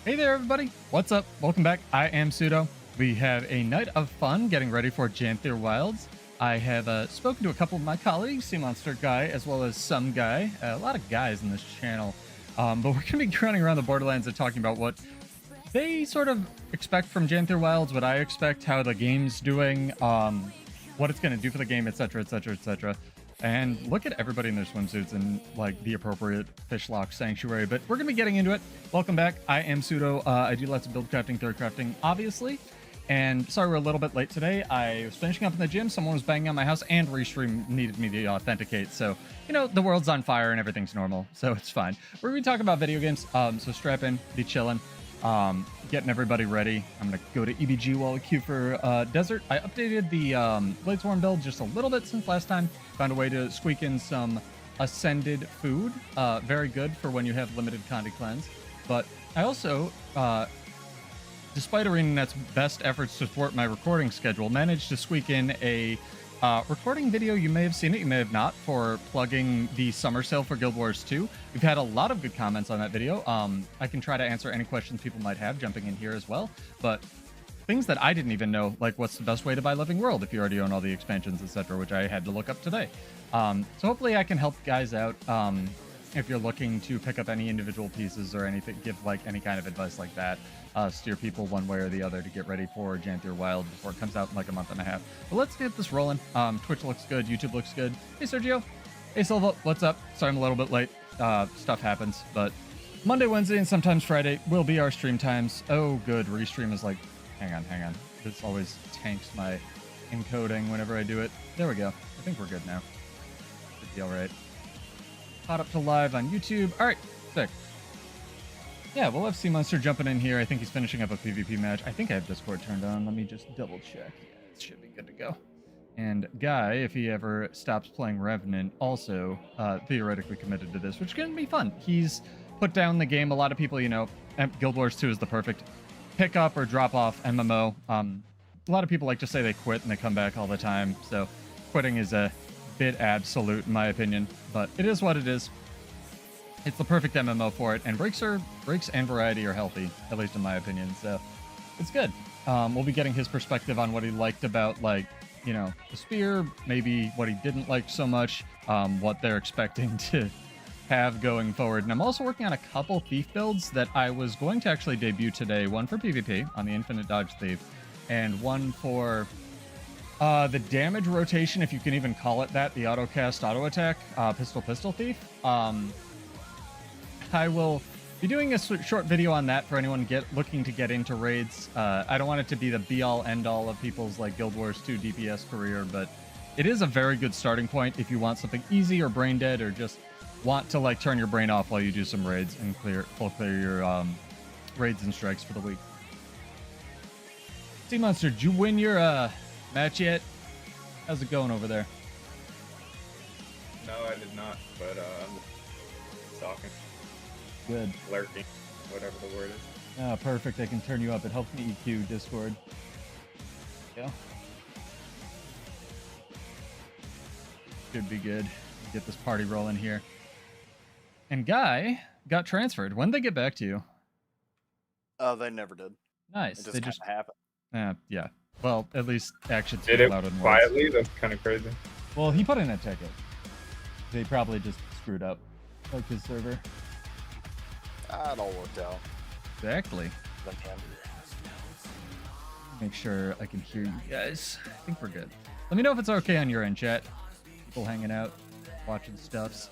Hey there, everybody. What's up? Welcome back. I am Pseudo. We have a night of fun getting ready for Janther Wilds. I have spoken to a couple of my colleagues, Sea Monster Guy, as well as some guy. A lot of guys in this channel. But we're going to be running around the Borderlands and talking about what they sort of expect from Janther Wilds, what I expect, how the game's doing, what it's going to do for the game, etc., etc., etc. And look at everybody in their swimsuits and like the appropriate fishlock sanctuary. But we're gonna be getting into it. Welcome back. I am Pseudo. I do lots of build crafting, third crafting, obviously. And sorry we're a little bit late today. I was finishing up in the gym. Someone was banging on my house, and Restream needed me to authenticate. So you know the world's on fire and everything's normal, so it's fine. We're gonna be talking about video games. So strap in, be chilling. Getting everybody ready. I'm gonna go to EBG while we queue for desert. I updated the Bladesworn build just a little bit since last time. Found a way to squeak in some ascended food. Very good for when you have limited Condi cleanse. But I also, despite ArenaNet's best efforts to thwart my recording schedule, managed to squeak in a recording video. You may have seen it, you may have not, for plugging the summer sale for Guild Wars 2. We've had a lot of good comments on that video. I can try to answer any questions people might have jumping in here as well. But things that I didn't even know, like what's the best way to buy Living World if you already own all the expansions, etc., which I had to look up today. So hopefully I can help guys out if you're looking to pick up any individual pieces or anything, give like any kind of advice like that. Steer people one way or the other to get ready for Janther Wild before it comes out in like a month and a half. But let's get this rolling. Twitch looks good, YouTube looks good. Hey Sergio, hey Silva, what's up? Sorry I'm a little bit late. Stuff happens, but Monday, Wednesday, and sometimes Friday will be our stream times. Oh good, Restream is like, hang on. This always tanks my encoding whenever I do it. There we go. I think we're good now. Should be all right. Caught up to live on YouTube. All right, sick. Yeah, we'll have Sea Monster jumping in here. I think he's finishing up a PvP match. I think I have Discord turned on. Let me just double check. Yeah, it should be good to go. And Guy, if he ever stops playing Revenant, also theoretically committed to this, which is going to be fun. He's put down the game. A lot of people, you know, Guild Wars 2 is the perfect pick up or drop off MMO. A lot of people like to say they quit and they come back all the time. So quitting is a bit absolute in my opinion, but it is what it is. It's the perfect MMO for it, and breaks and variety are healthy, at least in my opinion, so it's good. We'll be getting his perspective on what he liked about, like, you know, the spear, maybe what he didn't like so much, what they're expecting to have going forward. And I'm also working on a couple thief builds that I was going to actually debut today, one for PvP on the Infinite Dodge Thief, and one for the damage rotation, if you can even call it that, the auto-cast, auto-attack, pistol thief. I will be doing a short video on that for anyone looking to get into raids. I don't want it to be the be-all, end-all of people's like Guild Wars 2 DPS career, but it is a very good starting point if you want something easy or brain dead, or just want to like turn your brain off while you do some raids and clear your raids and strikes for the week. Sea Monster, did you win your match yet? How's it going over there? No, I did not, but I'm talking. Good. Lurking, whatever the word is. Perfect. I can turn you up. It helps me EQ Discord. Yeah. Should be good. Get this party rolling here. And Guy got transferred. When did they get back to you? They never did. Nice. It just happened. Yeah. Well, at least actions did speak it louder than words. quietly? That's kind of crazy. Well, he put in a ticket. They probably just screwed up, like his server. It all worked out. Exactly. Make sure I can hear you guys. I think we're good. Let me know if it's okay on your end, chat. People hanging out, watching stuffs.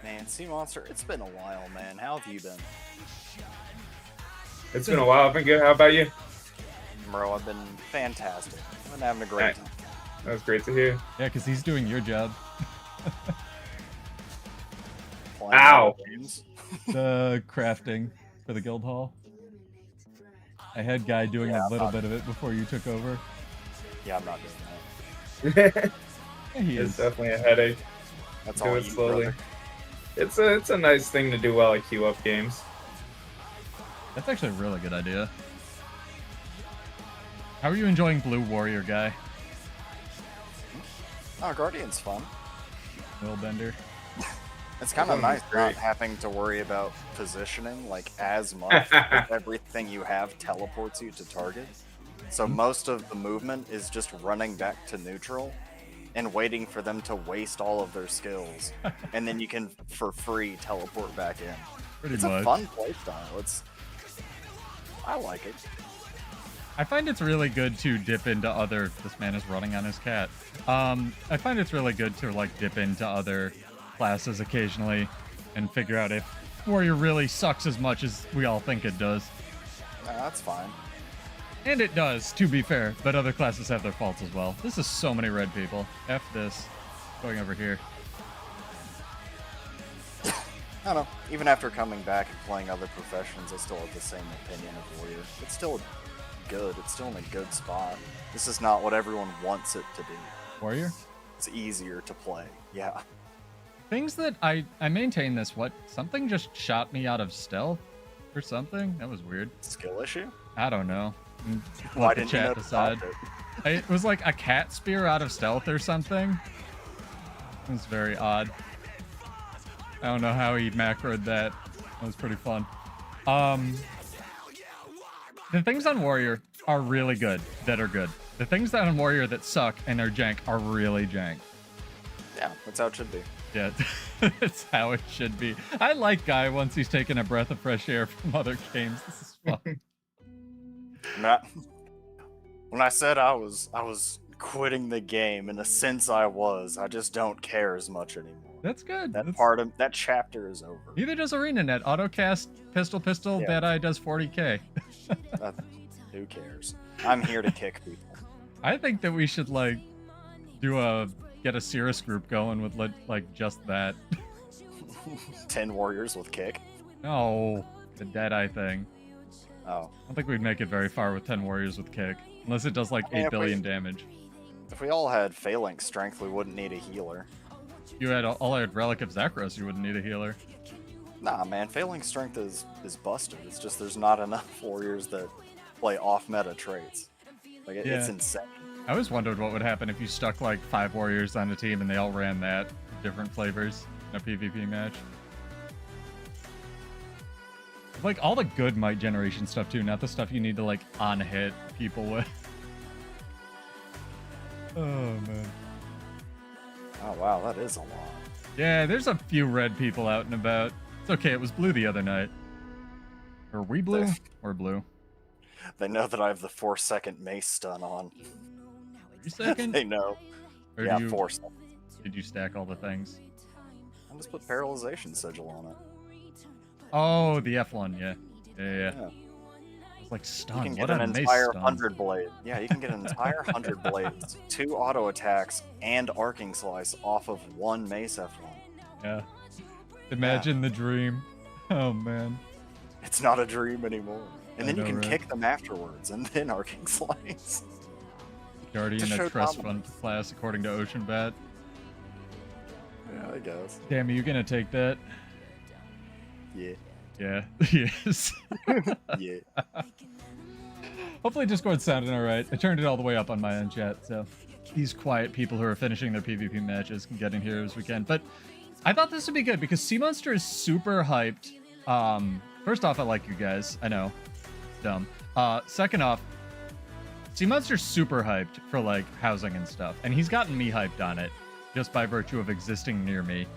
Man, Sea Monster, it's been a while, man. How have you been? It's been a while. I've been good. How about you? Bro, I've been fantastic. I've been having a great time. That was great to hear. Yeah, because he's doing your job. Ow! The crafting for the guild hall. I had Guy doing a little bit of it before you took over. Yeah, I'm not doing that. Yeah, he It's is. definitely a headache. That's Do all it you, slowly. brother. It's a nice thing to do while I queue up games. That's actually a really good idea. How are you enjoying Blue Warrior, Guy? Oh, Guardian's fun. Willbender. It's kind of That one nice was not great. having to worry about positioning like as much. Because everything you have teleports you to target. So most of the movement is just running back to neutral and waiting for them to waste all of their skills, and then you can for free teleport back in. Pretty It's much. a fun playstyle. I like it. I find it's really good to dip into other. This man is running on his cat. I find it's really good to like dip into other classes occasionally and figure out if warrior really sucks as much as we all think it does. Nah, that's fine. And it does, to be fair, but other classes have their faults as well. This is so many red people. F this. Going over here. I don't know. Even after coming back and playing other professions, I still have the same opinion of warrior. It's still good. It's still in a good spot. This is not what everyone wants it to be. Warrior? It's easier to play. Yeah. Things that I maintain this. What? Something just shot me out of stealth or something? That was weird. Skill issue? I don't know. Why Let the didn't you chat know to decide. stop it? It was like a cat spear out of stealth or something. It was very odd. I don't know how he macroed that. That was pretty fun. The things on Warrior are really good, that are good. The things that on Warrior that suck and are jank are really jank. Yeah, that's how it should be. Yeah, that's how it should be. I like Guy once he's taken a breath of fresh air from other games. This is fun. When I said I was quitting the game, in a sense I was. I just don't care as much anymore. That's good. That chapter is over. Neither does ArenaNet. Autocast, pistol, Yeah. Deadeye does 40k. Who cares? I'm here to kick people. I think that we should like get a Cirrus group going with like just that. 10 warriors with kick. No, the Deadeye thing. Oh. I don't think we'd make it very far with 10 warriors with kick, unless it does like I mean, 8 billion damage. If we all had phalanx strength, we wouldn't need a healer. You had all had Relic of Zakros, you wouldn't need a healer. Nah, man, phalanx strength is busted. It's just there's not enough warriors that play off-meta traits. Like, it's Yeah. insane. I always wondered what would happen if you stuck like 5 warriors on a team and they all ran that different flavors in a PvP match. Like all the good might generation stuff too, not the stuff you need to like on hit people with. Oh man. Oh, wow, that is a lot. Yeah, there's a few red people out and about. It's okay, it was blue the other night. Or we blue? Or blue? They know that I have the 4-second mace stun on. 3 seconds? They know. Or Yeah, do you, 4 seconds. did you stack all the things? I just put paralyzation sigil on it. Oh, the F1, yeah. Yeah. Yeah. It's like You stun. can What get a an mace entire stun. 100 blade. Yeah, you can get an entire 100 blades, 2 auto attacks, and arcing slice off of 1 mace F1. Yeah. Imagine the dream. Oh man. It's not a dream anymore. And I then you know, can right? kick them afterwards, and then arcing slice. Guardian To show a trust fund dominance. class according to Ocean Bat. Yeah, I guess. Damn, are you gonna take that? Yeah. Yeah. Yes. Yeah. Hopefully Discord's sounding alright. I turned it all the way up on my end chat, so these quiet people who are finishing their PvP matches can get in here as we can. But I thought this would be good because Sea Monster is super hyped. First off, I like you guys. I know. It's dumb. Second off, Sea Monster's super hyped for like housing and stuff. And he's gotten me hyped on it just by virtue of existing near me.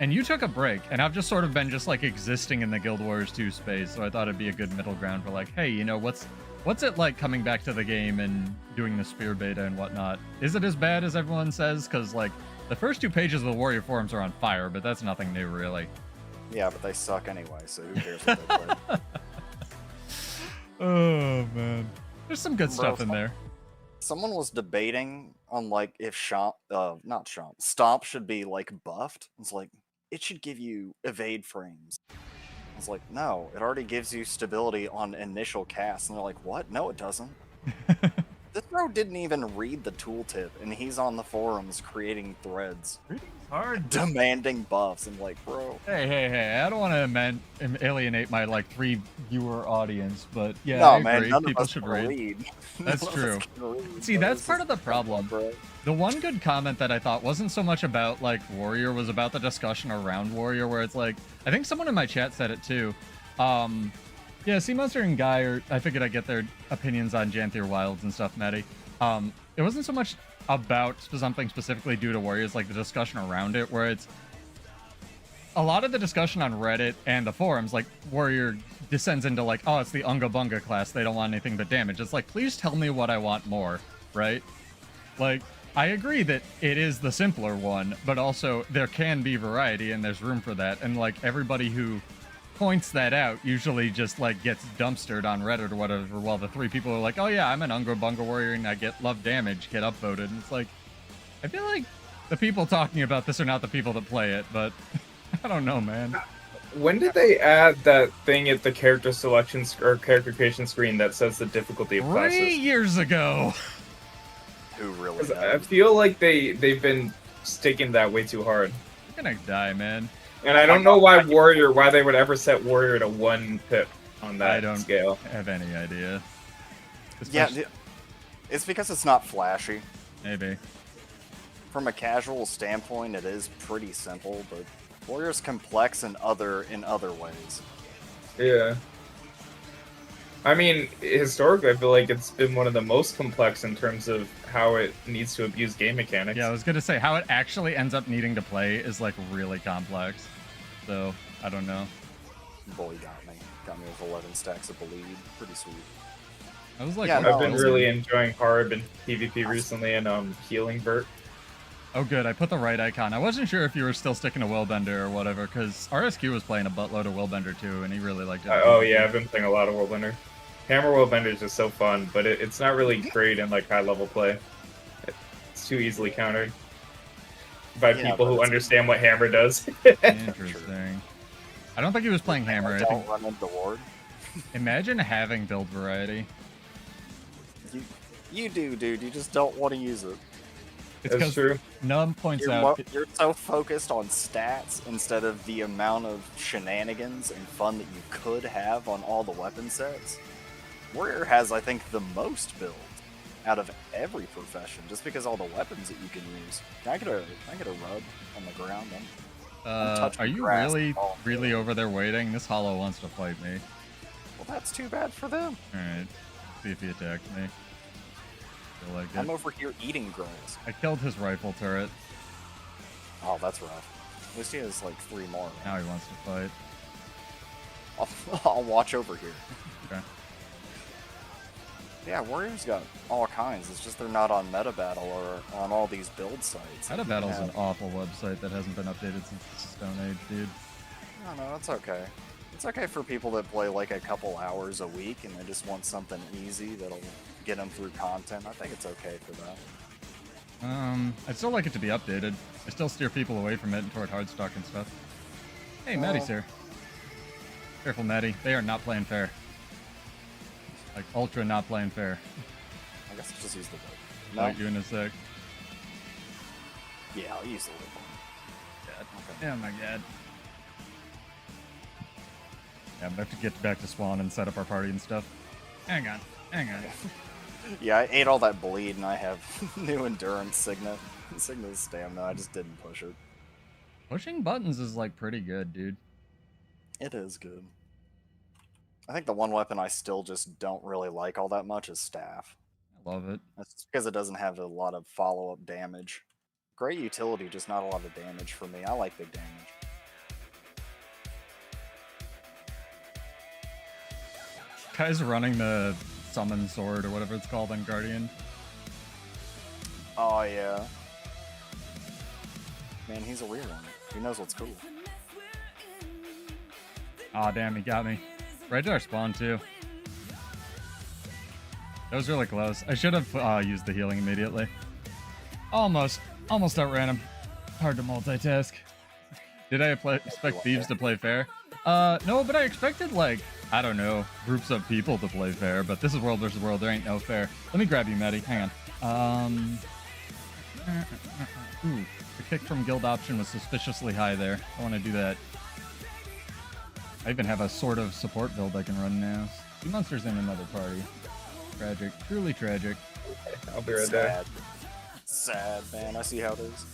And you took a break, and I've just sort of been just like existing in the Guild Wars 2 space, so I thought it'd be a good middle ground for like, hey, you know, what's it like coming back to the game and doing the spear beta and whatnot? Is it as bad as everyone says? Because like the first 2 pages of the Warrior forums are on fire, but that's nothing new really. Yeah, but they suck anyway, so who cares what they play? Oh man, there's some good Bro, stuff in there. Someone was debating on like if Stomp should be like buffed. It's like it should give you evade frames. I was like, no, it already gives you stability on initial cast. And they're like, what? No, it doesn't. This bro didn't even read the tooltip, and he's on the forums creating threads, Hard. demanding buffs. I'm like, bro. Hey! I don't want to alienate my like 3 viewer audience, but yeah, No, I man, agree. none of People us should can read. read. That's None of true. us can read. See, Bro, that's this part is of the problem. bro. The one good comment that I thought wasn't so much about like Warrior, was about the discussion around Warrior, where it's like, I think someone in my chat said it too. Yeah, Sea Monster and Guy, I figured I'd get their opinions on Janther Wilds and stuff, Maddie. It wasn't so much about something specifically due to Warriors, like the discussion around it, where it's a lot of the discussion on Reddit and the forums, like Warrior descends into like, oh, it's the Unga Bunga class, they don't want anything but damage. It's like, please tell me what I want more, right? Like, I agree that it is the simpler one, but also there can be variety and there's room for that. And like everybody who points that out usually just like gets dumpstered on Reddit or whatever, while the 3 people are like, oh yeah, I'm an Unga Bunga warrior and I get love damage, get upvoted. And it's like, I feel like the people talking about this are not the people that play it, but I don't know, man. When did they add that thing at the character selection or character creation screen that says the difficulty of 3 classes? years ago. Who really 'Cause knows? I feel like they've been sticking that way too hard. You're gonna die, man. And I don't know why they would ever set Warrior to 1 pip on that I don't scale. have any idea. Yeah, Especially- it's because it's not flashy. Maybe. From a casual standpoint, it is pretty simple, but Warrior's complex in other ways. Yeah. I mean, historically, I feel like it's been one of the most complex in terms of how it needs to abuse game mechanics. Yeah, I was gonna say, how it actually ends up needing to play is like really complex. So, I don't know. Boy, got me. Got me with 11 stacks of bleed. Pretty sweet. I was like, Yeah, what I've been else? really enjoying Harb and PvP recently, and healing Vert. Oh, good. I put the right icon. I wasn't sure if you were still sticking to Willbender or whatever, because RSQ was playing a buttload of Willbender too, and he really liked it. Oh yeah, I've been playing a lot of Worldbender. Hammer Worldbender is just so fun, but it's not really great in like high level play. It's too easily countered by Yeah, people but who it's- understand what Hammer does. Interesting. I don't think he was playing Hammer. I Don't think. run into ward. Imagine having build variety. You do, dude. You just don't want to use it. It's That's because true. Num points You're, out. you're so focused on stats instead of the amount of shenanigans and fun that you could have on all the weapon sets. Warrior has, I think, the most builds out of every profession, just because all the weapons that you can use. Can I get a rub on the ground? touching Are you grass really, all day. really over there waiting? This hollow wants to fight me. Well, that's too bad for them. Alright. See if he attacks me. Feel like I'm it. over here eating grass. I killed his rifle turret. Oh, that's rough. At least he has like 3 more. Now he wants to fight. I'll watch over here. Okay. Yeah, Warrior's got all kinds. It's just they're not on Meta Battle or on all these build sites. Meta Battle's an awful website that hasn't been updated since the Stone Age, dude. No, it's okay. It's okay for people that play like a couple hours a week and they just want something easy that'll get them through content. I think it's okay for that. I'd still like it to be updated. I still steer people away from it and toward hardstock and stuff. Hey, Maddie's here. Careful, Maddie. They are not playing fair. Like, ultra not playing fair. I guess I'll just use the boat. Like you in a sec. Yeah, I'll use the wood one. God. Okay. Oh my god. Yeah, I'm gonna have to get back to Swan and set up our party and stuff. Hang on. Yeah, I ate all that bleed and I have new endurance signet. Signet's stamina, I just didn't push it. Pushing buttons is like pretty good, dude. It is good. I think the one weapon I still just don't really like all that much is staff. I love it. That's just because it doesn't have a lot of follow-up damage. Great utility, just not a lot of damage for me. I like big damage. Guy's running the summon sword or whatever it's called on Guardian. Oh yeah. Man, he's a weird one. He knows what's cool. Aw, damn, he got me. Right to our spawn, too. That was really close. I should have used the healing immediately. Almost outran him. Hard to multitask. Did I expect thieves to play fair? No, but I expected, like, I don't know, groups of people to play fair, but this is world versus world. There ain't no fair. Let me grab you, Maddie. Hang on. Ooh, the kick from guild option was suspiciously high there. I want to do that. I even have a sort of support build I can run now. Two monsters in another party. Tragic. Truly tragic. I'll be right there. Sad, man. I see how it is.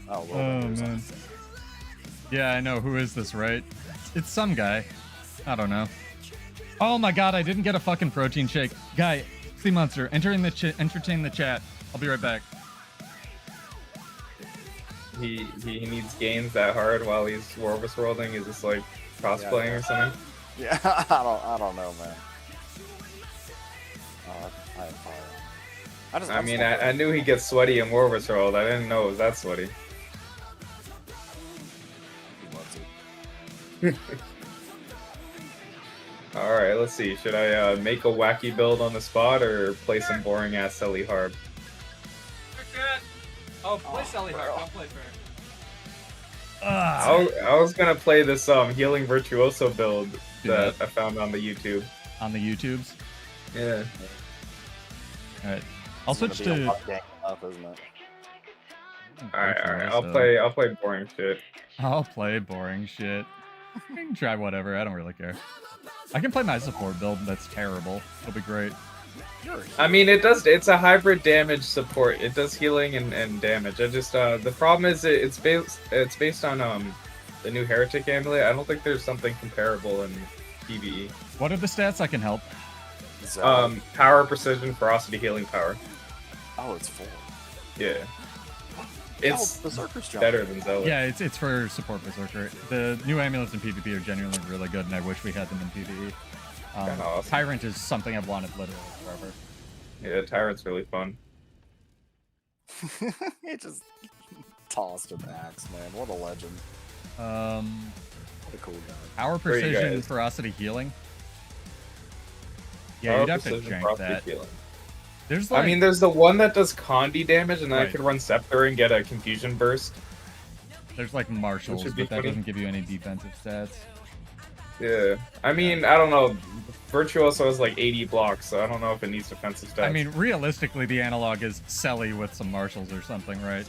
Oh, well, Oh, man. Yeah, I know. Who is this, right? It's some guy. I don't know. Oh my god, I didn't get a fucking protein shake. Guy, Sea Monster, entertain the chat. I'll be right back. He needs gains that hard while he's war vs worlding. Is this like cosplaying or something? Yeah, I don't know, man. Oh, I have fire. I mean, I knew he gets sweaty in war vs world. I didn't know it was that sweaty. He loves it. Alright, let's see. Should I make a wacky build on the spot or play some boring ass Selly Harb? Oh, play Selly Harb, don't play fair. I was gonna play this healing virtuoso build that I found on the YouTube. On the YouTubes? Yeah. Alright. I'll switch to... Up, isn't it? Alright. I'll play boring shit. I'll play boring shit. I can try whatever, I don't really care. I can play my support build that's terrible. It'll be great. I mean, it's a hybrid damage support. It does healing and damage. I just the problem is it's based on the new heretic amulet. I don't think there's something comparable in PvE. What are the stats I can help? Power, precision, ferocity, healing power. Oh, it's 4. Yeah. It's better than Zelda. Yeah, it's for support berserker. The new amulets in PvP are genuinely really good, and I wish we had them in PvE. Awesome. Tyrant is something I've wanted literally forever. Yeah, Tyrant's really fun. He just tossed an axe, man. What a legend. What a cool guy. Power, precision, ferocity, healing. Yeah, you'd have to jank that. There's like, I mean, there's the one that does Condi damage, and then I could run Scepter and get a Confusion Burst. There's like marshals, but that doesn't give you any defensive stats. Yeah. I mean, I don't know. Virtuoso has like 80 blocks, so I don't know if it needs defensive stats. I mean, realistically, the analog is Selly with some marshals or something, right?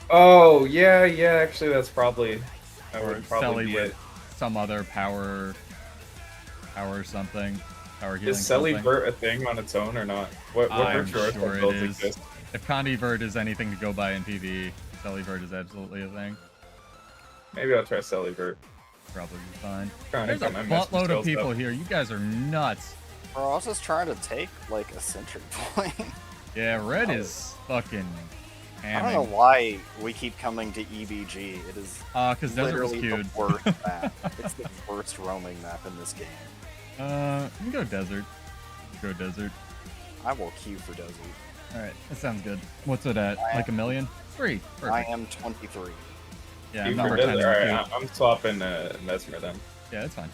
Oh, yeah, actually, that's probably... Or Selly with some other power something. Power healing. Is Selly Vert a thing on its own or not? What Virtuoso sure it builds is. exist? If Condi Vert is anything to go by in PvE, Selly Vert is absolutely a thing. Maybe I'll try Selly Vert. Probably be fine. There's a buttload of people here. You guys are nuts. Bro, I was just trying to take, like, a sentry point. Yeah, red is fucking hamming. I don't know why we keep coming to EBG. It is because Desert was literally queued. the worst map. It's the worst roaming map in this game. You can go Desert. Go Desert. I will queue for Desert. Alright, that sounds good. What's it at? Like a million? 3. Perfect. I am 23. Yeah, Queue I'm for number 10 in the Desert. queue. I'm swapping Mesmer then. Yeah, it's fine.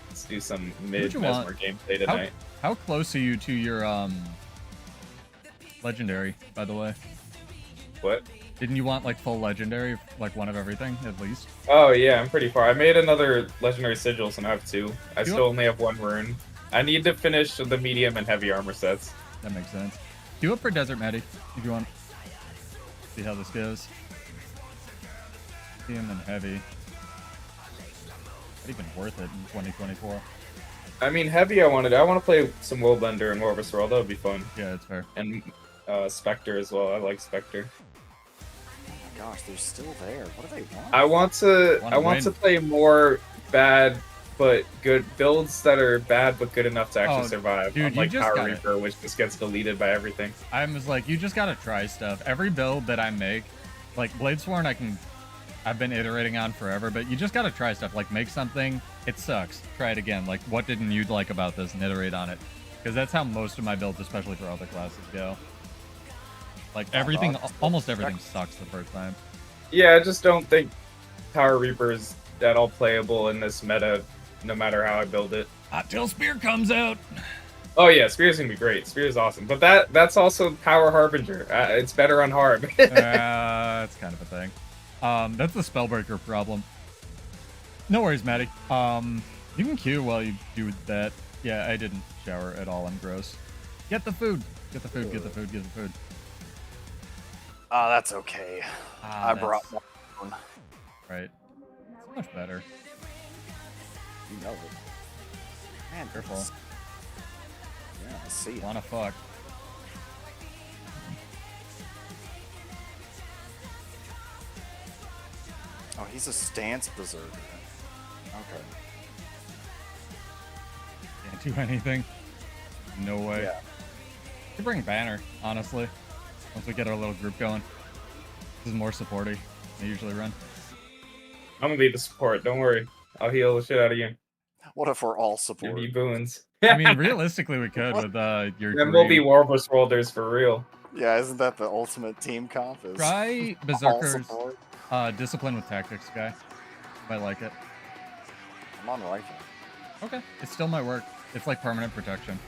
Let's do some What'd you mid-Mesmer want? gameplay tonight. How close are you to your legendary, by the way? What? Didn't you want like full legendary, like one of everything at least? Oh yeah, I'm pretty far. I made another legendary sigils and I have 2. I still only have 1 rune. I need to finish the medium and heavy armor sets. That makes sense. Do up for Desert, Maddie, if you want. See how this goes. Medium and heavy. Not even worth it in 2024. I mean, heavy I want to play some Worldbender and War vs World. That would be fun. Yeah, it's fair. And Spectre as well. I like Spectre. Oh my gosh, they're still there. What do they want? I want to play more bad but good builds that are bad but good enough to actually survive. Dude, unlike you just Power Reaper, which just gets deleted by everything. I was like, you just gotta try stuff. Every build that I make, like Bladesworn, I've been iterating on forever, but you just gotta try stuff. Like make something, it sucks. Try it again. Like what didn't you like about this and iterate on it? Because that's how most of my builds, especially for other classes, go. Like everything, almost everything sucks the first time. Yeah, I just don't think Power Reaper is at all playable in this meta, no matter how I build it. Till Spear comes out. Oh yeah, Spear's gonna be great. Spear's awesome, but that's also Power Harbinger. It's better on Harb. That's kind of a thing. That's the spellbreaker problem. No worries, Maddie. You can queue while you do that. Yeah, I didn't shower at all. I'm gross. Get the food. Get the food. Get the food. Get the food. Oh, that's okay. I brought one. Right. So much better. You know it. Man, Careful. Yeah, I see. Wanna fuck. Oh, he's a stance berserker. Okay. Can't do anything. No way. Yeah. We bring banner, honestly. Once we get our little group going. This is more supporty. I usually run. I'm gonna be the support. Don't worry. I'll heal the shit out of you. What if we're all Give support? you boons. I mean, realistically, we could with your. Then we'll be Warverse Worlders for real. Yeah, isn't that the ultimate team comp? Is Try all Berserker's support? Discipline with Tactics guy. Might like it. I'm on rifle. Okay, it still might work. It's like permanent protection.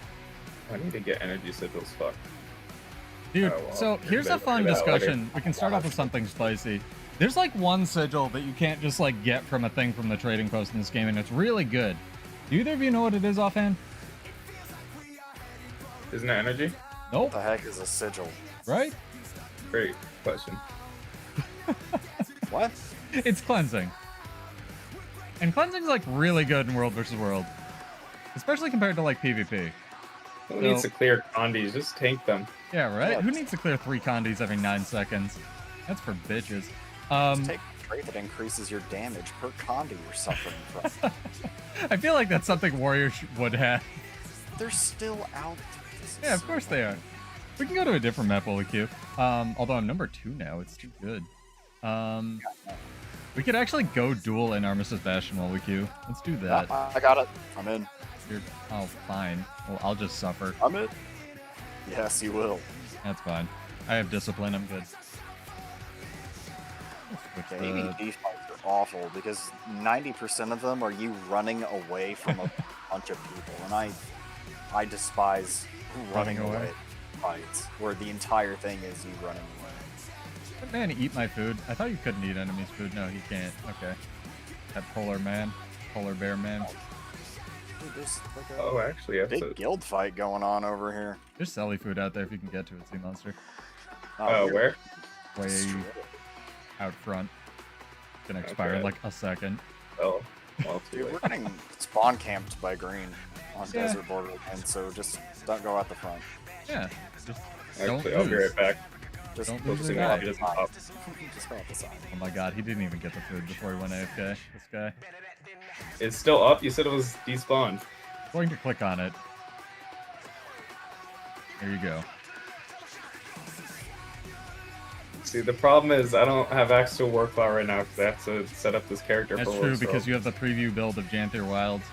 I need to get energy sigils. Fuck. Dude, Oh, well, so here's a fun figure that out discussion. We can start off with something spicy. There's like one sigil that you can't just like get from a thing from the trading post in this game, and it's really good. Do either of you know what it is offhand? Isn't it energy? Nope. What the heck is a sigil? Right? Great question. What? It's cleansing. And cleansing's like really good in World versus World. Especially compared to like PvP. Who needs to clear condies? Just tank them. Yeah, right? Yeah. Who needs to clear 3 condies every 9 seconds? That's for bitches. Just take a trait that increases your damage per condi you're suffering from. I feel like that's something Warrior would have. They're still out. This is Yeah, of so course they are. We can go to a different map while we queue. Although I'm number 2 now, it's too good. We could actually go duel in Armistice Bastion while we queue. Let's do that. Yeah, I got it. I'm in. Oh, fine. Well, I'll just suffer. I'm in. Yes, you will. That's fine. I have discipline. I'm good. Switch Gaming the- fights are awful because 90% of them are you running away from a bunch of people, and I despise running Running away. away fights where the entire thing is you running away. Let man eat my food. I thought you couldn't eat enemies' food. No, he can't. Okay. That polar bear man. Dude, there's like a Oh, actually, I have big to... guild fight going on over here. There's Selly food out there if you can get to it, Sea Monster. Oh, we're where? Way destroyed. out front. Gonna expire in Okay. like a second. Oh, well, too Dude, late. we're getting spawn camped by green on Yeah. desert border, and so just don't go out the front. Yeah. Just don't Actually, I'll be lose. right back. Just Don't go lose out the the guy. Just side. up. Just go out the side. Oh my god, he didn't even get the food before he went AFK. This guy. It's still up? You said it was despawned. Going to click on it. There you go. See, the problem is I don't have access to Workflower right now because I have to set up this character That's for true work, because so... you have the preview build of Janther Wilds.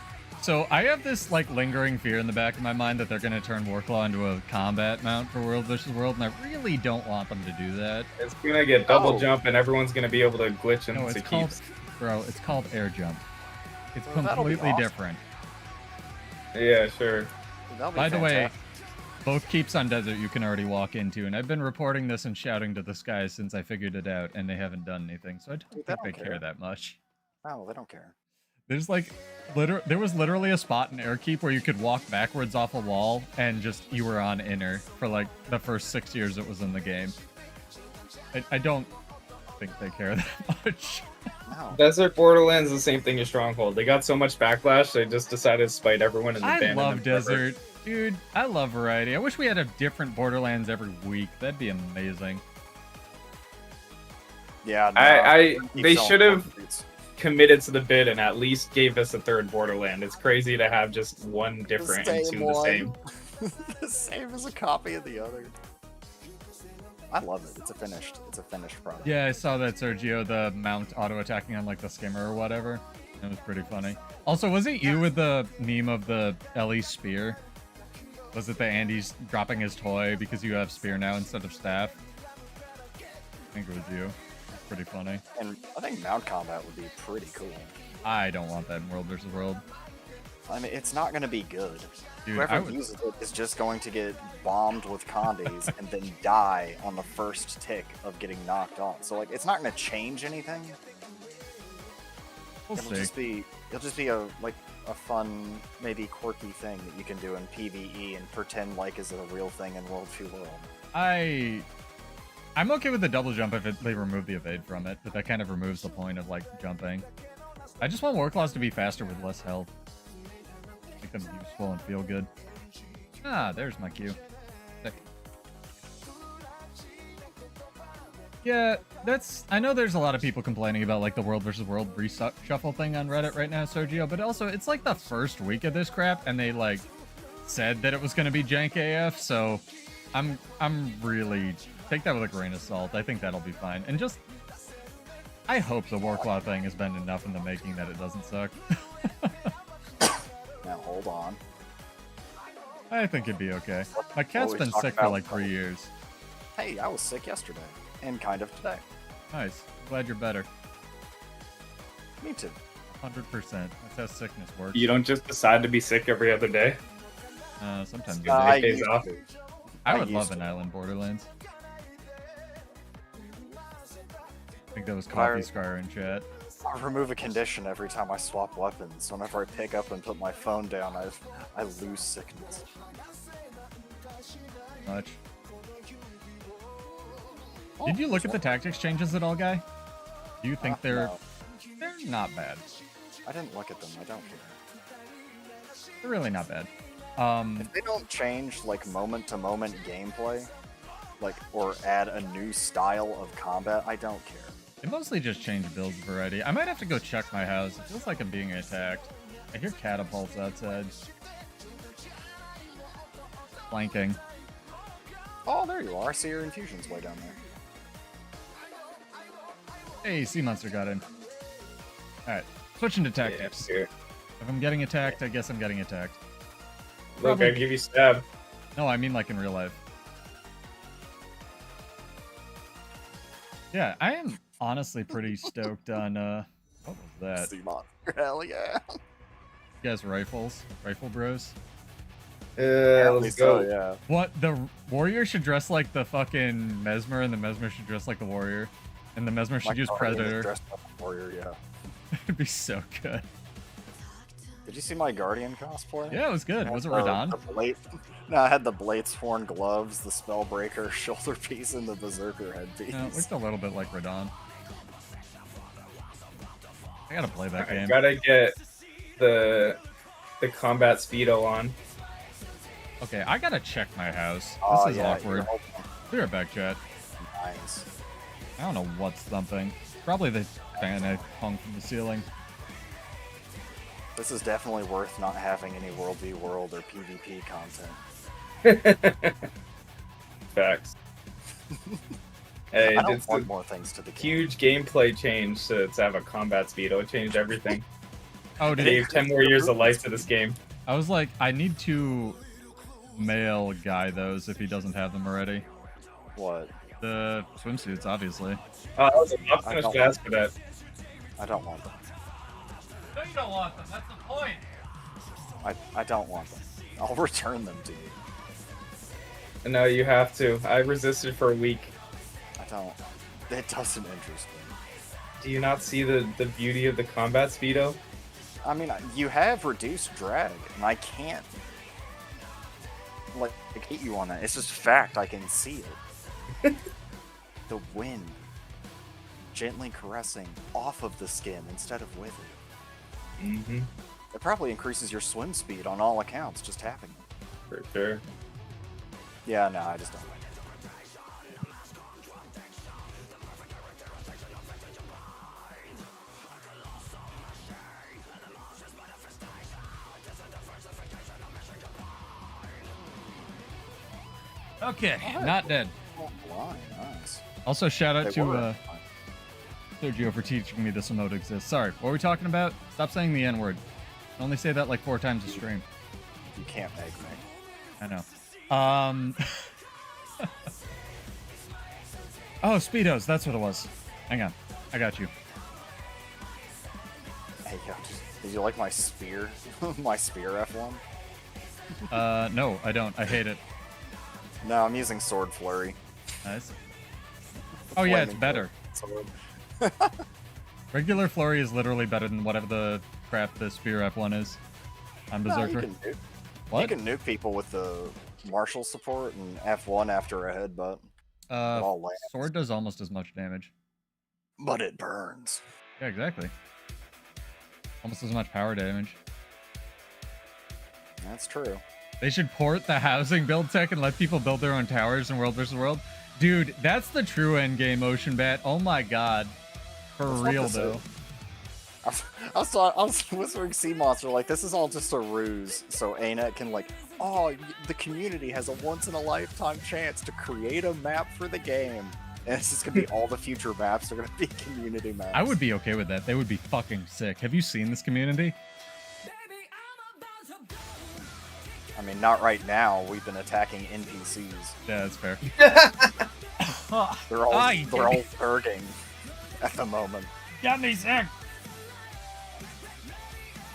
So I have this like lingering fear in the back of my mind that they're going to turn Warclaw into a combat mount for World vs. World, and I really don't want them to do that. It's gonna get double Oh. jump and everyone's gonna be able to glitch No, into it's called, keeps. bro, it's called air jump. It's Well, that'll be completely awesome. different. Yeah, sure. That'll be By the way, fantastic. both keeps on desert you can already walk into, and I've been reporting this and shouting to the skies since I figured it out, and they haven't done anything, so I don't Dude, think they they don't care care. that much. No, they don't care. There's like, there was literally a spot in Airkeep where you could walk backwards off a wall and just you were on inner for like the first 6 years it was in the game. I don't think they care that much. No. Desert Borderlands is the same thing as Stronghold. They got so much backlash, they just decided to spite everyone and I abandon love them forever. desert, dude. I love variety. I wish we had a different Borderlands every week. That'd be amazing. Yeah, no, keep They selling should have portraits. committed to the bid and at least gave us a third Borderland. It's crazy to have just one different and two the same. The same as a copy of the other. I love it. It's a finished product. Yeah, I saw that, Sergio, the mount auto-attacking on like the skimmer or whatever. That was pretty funny. Also, was it you with the meme of the Ellie spear? Was it the Andy's dropping his toy because you have spear now instead of staff? I think it was you. Pretty funny. And I think mount combat would be pretty cool. I don't want that in World vs. World. I mean, it's not going to be good. Dude, Whoever uses it is just going to get bombed with condies and then die on the first tick of getting knocked off. So like, it's not going to change anything. We'll it'll see. just be a fun, maybe quirky thing that you can do in PvE and pretend like is a real thing in World v World. I'm okay with the double jump if they remove the evade from it, but that kind of removes the point of like jumping. I just want war claws to be faster with less health. Make them useful and feel good. Ah, there's my cue. Sick. Yeah, I know there's a lot of people complaining about like the world versus world reshuffle thing on Reddit right now, Sergio, but also it's like the first week of this crap and they like said that it was gonna be jank AF, so I'm really take that with a grain of salt. I think that'll be fine. And just I hope the Warclaw thing has been enough in the making that it doesn't suck. Now hold on. I think it'd be okay. My cat's been sick for like 3 years. Hey, I was sick yesterday. And kind of today. Nice. Glad you're better. Me too. 100%. That's how sickness works. You don't just decide to be sick every other day? Sometimes I days off. would love an island Borderlands. I think that was Coffee Scar in chat. I remove a condition every time I swap weapons. Whenever I pick up and put my phone down, I lose sickness. Much. Did you look at the tactics changes at all, guy? Do you think they're not bad? I didn't look at them. I don't care. They're really not bad. If they don't change like moment-to-moment gameplay, like or add a new style of combat, I don't care. They mostly just change build variety. I might have to go check my house. It feels like I'm being attacked. I hear catapults outside. Flanking. Oh, there you are. I see your infusions way down there. Hey, Sea Monster got in. Alright, switching to tactics. Yeah, If I'm getting attacked, I guess I'm getting attacked. look, I give you stab. No, I mean like in real life. Yeah, I am honestly pretty stoked on, what was that? Sea Monster. Hell yeah. You guys rifles? Rifle bros? Let's go. Yeah. What? The warrior should dress like the fucking mesmer, and the mesmer should dress like the warrior. And the mesmer should use predator. Dressed up as warrior, yeah. It'd be so good. Did you see my guardian cosplay? Yeah, it was good. Was it Radon? No, I had the blade sworn gloves, the spellbreaker shoulder piece, and the berserker headpiece. No, it looked a little bit like Radon. I gotta play that game. Gotta get the combat speedo on. Okay, I gotta check my house. Oh, This is yeah, awkward. Be right back, chat. Nice. I don't know what's thumping. Probably the fan I hung from the ceiling. This is definitely worth not having any World v World or PvP content. Facts. Hey, I don't it's want a more things to the game. huge gameplay change to have a combat speedo. It changed everything. Oh, did Gave 10 more years of life to this game. I was like, I need to mail Guy those if he doesn't have them already. What? The swimsuits, obviously. I was not finished fast for that. I don't want them. No, you don't want them. That's the point. I don't want them. I'll return them to you. No, you have to. I resisted for a week. I don't. It doesn't interest me. Do you not see the beauty of the combat speedo? I mean, you have reduced drag, and I can't like hate you on that. It's just fact. I can see it. The wind gently caressing off of the skin instead of with it. Mm-hmm. It probably increases your swim speed on all accounts, just tapping it. For sure. Yeah, no, I just don't like it. Okay, not dead. Oh, blind, nice. Also, shout out They to were. Sergio for teaching me this emote exists. Sorry, what were we talking about? Stop saying the N-word. I only say that like 4 times a stream. You can't make me. I know. Oh, Speedos, that's what it was. Hang on. I got you. Hey, yo, did you like my spear? My spear F1? No, I don't. I hate it. No, I'm using sword flurry. Nice. Oh yeah, it's Flaming better. sword. Regular flurry is literally better than whatever the crap the spear F1 is. On No, Berserker. you What? can nuke people with the martial support and F1 after a headbutt. all lands. Sword does almost as much damage. But it burns. Yeah, exactly. Almost as much power damage. That's true. They should port the housing build tech and let people build their own towers in World vs. World. Dude, that's the true endgame ocean bat. Oh my god. For That's real, though. I was whispering Sea Monster, like, this is all just a ruse, so ANET can, like, oh, the community has a once-in-a-lifetime chance to create a map for the game. And it's just gonna be all the future maps are gonna be community maps. I would be okay with that. They would be fucking sick. Have you seen this community? I mean, not right now. We've been attacking NPCs. Yeah, that's fair. They're all hurting at the moment. Got me sick.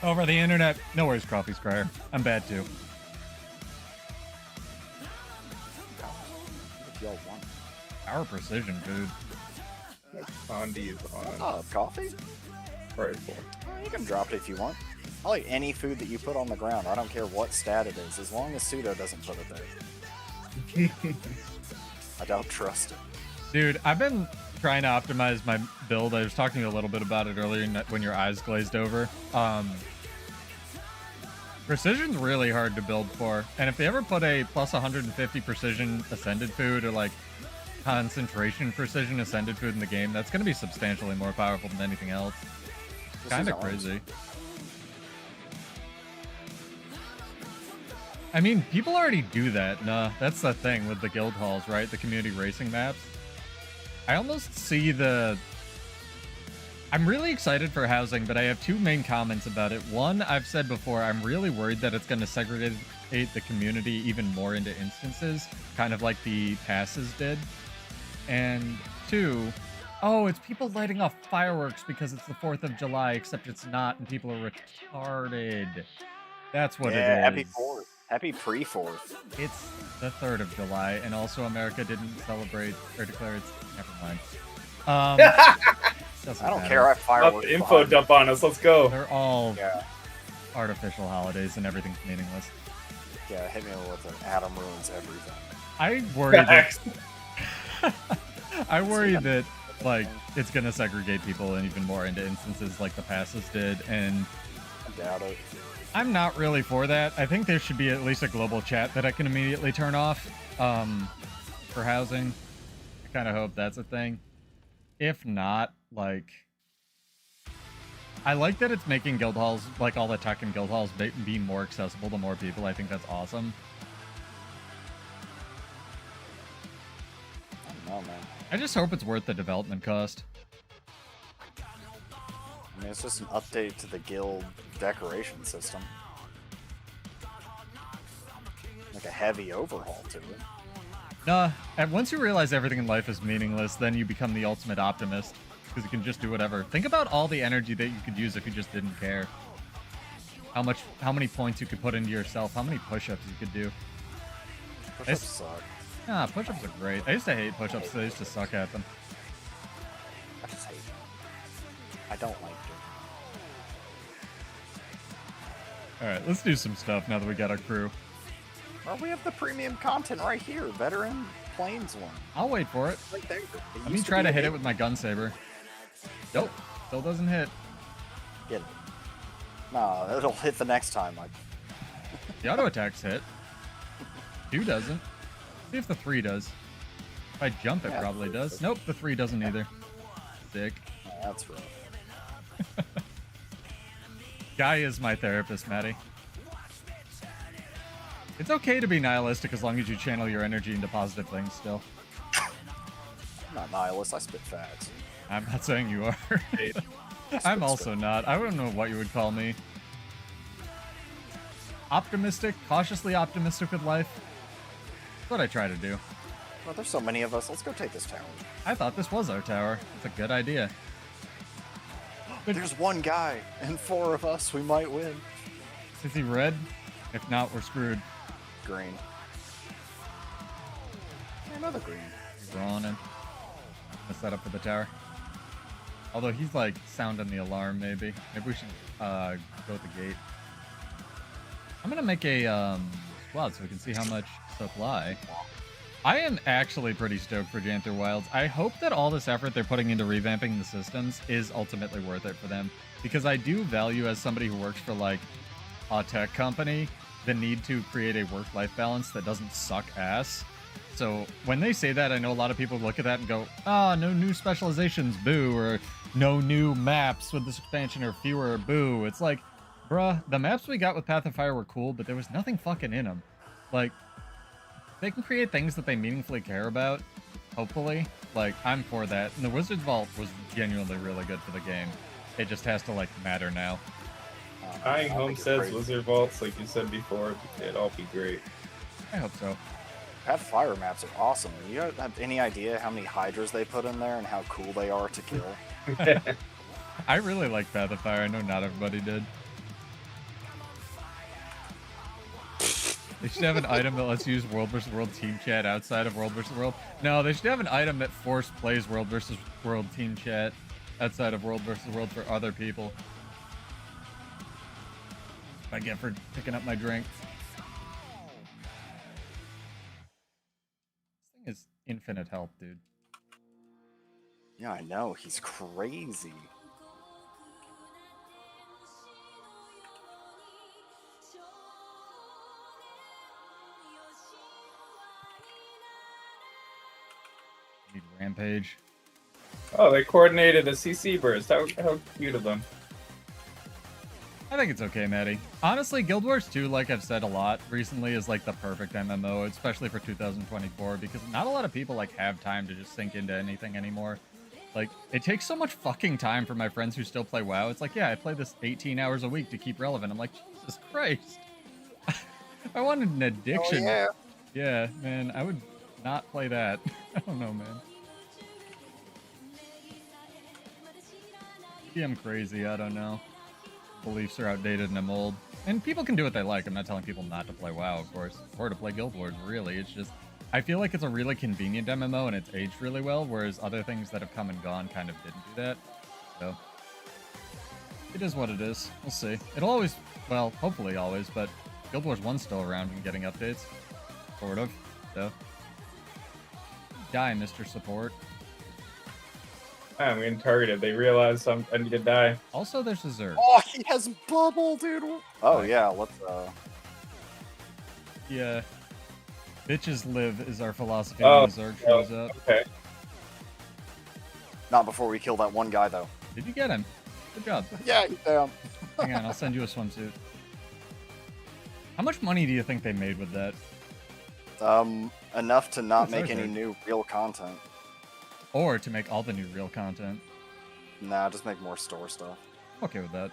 Over the internet. No worries, Crawfie's Crier. I'm bad too. What y'all want? Power precision, dude. On to use on. Oh, coffee? Right for. Oh, you can drop it if you want. I like any food that you put on the ground. I don't care what stat it is, as long as Pseudo doesn't put it there. I don't trust it. Dude, I've been trying to optimize my build. I was talking to you a little bit about it earlier when your eyes glazed over. Precision's really hard to build for. And if they ever put a plus 150 precision ascended food or like concentration precision ascended food in the game, that's going to be substantially more powerful than anything else. Kind of crazy. I mean, people already do that. Nah, that's the thing with the guild halls, right? The community racing maps. I almost see the... I'm really excited for housing, but I have two main comments about it. One, I've said before, I'm really worried that it's going to segregate the community even more into instances, kind of like the passes did. And two, oh, it's people lighting off fireworks because it's the 4th of July, except it's not, and people are retarded. That's what it is. Happy 4th. Happy pre-4th. It's the 3rd of July, and also America didn't celebrate or declare its... Never mind. I don't care. I fireworks. Info dump on us. Let's go. They're all artificial holidays, and everything's meaningless. Yeah, hit me with an atom ruins everything. I worry that... I worry that, like, it's gonna segregate people and even more into instances like the passes did, and... I doubt it. I'm not really for that. I think there should be at least a global chat that I can immediately turn off for housing. I kind of hope that's a thing. If not, like... I like that it's making guild halls, like all the tech in guild halls, be more accessible to more people. I think that's awesome. I don't know, man. I just hope it's worth the development cost. I mean, it's just an update to the guild decoration system. Like a heavy overhaul to it. Nah, and once you realize everything in life is meaningless, then you become the ultimate optimist. Because you can just do whatever. Think about all the energy that you could use if you just didn't care. How many points you could put into yourself, how many push-ups you could do. Push-ups suck. Nah, push-ups are great. I used to hate push-ups, I used to suck at them. I just hate them. I don't like it. Alright, let's do some stuff now that we got our crew. Well, we have the premium content right here. Veteran Plains one. I'll wait for it. Right there. Let me try to hit it with my gun saber. Nope, still doesn't hit. Get it. No, it'll hit the next time. The auto attacks hit. 2 doesn't. See if the 3 does. If I jump, it probably does. Nope, the 3 doesn't either. Sick. Oh, that's rough. Guy is my therapist, Maddie. It's okay to be nihilistic as long as you channel your energy into positive things still. I'm not nihilist, I spit facts. I'm not saying you are. I'm also not. I don't know what you would call me. Optimistic, cautiously optimistic with life. That's what I try to do. Well, there's so many of us. Let's go take this tower. I thought this was our tower. It's a good idea. There's one guy and 4 of us. We might win. Is he red? If not, we're screwed. Green. Another green. We're on in. Let's set up for the tower. Although he's like sounding the alarm, maybe. Maybe we should go with the gate. I'm gonna make a squad so we can see how much supply. I am actually pretty stoked for Janther Wilds. I hope that all this effort they're putting into revamping the systems is ultimately worth it for them. Because I do value, as somebody who works for like a tech company, the need to create a work-life balance that doesn't suck ass. So when they say that, I know a lot of people look at that and go, "Ah, no new specializations, boo," or "No new maps with this expansion or fewer, boo." It's like, bruh, the maps we got with Path of Fire were cool, but there was nothing fucking in them. Like, they can create things that they meaningfully care about, hopefully. Like, I'm for that. And the Wizard's Vault was genuinely really good for the game. It just has to, like, matter now. Buying homesteads, Wizard Vaults, like you said before, it'd all be great. I hope so. Path of Fire maps are awesome. You don't have any idea how many hydras they put in there and how cool they are to kill. I really like Path of Fire. I know not everybody did. They should have an item that lets you use World vs. World team chat outside of World vs. World. No, they should have an item that force plays World vs. World team chat outside of World vs. World for other people. I get for picking up my drink. This thing is infinite health, dude. Yeah, I know. He's crazy. Need rampage. Oh, they coordinated a CC burst. How cute of them. I think it's okay, Maddie. Honestly, Guild Wars 2, like I've said a lot recently, is like the perfect MMO, especially for 2024, because not a lot of people like have time to just sink into anything anymore. Like, it takes so much fucking time for my friends who still play WoW. It's like, yeah, I play this 18 hours a week to keep relevant. I'm like, Jesus Christ. I wanted an addiction. Oh, yeah. Yeah, man, I would not play that. I don't know, man. Maybe I'm crazy, I don't know. Beliefs are outdated and I'm old. And people can do what they like. I'm not telling people not to play WoW, of course, or to play Guild Wars, really. It's just, I feel like it's a really convenient MMO and it's aged really well, whereas other things that have come and gone kind of didn't do that. So, it is what it is. We'll see. It'll always, well, hopefully always, but Guild Wars 1's still around and getting updates. Sort of. So, die, Mr. Support. I'm getting targeted. They realize I need to die. Also, there's a Zerg. Oh, he has bubble, dude. Oh, yeah, let's, Yeah. Bitches live is our philosophy Oh, when the Zerg shows up. Okay. Not before we kill that one guy, though. Did you get him? Good job. Yeah, he's down. Hang on, I'll send you a swimsuit. How much money do you think they made with that? Enough to not That's make okay. any new real content. Or to make all the new real content? Nah, just make more store stuff. I'm okay with that.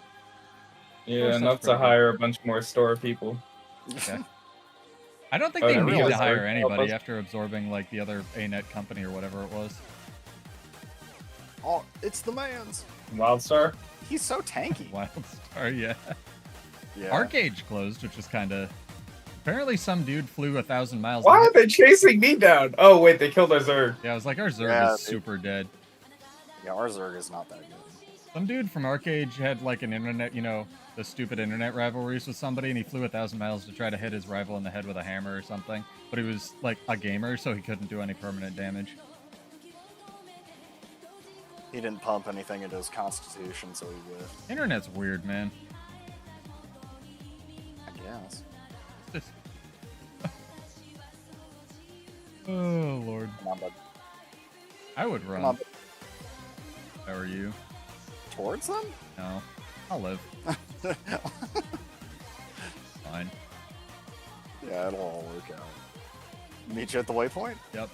Yeah, Sounds enough to pretty good. hire a bunch more store people. Okay. I don't think Oh, they I need to realized hire they're- anybody after absorbing like the other ANET company or whatever it was. Oh, it's the man's. Wildstar? He's so tanky. Wildstar, yeah. Yeah. Arcage closed, which is kind of... Apparently some dude flew 1,000 miles. Why are they chasing me down? Oh, wait, they killed our Zerg. Yeah, I was like, our Zerg Yeah, is super dead. Yeah, our Zerg is not that good. Some dude from Arcage had like an internet, you know, the stupid internet rivalries with somebody, and he flew 1,000 miles to try to hit his rival in the head with a hammer or something. But he was like a gamer, so he couldn't do any permanent damage. He didn't pump anything into his constitution, so he would. Internet's weird, man. I guess. Oh, Lord. Come on, bud. I would Come run. on, How are you? towards them? No. I'll live. Fine. Yeah, it'll all work out. Meet you at the waypoint? Yep.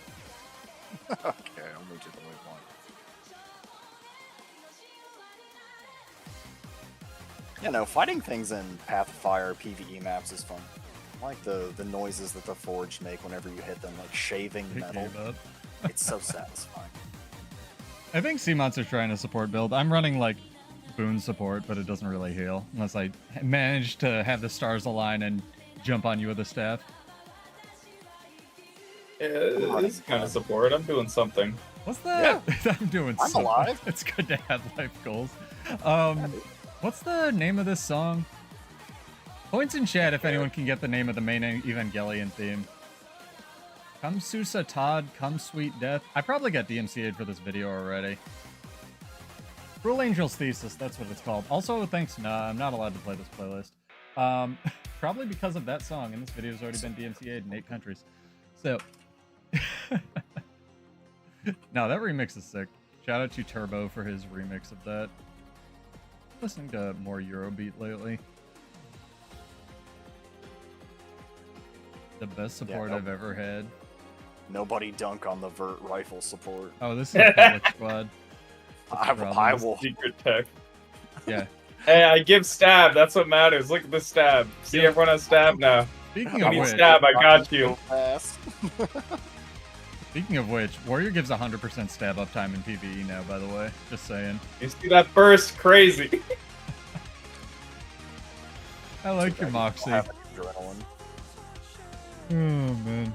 Okay, I'll meet you at the waypoint. You know, fighting things in Path of Fire PvE maps is fun. I like the noises that the Forged make whenever you hit them, like shaving It metal. gave up. It's so satisfying. I think Sea Monster's trying to support build. I'm running like boon support, but it doesn't really heal unless I manage to have the stars align and jump on you with a staff. Yeah, it's kind of support. I'm doing something. What's that? Yeah. I'm doing I'm something. alive. It's good to have life goals. What's the name of this song? Points in chat if anyone can get the name of the main Evangelion theme. Come Susa Todd, come Sweet Death. I probably got DMCA'd for this video already. Cruel Angel's Thesis, that's what it's called. Also, thanks, nah, I'm not allowed to play this playlist. Probably because of that song, and this video's already been DMCA'd in 8 countries. So, no, that remix is sick. Shout out to Turbo for his remix of that. Listening to more Eurobeat lately. The best support I've ever had. Nobody dunk on the vert rifle support. Oh, this is a public squad. I will. Secret tech. Yeah. Hey, I give stab. That's what matters. Look at the stab. See, everyone has stab now. Speaking I of need which, stab. I got you. Speaking of which, Warrior gives 100% stab uptime in PvE now, by the way. Just saying. You see that burst? Crazy. I like your moxie. Adrenaline. Oh, man.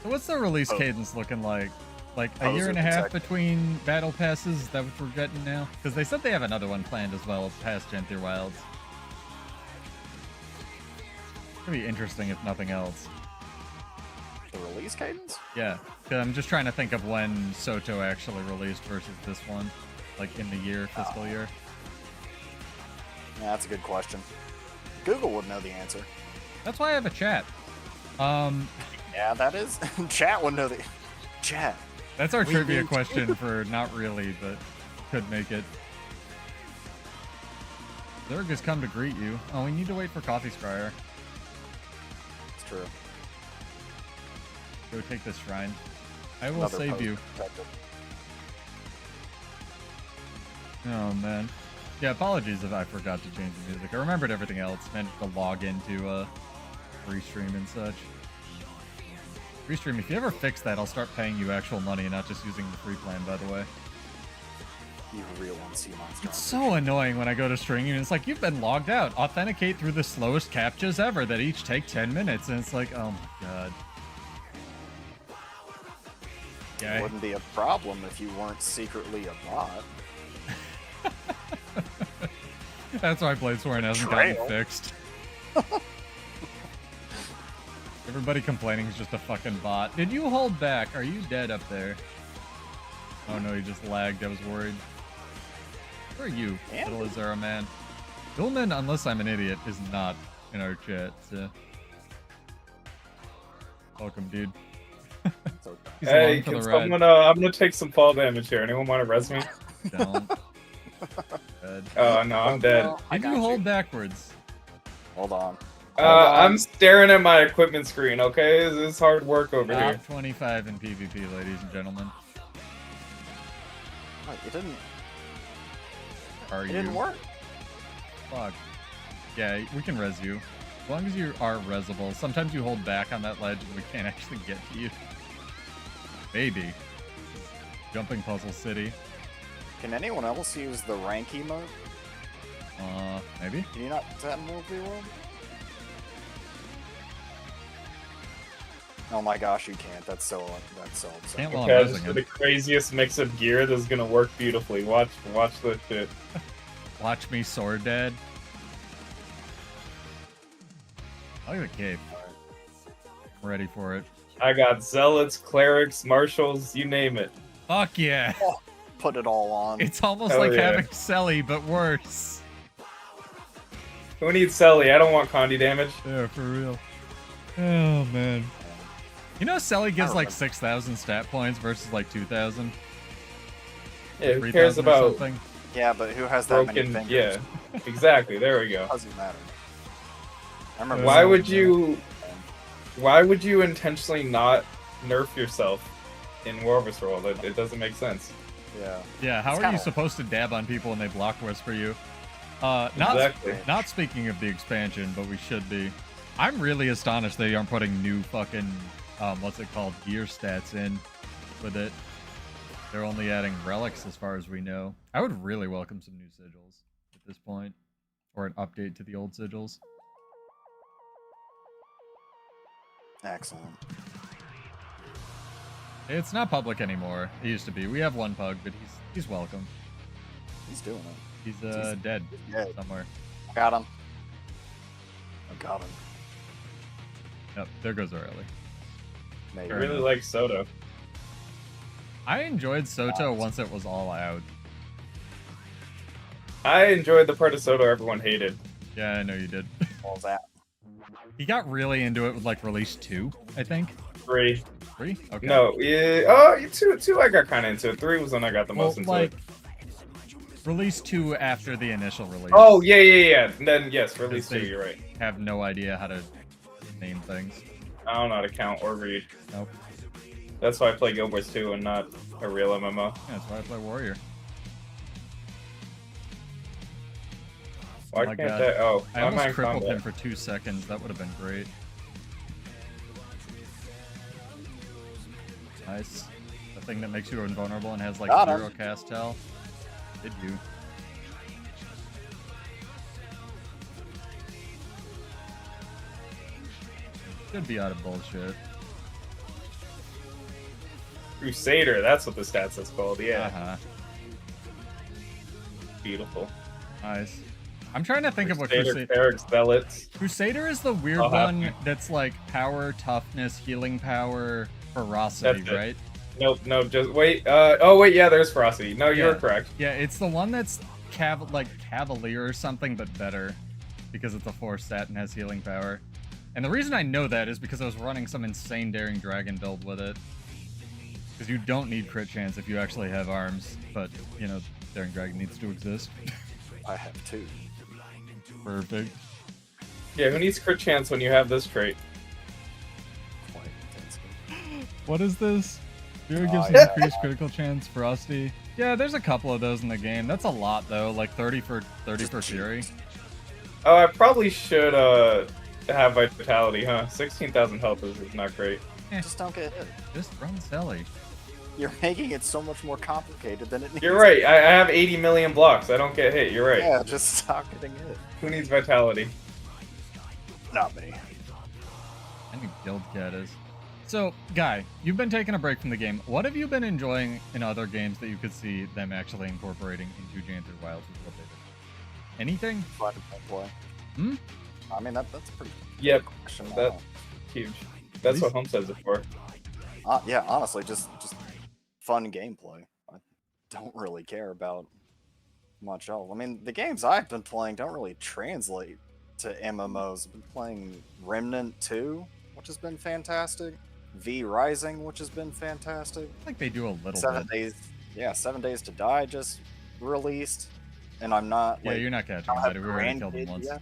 So what's the release cadence looking like? Like a year and a half between battle passes? Is that what we're getting now? Because they said they have another one planned as well past Janther Wilds. It's gonna be interesting if nothing else. The release cadence? Yeah, 'cause I'm just trying to think of when Soto actually released versus this one. Like in the year, fiscal year. Yeah, that's a good question. Google would know the answer. That's why I have a chat. Yeah, that is. Chat would know the. Chat. That's our trivia question for not really, but could make it. Zerg has come to greet you. Oh, we need to wait for Coffee Scryer. It's true. Go take this shrine. I will Another save post you. protected. Oh, man. Yeah, apologies if I forgot to change the music. I remembered everything else. Managed to log into Restream and such. Restream, if you ever fix that, I'll start paying you actual money and not just using the free plan, by the way. You real one sea monster. It's so annoying when I go to stream and it's like, you've been logged out. Authenticate through the slowest captchas ever that each take 10 minutes. And it's like, oh my god. It wouldn't be a problem if you weren't secretly a bot. That's why Blade Sworn hasn't gotten fixed. Everybody complaining is just a fucking bot. Did you hold back? Are you dead up there? Oh no, you just lagged. I was worried. Where are you, little Azera man? Billman, unless I'm an idiot, is not in our chat, so... Welcome, dude. Hey, can someone, I'm gonna take some fall damage here. Anyone want to res me? Don't. Oh no, I'm dead. Did you hold backwards? Hold on. I'm staring at my equipment screen, okay? This is hard work over Top here. 25 in PvP, ladies and gentlemen. Wait, it didn't. Are you? It didn't work. Fuck. Yeah, we can res you. As long as you are resable. Sometimes you hold back on that ledge and we can't actually get to you. Maybe. Jumping Puzzle City. Can anyone else use the rank emote? Maybe? Can you not tap multi-world? Oh my gosh, you can't. That's so upsetting. Can't while I'm Okay, resing this is him. the craziest mix of gear that's gonna work beautifully. Watch this shit. Watch me, Sword Dad. I like the cave. I'm ready for it. I got zealots, clerics, marshals, you name it. Fuck yeah! Oh, put it all on. It's almost Hell like yeah. having Selly, but worse. Who needs Selly? I don't want Condi damage. Yeah, for real. Oh, man. You know Selly gives like 6,000 stat points versus like 2,000? Yeah, who 3,000 cares or about something? Yeah, but who has that many broken? fingers? Yeah, exactly. There we go. Doesn't matter. I remember. Why would you? Why would you intentionally not nerf yourself in War of World? It doesn't make sense. Yeah. Yeah, how It's are you kinda- supposed to dab on people when they block whisper you? Not Exactly. not speaking of the expansion, but we should be. I'm really astonished they aren't putting new fucking what's it called, gear stats in with it. They're only adding relics as far as we know. I would really welcome some new sigils at this point. Or an update to the old sigils. Excellent. It's not public anymore. It used to be. We have one pug, but he's welcome. He's doing it. He's dead somewhere. Got him. I got him. Yep, there goes O'Reilly. Maybe. I really like Soto. I enjoyed Soto once it was all out. I enjoyed the part of Soto everyone hated. Yeah, I know you did. What was that? He got really into it with like release 2, I think. 3. 3? Okay. No, yeah. Oh, 2 I got kind of into it. 3 was when I got the most into it. Release 2 after the initial release. Oh, yeah. And then, yes, release 2, you're right. Have no idea how to name things. I don't know how to count or read. Nope. That's why I play Guild Wars 2 and not a real MMO. Yeah, that's why I play Warrior. Why Oh my can't God. that? Oh, I almost crippled him for 2 seconds. That would have been great. Nice. The thing that makes you invulnerable and has like 0 cast tell. Did you? Should be out of bullshit. Crusader, that's what the stats is called, yeah. Uh-huh. Beautiful. Nice. I'm trying to think of what Crusader, Cleric, Zealots. Crusader is the weird one that's like power, toughness, healing power, ferocity, right? Nope, no, just wait. Oh wait, yeah, there's ferocity. No, you're correct. Yeah, it's the one that's like Cavalier or something, but better because it's a 4 stat and has healing power. And the reason I know that is because I was running some insane Daring Dragon build with it. Because you don't need crit chance if you actually have arms, but you know, Daring Dragon needs to exist. I have 2. Perfect. Yeah, who needs crit chance when you have this trait? Quite intense. What is this? Zero gives an increased critical chance, ferocity. Yeah, there's a couple of those in the game. That's a lot though, like 30 for Fury. Oh, I probably should have vitality, huh? 16,000 health is not great. Just don't get hit. Just run Sally. You're making it so much more complicated than it needs. You're right. I have 80 million blocks. I don't get hit. You're right. Yeah, just stop getting hit. Who needs vitality? Not me. I think Guild Cat is. So, Guy, you've been taking a break from the game. What have you been enjoying in other games that you could see them actually incorporating into Janther Wilds with what they did? Anything? Fun to play. Hmm? I mean, that's pretty. Yep. Question. That's huge. That's what Homesteads are for. Yeah, honestly, just fun gameplay. I don't really care about much else. I mean, the games I've been playing don't really translate to MMOs. I've been playing Remnant 2, which has been fantastic. V Rising, which has been fantastic. I think they do a little 7 bit. Days. Yeah, 7 Days to Die just released, and I'm not. Yeah, like, you're not catching anybody. We already killed him Renegade once. yet.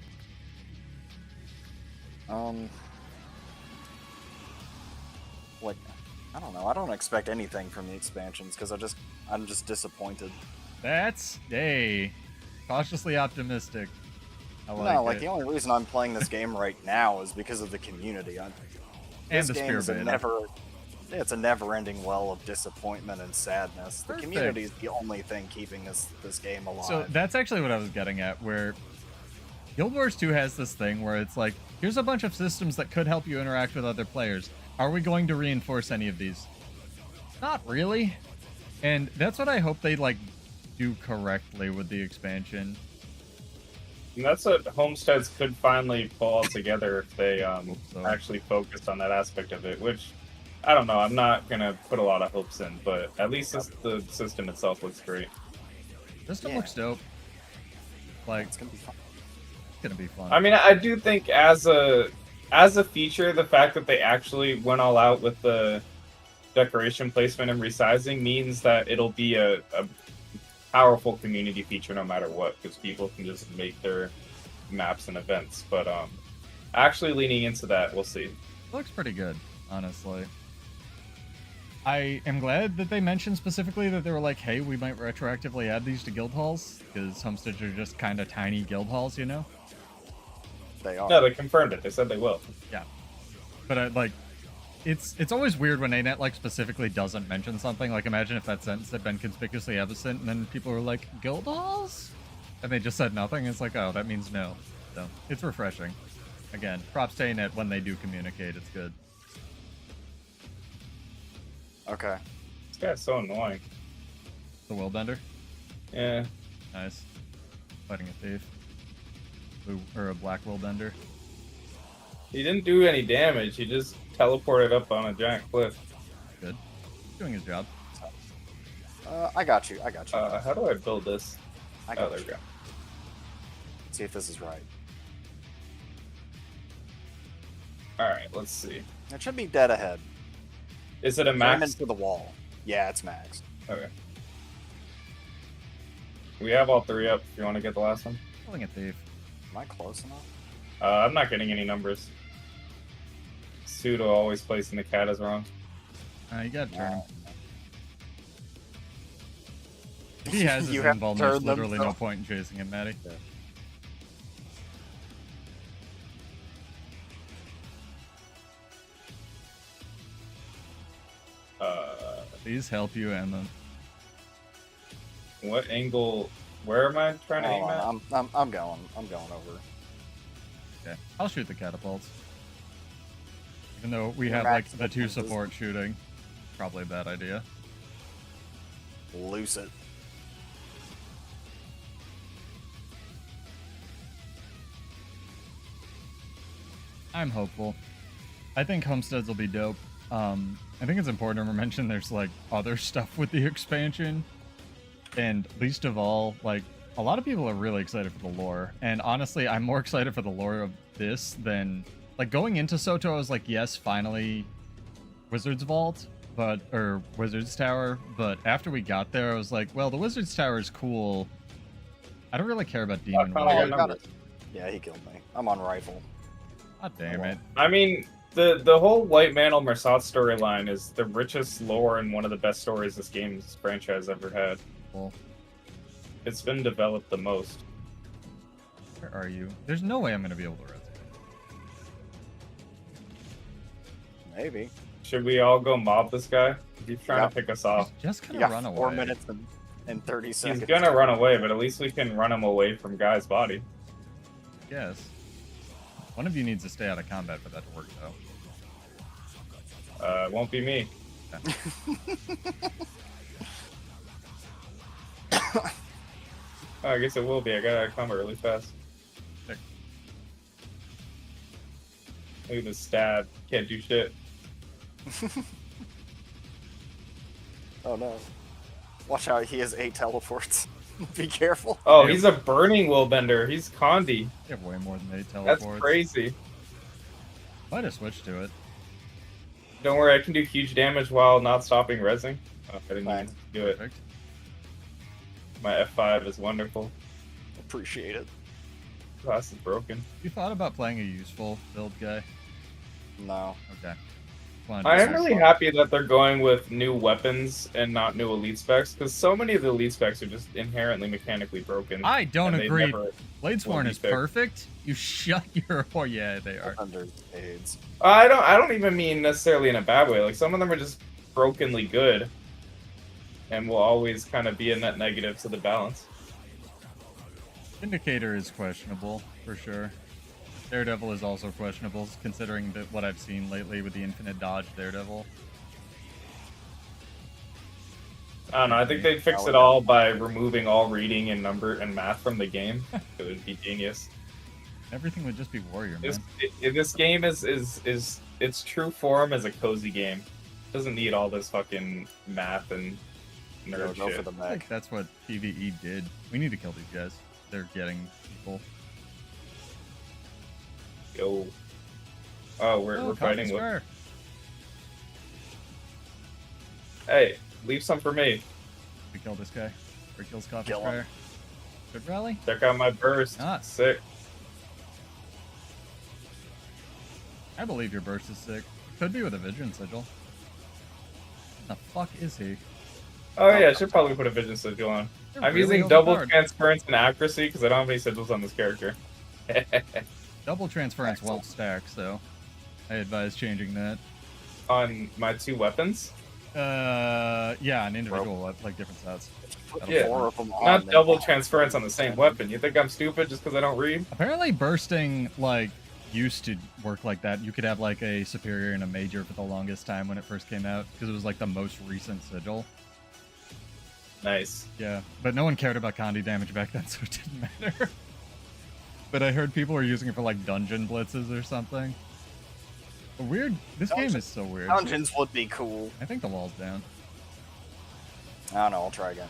Like, I don't know. I don't expect anything from the expansions because I'm just disappointed. That's cautiously optimistic. I like No, like it. the only reason I'm playing this game right now is because of the community. And This the game is Spear it's a never-ending well of disappointment and sadness. The Perfect. community is the only thing keeping this game alive. So that's actually what I was getting at, where Guild Wars 2 has this thing where it's like, here's a bunch of systems that could help you interact with other players. Are we going to reinforce any of these? Not really. And that's what I hope they like do correctly with the expansion. And that's what Homesteads could finally pull all together if they so. actually focused on that aspect of it, which, I don't know, I'm not going to put a lot of hopes in, but at least the system itself looks great. System looks dope. Like, it's gonna be fun. It's gonna be fun. I mean, I do think as a feature, the fact that they actually went all out with the decoration placement and resizing means that it'll be a powerful community feature no matter what, because people can just make their maps and events. But actually leaning into that, we'll see. Looks pretty good, honestly. I am glad that they mentioned specifically that they were like, hey, we might retroactively add these to guild halls, because homesteads are just kind of tiny guild halls, you know? They are. No, they confirmed it. They said they will. Yeah. But It's always weird when ANET like specifically doesn't mention something. Like imagine if that sentence had been conspicuously absent and then people were like, guild halls? And they just said nothing. It's like, oh, that means no. So it's refreshing. Again, props to ANET when they do communicate. It's good. Okay. This guy's so annoying. The Willbender? Yeah. Nice. Fighting a thief. Blue or a black Willbender. He didn't do any damage. He just teleported up on a giant cliff. Good. Doing his job. I got you. I got you. How do I build this? I got there you. we go. Let's see if this is right. Alright, let's see. It should be dead ahead. Is it a Jam max? into the wall. Yeah, it's max. Okay. We have all three up if you want to get the last one. Killing a thief. Am I close enough? I'm not getting any numbers. Pseudo always placing the cat is wrong. You gotta turn him. If he has his You have to invuln, turn there's them, literally no though. point in chasing him, Maddie. Please help you, Emma. What angle? Where am I trying to aim Hold at? on, I'm going over. Okay, I'll shoot the catapults. Even though we Your have like max the two weapons is- support shooting, probably a bad idea. Loose it. I'm hopeful. I think homesteads will be dope. I think it's important to mention there's like other stuff with the expansion, and least of all, like a lot of people are really excited for the lore. And honestly, I'm more excited for the lore of this than like going into Soto. I was like, yes, finally, Wizard's Vault, or Wizard's Tower. But after we got there, I was like, well, the Wizard's Tower is cool. I don't really care about Demon Oh, I Warrior. got got it. Yeah, he killed me. I'm on rifle. God damn it. I mean, the whole White Mantle Mersat storyline is the richest lore and one of the best stories this game's franchise ever had. Cool. It's been developed the most. Where are you? There's no way I'm gonna be able to rescue. Maybe. Should we all go mob this guy? He's trying Yeah. to pick us off. Just You gonna got run 4 away. minutes and 30 seconds. He's gonna run away, but at least we can run him away from Guy's body. Yes. One of you needs to stay out of combat for that to work, though. It won't be me. Oh, I guess it will be. I got out of combat really fast. Sick. Look at this stab. Can't do shit. Oh no. Watch out, he has 8 teleports. Be careful. Oh, Yep. he's a burning willbender. He's Condi. You have way more than 8 That's teleports. crazy. Might have switched to it. Don't worry, I can do huge damage while not stopping rezzing. Oh, I didn't even do it. Perfect. My F5 is wonderful. Appreciate it. Class is broken. You thought about playing a useful build guy? No. Okay. Wanted I to am see. really happy that they're going with new weapons and not new elite specs, because so many of the elite specs are just inherently mechanically broken. I don't and they agree. never- Bladesworn be is fixed. perfect. You shut your... Oh, yeah, they are. Under AIDS. I don't even mean necessarily in a bad way. Like, some of them are just brokenly good, and will always kind of be a net negative to the balance. Indicator is questionable, for sure. Daredevil is also questionable, considering that what I've seen lately with the infinite dodge Daredevil. I don't know. I think they'd fix it all by removing all reading and number and math from the game. It would be genius. Everything would just be warrior, man. This game is its true form as a cozy game. It doesn't need all this fucking math and nerd Go shit. for the I think mech. that's what PvE did. We need to kill these guys. They're getting people. Yo. Oh, we're fighting with. Square. Hey, leave some for me. We kill this guy. Or kills Coffee Kill him. Square. Good rally. Check out my burst. Ah. Sick. I believe your burst is sick. Could be with a Vision Sigil. The fuck is he? Oh yeah, I should probably put a vision sigil on. They're I'm really using double overpowered. transference and accuracy because I don't have any sigils on this character. Double transference won't stack, so I advise changing that. on my 2 weapons. Yeah, an individual like different stats. Put Yeah. 4 of them on. Not then double add transference on the same weapon. You think I'm stupid just because I don't read? Apparently, bursting like used to work like that. You could have like a superior and a major for the longest time when it first came out because it was like the most recent sigil. Nice. Yeah, but no one cared about Condi damage back then, so it didn't matter. But I heard people were using it for like dungeon blitzes or something. Weird. This game is so weird. Dungeons would be cool. I think the wall's down. I don't know. I'll try again.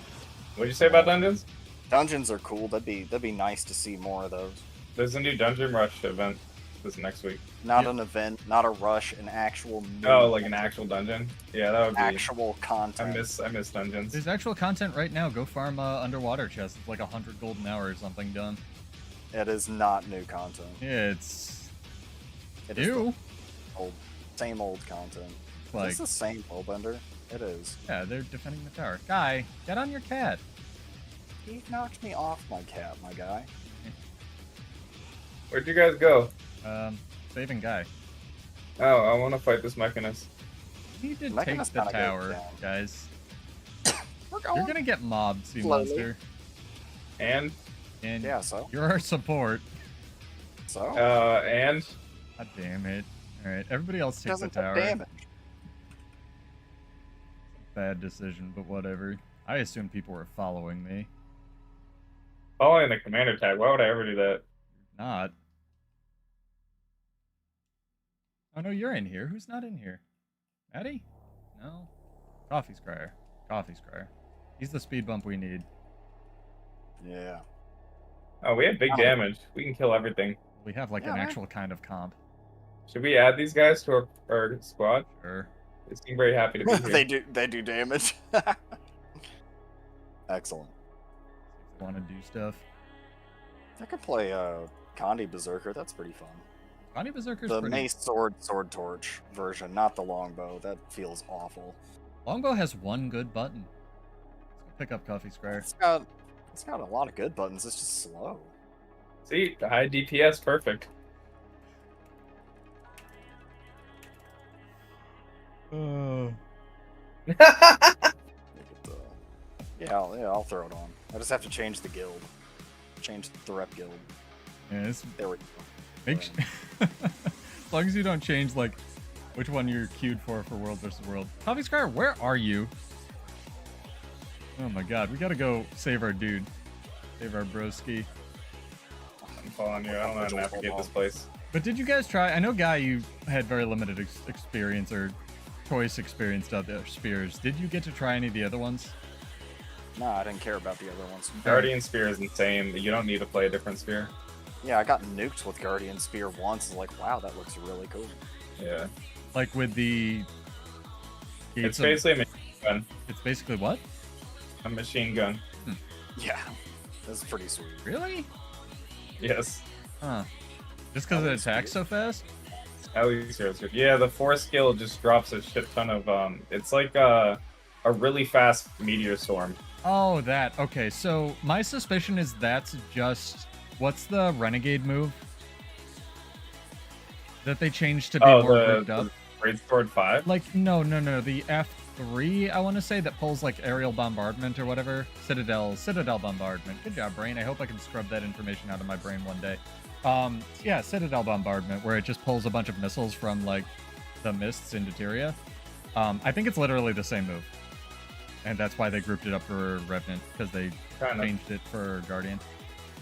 What'd you say about dungeons? Dungeons are cool. That'd be nice to see more of those. There's a new Dungeon Rush event this next week. Not an event, not a rush, an actual. Oh, like an actual dungeon? Yeah, that would be. Actual I content. miss dungeons. There's actual content right now. Go farm underwater chests. It's like 100 gold an hour or something done. It is not new content. Yeah, it's It is new. the old, same old content. Like, Is this the same Bowbender? It is. yeah, they're defending the tower. Guy, get on your cat. He knocked me off my cat, my guy. Where'd you guys go? Saving Guy. Oh, I want to fight this Mechanist. You need to Mechanist take the kinda goes tower, down. guys. We're going. You're gonna get mobbed, sea Slowly. monster. And And Yeah, so. you're our support. So. and God damn it. Alright, everybody else takes the doesn't take tower. damage. Bad decision, but whatever. I assumed people were following me. following the commander tag. Why would I ever do that? Not. Oh no, you're in here. Who's not in here? Maddie? No. Coffee Scryer. Coffee Scryer. He's the speed bump we need. Yeah. Oh, we have big Oh. damage. We can kill everything. We have like Yeah, an right. actual kind of comp. Should we add these guys to our squad? Sure. They seem very happy to be here. they do damage. Excellent. Want to do stuff. I could play Condi Berserker. That's pretty fun. Condi Berserker's The pretty... mace sword torch version, not the longbow. That feels awful. Longbow has one good button. Let's go pick up Coffee Scryer. It's got a lot of good buttons. It's just slow. See, the high DPS, perfect. Look at I'll throw it on. I just have to change the guild. Change the rep guild. Yeah, it's... There we go. Make as long as you don't change like which one you're queued for World versus World. Coffee Scryer, where are you? Oh my god, we gotta go save our dude. Save our broski. I'm following you. I don't know how to navigate this place. But did you guys try? I know, Guy, you had very limited experience or choice experience of the spears. Did you get to try any of the other ones? No, I didn't care about the other ones. Guardian Spear is insane. You don't need to play a different spear. Yeah, I got nuked with Guardian Spear once. Like, wow, that looks really cool. Yeah. Like with the... It's basically a machine gun. It's basically what? A machine gun. Yeah, that's pretty sweet. Really? Yes. Huh. Just because it attacks so fast? At least it's good. Yeah, the force skill just drops a shit ton of it's like a really fast meteor storm. Oh, that. Okay, so my suspicion is that's just... What's the renegade move? That they changed to be more rigged up? Great Sword 5? Like, no. The F3, I want to say, that pulls like aerial bombardment or whatever. Citadel bombardment. Good job, brain. I hope I can scrub that information out of my brain one day. Yeah, Citadel bombardment, where it just pulls a bunch of missiles from like the mists into Tyria. I think it's literally the same move. And that's why they grouped it up for Revenant, because they changed it for Guardian.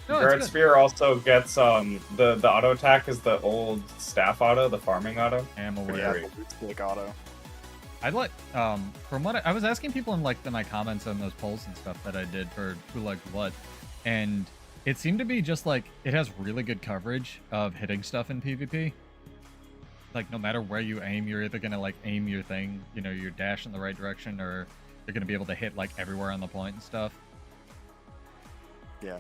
No, Guard Spear also gets the auto attack is the old staff auto, the farming auto. I'm Pretty aware. great. Click auto. I'd like, from what I was asking people in like my comments on those polls and stuff that I did for who liked what, and it seemed to be just like it has really good coverage of hitting stuff in PvP. Like no matter where you aim, you're either gonna like aim your thing, you know, your dash in the right direction, or you're gonna be able to hit like everywhere on the point and stuff. Yeah.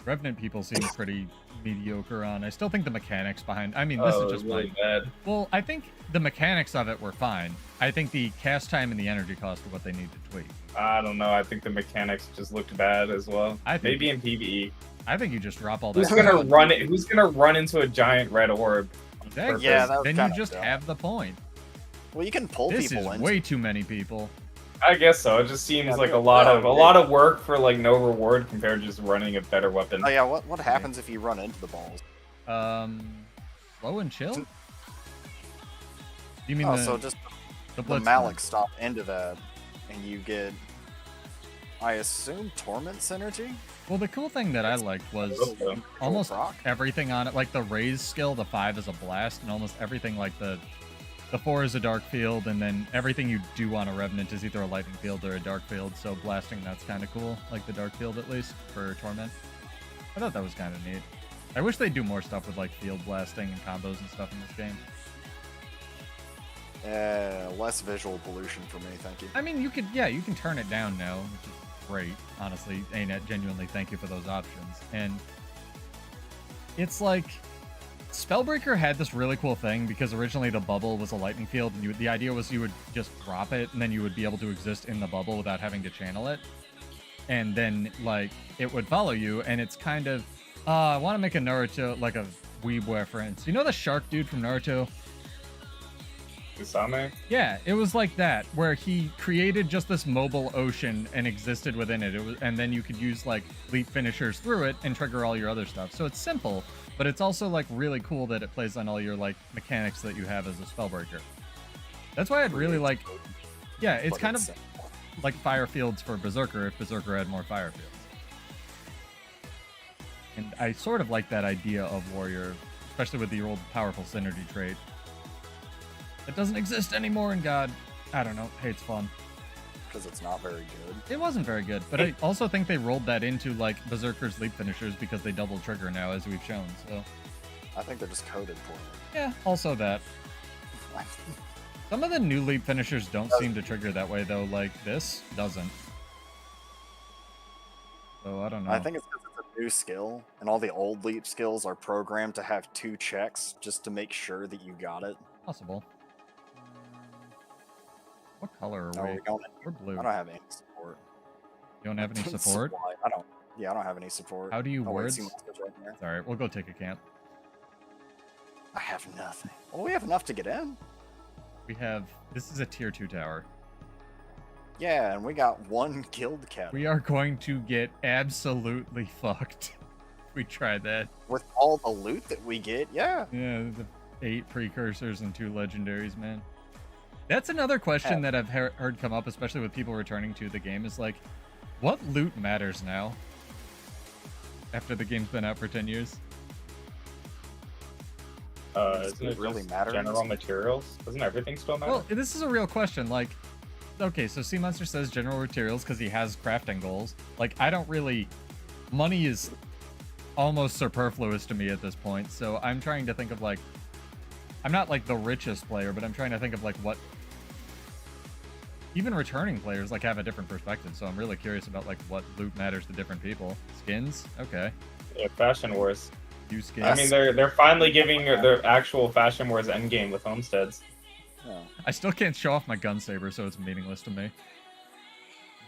Revenant people seem pretty mediocre on. I still think the mechanics behind. I mean, this is just really my... bad. Well, I think the mechanics of it were fine. I think the cast time and the energy cost are what they need to tweak. I don't know. I think the mechanics just looked bad as well. I think- Maybe in PvE. I think you just drop all that. Who's gonna run it? Who's gonna run into a giant red orb? Exactly. Yeah, that was Then you kinda just dumb. have the point. Well, you can pull This people is in. way too many people. I guess so. It just seems Yeah, like a they're lot big. of work for like no reward compared to just running a better weapon. Oh yeah, what happens if you run into the balls? Slow and chill? You mean So just the the blitz Malik stop into that, and you get, I assume, torment synergy. Well, the cool thing that I liked was Okay. almost Rock? everything on it, like the raise skill, the 5 is a blast, and almost everything like the 4 is a dark field, and then everything you do on a revenant is either a lightning field or a dark field. So blasting, that's kind of cool, like the dark field at least for torment. I thought that was kind of neat. I wish they'd do more stuff with like field blasting and combos and stuff in this game. Less visual pollution for me, thank you. I mean, you can turn it down now, which is great, honestly. ANET, genuinely thank you for those options. And it's like, Spellbreaker had this really cool thing because originally the bubble was a lightning field, and the idea was you would just drop it, and then you would be able to exist in the bubble without having to channel it. And then, like, it would follow you, and it's kind of, I want to make a Naruto, like a weeb reference. You know the shark dude from Naruto? Usame? Yeah, it was like that, where he created just this mobile ocean and existed within it. And then you could use like leap finishers through it and trigger all your other stuff. So it's simple, but it's also like really cool that it plays on all your like mechanics that you have as a spellbreaker. That's why I'd really like, yeah, it's But kind of simple. like fire fields for Berserker if Berserker had more fire fields. And I sort of like that idea of Warrior, especially with the old powerful synergy trait. It doesn't exist anymore in God. I don't know. Hey, it's fun. Because it's not very good. It wasn't very good, but I also think they rolled that into like Berserker's leap finishers because they double trigger now, as we've shown. So I think they're just coded poorly. yeah, also that. Some of the new leap finishers don't seem to trigger that way though. Like this doesn't. So I don't know. I think it's because it's a new skill, and all the old leap skills are programmed to have 2 checks just to make sure that you got it. Possible. What color No, are we? don't. We're blue. I don't have any support. You don't have any support? Supply. I don't. Yeah, I don't have any support. How do you Oh, wait, words? see monsters right there. All right, we'll go take a camp. I have nothing. Well, we have enough to get in. We have. This is a tier 2 tower. Yeah, and we got 1 guild cap. We are going to get absolutely fucked. If we try that. With all the loot that we get, yeah. Yeah, the 8 precursors and 2 legendaries, man. That's another question that I've heard come up, especially with people returning to the game, is like, what loot matters now? After the game's been out for 10 years? Isn't it really just matter? general materials? Doesn't everything still matter? Well, this is a real question. Like, okay, so Sea Monster says general materials because he has crafting goals. Like, I don't really... Money is almost superfluous to me at this point, so I'm trying to think of, like... I'm not, like, the richest player, but I'm trying to think of, like, what... Even returning players, like, have a different perspective, so I'm really curious about, like, what loot matters to different people. Skins? Okay. Yeah, Fashion Wars. New skins. I mean, they're finally giving their actual Fashion Wars endgame with homesteads. Yeah, I still can't show off my gun saber, so it's meaningless to me.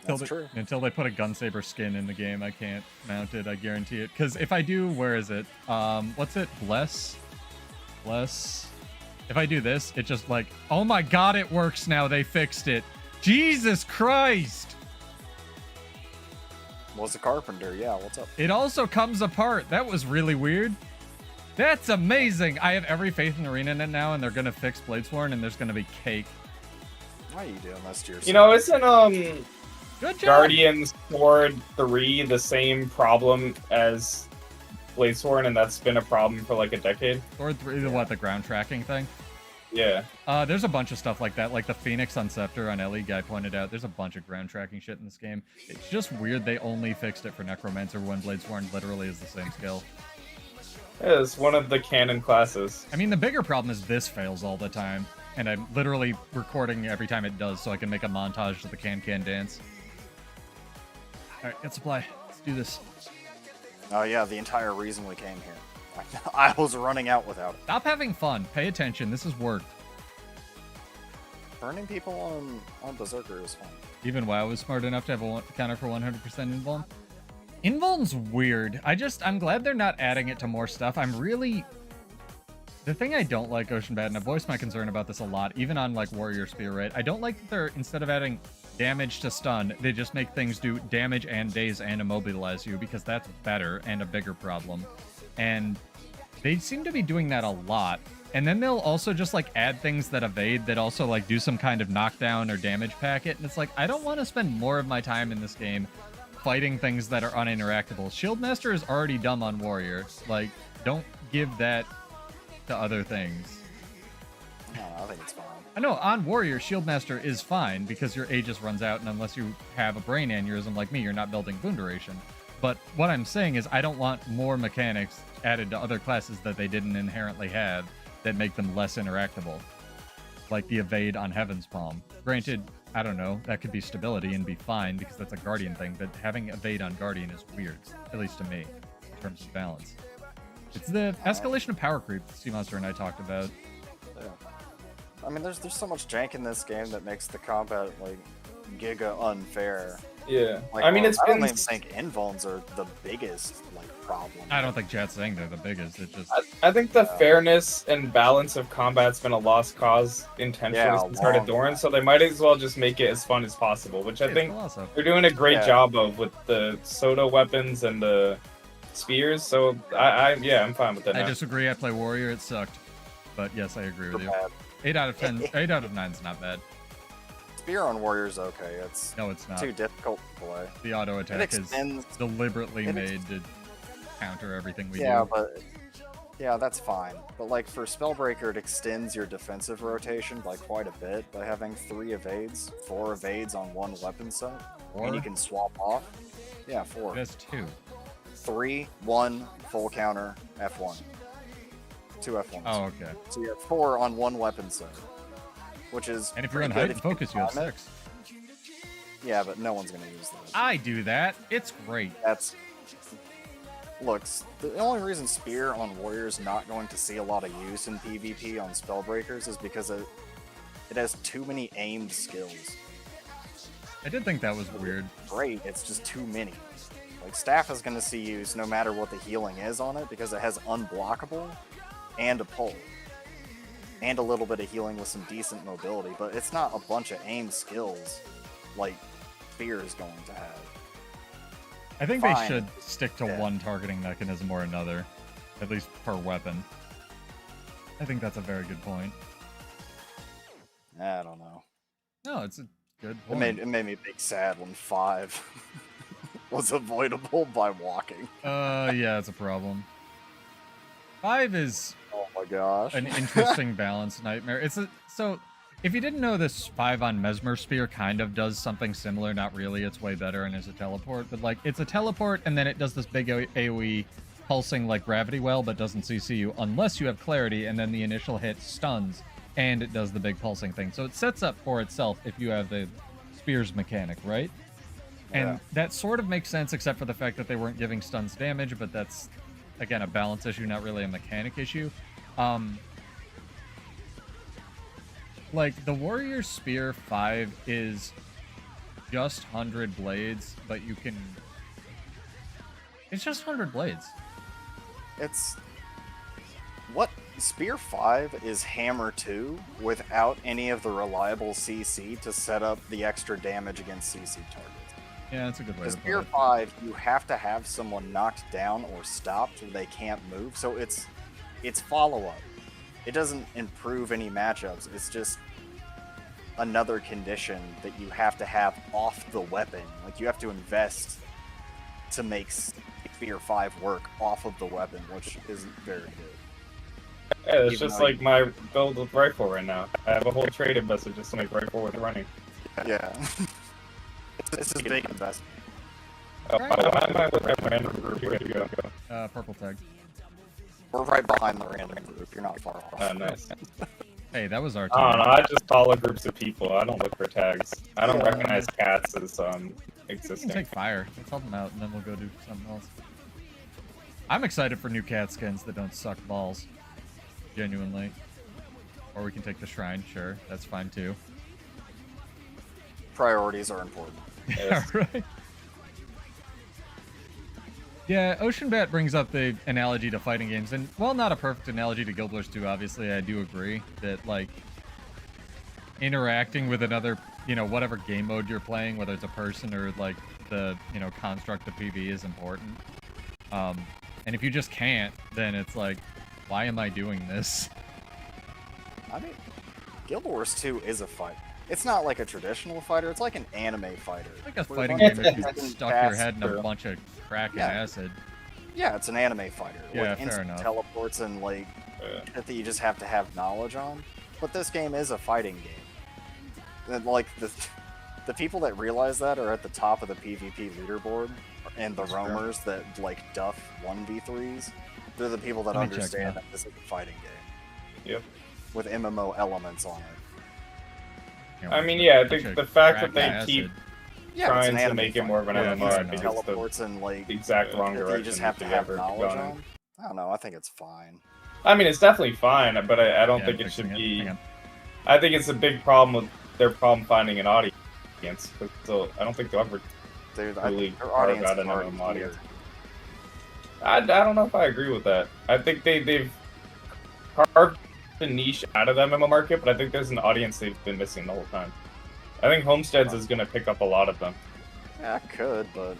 that's true. Until they put a gun saber skin in the game, I can't mount it, I guarantee it. Because if I do, where is it? What's it? Bless? If I do this, it just like, oh my god, it works now, they fixed it. Jesus Christ! Was a carpenter, yeah, what's up? It also comes apart. That was really weird. That's amazing. I have every faith in Arena in it now, and they're gonna fix Bladesworn, and there's gonna be cake. Why are you doing this to yourself? You know, isn't Good job. Guardian Sword 3 the same problem as Bladesworn, and that's been a problem for like a decade? Sword 3, what, the ground tracking thing? Yeah. There's a bunch of stuff like that, like the Phoenix on Scepter on Ellie guy pointed out. There's a bunch of ground tracking shit in this game. It's just weird they only fixed it for Necromancer when Bladesworn literally is the same skill. It's one of the canon classes. I mean, the bigger problem is this fails all the time, and I'm literally recording every time it does so I can make a montage of the can-can dance. Alright, get supply. Let's do this. Oh yeah, the entire reason we came here. I was running out without it. Stop having fun. Pay attention. This is work. Burning people on Berserker is fun. Even WoW was smart enough to have a counter for 100% invuln. Invuln's weird. I'm glad they're not adding it to more stuff. I'm really The thing I don't like, Ocean Bad, and I've voiced my concern about this a lot, even on like Warrior Spear, right? I don't like that they're, instead of adding damage to stun, they just make things do damage and daze and immobilize you, because that's better and a bigger problem. And they seem to be doing that a lot. And then they'll also just like add things that evade that also like do some kind of knockdown or damage packet. And it's like, I don't want to spend more of my time in this game fighting things that are uninteractable. Shieldmaster is already dumb on Warrior. Like, don't give that to other things. No, I think it's fine. I know, on Warrior, Shieldmaster is fine because your Aegis runs out, and unless you have a brain aneurysm like me, you're not building Boon Duration. But what I'm saying is I don't want more mechanics added to other classes that they didn't inherently have that make them less interactable. Like the evade on Heaven's Palm. Granted, I don't know, that could be stability and be fine because that's a Guardian thing, but having evade on Guardian is weird, at least to me, in terms of balance. It's the escalation of power creep that Sea Monster and I talked about. Yeah. I mean, there's so much jank in this game that makes the combat, like, giga unfair. Yeah. Like, I mean, well, it's I been... don't even think invulns are the biggest, like, problem. I don't think chat's saying they're the biggest, it's just... I think the fairness and balance of combat's been a lost cause intentionally since the start of Doran, so they might as well just make it as fun as possible, which I think they're doing a great job of with the soda weapons and the spears, so I'm fine with that now. I disagree, I play Warrior, it sucked. But yes, I agree with you. 8 out of 10, 8 out of 9 is not bad. Spear on Warrior's okay, it's no, it's not too difficult to play. The auto attack is deliberately made to counter everything we do. Yeah, that's fine. But like for Spellbreaker, it extends your defensive rotation by quite a bit by having 3 evades, 4 evades on 1 weapon set. 4? And you can swap off. Yeah, 4. That's 2. 3, 1, full counter, F1. 2 F1s. Oh, okay. So you have 4 on 1 weapon set. Which is... And if you're on height and focus, you have 6. Yeah, but no one's going to use that. I do that. It's great. That's... Look, the only reason Spear on Warrior is not going to see a lot of use in PvP on Spellbreakers is because it has too many aimed skills. I did think that was weird. Great, it's just too many. Like, Staff is going to see use no matter what the healing is on it because it has unblockable and a pull. And a little bit of healing with some decent mobility, but it's not a bunch of aimed skills like Spear is going to have. I think they should stick to one targeting mechanism or another, at least per weapon. I think that's a very good point. I don't know. No, it's a good point. It made me big sad when 5 was avoidable by walking. Yeah, it's a problem. 5 is... Oh my gosh. An interesting balance nightmare. So, if you didn't know, this 5 on Mesmer Spear kind of does something similar. Not really, it's way better and is a teleport. But, like, it's a teleport, and then it does this big AoE pulsing like Gravity Well, but doesn't CC you unless you have Clarity, and then the initial hit stuns, and it does the big pulsing thing. So it sets up for itself if you have the Spears mechanic, right? And that sort of makes sense, except for the fact that they weren't giving stuns damage, but that's... Again, a balance issue, not really a mechanic issue. Like, the Warrior Spear 5 is just 100 blades, but you can... It's just 100 blades. It's... What? Spear 5 is Hammer 2 without any of the reliable CC to set up the extra damage against CC targets. Yeah, that's a good way to put it. Spear 5, you have to have someone knocked down or stopped where they can't move, so it's follow-up. It doesn't improve any matchups, it's just another condition that you have to have off the weapon. Like, you have to invest to make Spear 5 work off of the weapon, which isn't very good. Yeah, it's just like my build with rifle right now. I have a whole trade invested just to make rifle with running. Yeah. This is a big investment. I'm with that random group. Where to go? Purple tag. We're right behind the random group. You're not far off. Oh, nice. Hey, that was our team. I don't know. I just follow groups of people. I don't look for tags. I don't recognize cats as existing. We can take fire. Let's help them out, and then we'll go do something else. I'm excited for new cat skins that don't suck balls. Genuinely. Or we can take the shrine. Sure, that's fine too. Priorities are important. Yeah, right. Yeah, Ocean Bat brings up the analogy to fighting games, and while not a perfect analogy to Guild Wars 2, obviously, I do agree that, like, interacting with another, whatever game mode you're playing, whether it's a person or, like, the, construct of PvE is important. And if you just can't, then it's like, why am I doing this? I mean, Guild Wars 2 is a fight. It's not like a traditional fighter, it's like an anime fighter. It's like a where fighting one game if you person stuck your casts head in a through. bunch of crack and Yeah. acid. Yeah, it's an anime fighter. Yeah, like fair instant enough. teleports and like shit that you just have to have knowledge on. But this game is a fighting game. And, like the people that realize that are at the top of the PvP leaderboard, and the roamers that like duff 1v3s. They're the people that Let me check understand that. that this is a fighting game. Yep. With MMO elements on it. I mean, yeah, I Bunch think of the fact crack that they and keep acid. Yeah, trying it's an to anime make it fighter. more of an Yeah, MMO, fair I enough. think it's the Teleports and like exact wrong that direction. you just have to they've have ever knowledge gone in. on. I don't know. I think it's fine. I mean, it's definitely fine, but I don't Yeah, think I'm it should fixing be. Hang on. I think it's a big problem with their problem finding an audience. So I don't think they'll ever Dude, really their carve audience out is an already MMO audience. here. I don't know if I agree with that. I think they've carved the niche out of the MMO market, but I think there's an audience they've been missing the whole time. I think Homesteads is going to pick up a lot of them. Yeah, I could, but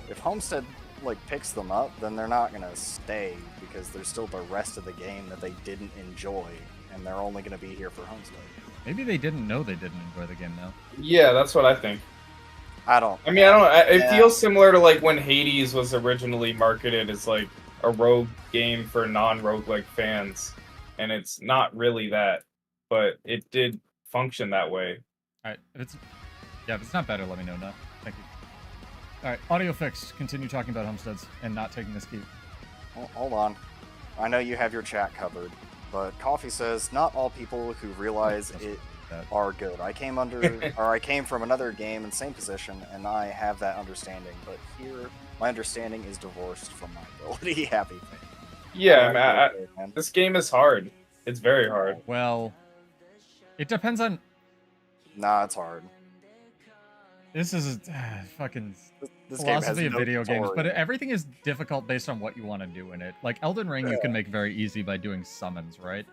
if Homestead like picks them up, then they're not gonna stay because there's still the rest of the game that they didn't enjoy, and they're only gonna be here for Homestead. Maybe they didn't know they didn't enjoy the game, though. Yeah, that's what I think. I don't. I mean, I don't. It Yeah. feels similar to like when Hades was originally marketed as like a rogue game for non-roguelike fans, and it's not really that, but it did function that way. All right, if it's not better, let me know now. Thank you. All right, audio fixed. Continue talking about homesteads and not taking this key. Hold on. I know you have your chat covered, but Coffee says not all people who realize it are good. I came from another game in the same position, and I have that understanding. But here, my understanding is divorced from my ability. Happy face. Yeah, Man. this game is hard. It's very hard. Well, it depends on. Nah, it's hard. This is fucking This game has philosophy of no video games, but tutorial. everything is difficult based on what you want to do in it. Like Elden Ring, you can make very easy by doing summons, right?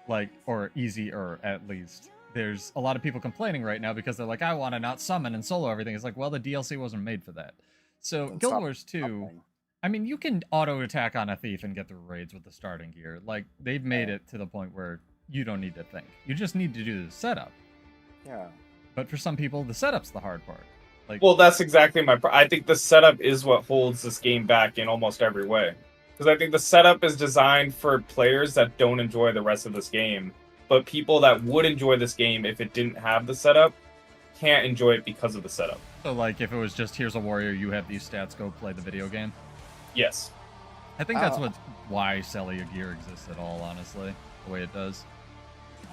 Like, or easier at least. There's a lot of people complaining right now because they're like, I want to not summon and solo everything. It's like, well, the DLC wasn't made for that. So Then Guild stop Wars 2, summing. I mean, you can auto attack on a thief and get through raids with the starting gear. Like, they've made it to the point where you don't need to think. You just need to do the setup. Yeah. But for some people, the setup's the hard part. Like, Well, that's exactly I think the setup is what holds this game back in almost every way. Because I think the setup is designed for players that don't enjoy the rest of this game. But people that would enjoy this game if it didn't have the setup can't enjoy it because of the setup. so like, if it was just, here's a warrior, you have these stats, go play the video game. Yes. I think that's Oh. why Celia gear exists at all, honestly, the way it does.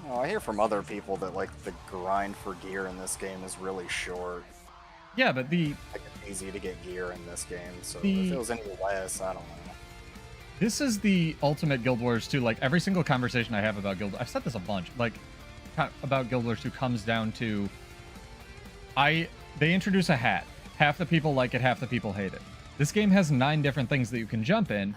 Oh, I hear from other people that like the grind for gear in this game is really short. Yeah, but Like it's easy to get gear in this game, so The- if it was any less, I don't know. this is the ultimate Guild Wars 2. Like, every single conversation I have about I've said this a bunch, like, about Guild Wars 2 comes down to, they introduce a hat. Half the people like it, half the people hate it. This game has 9 different things that you can jump in,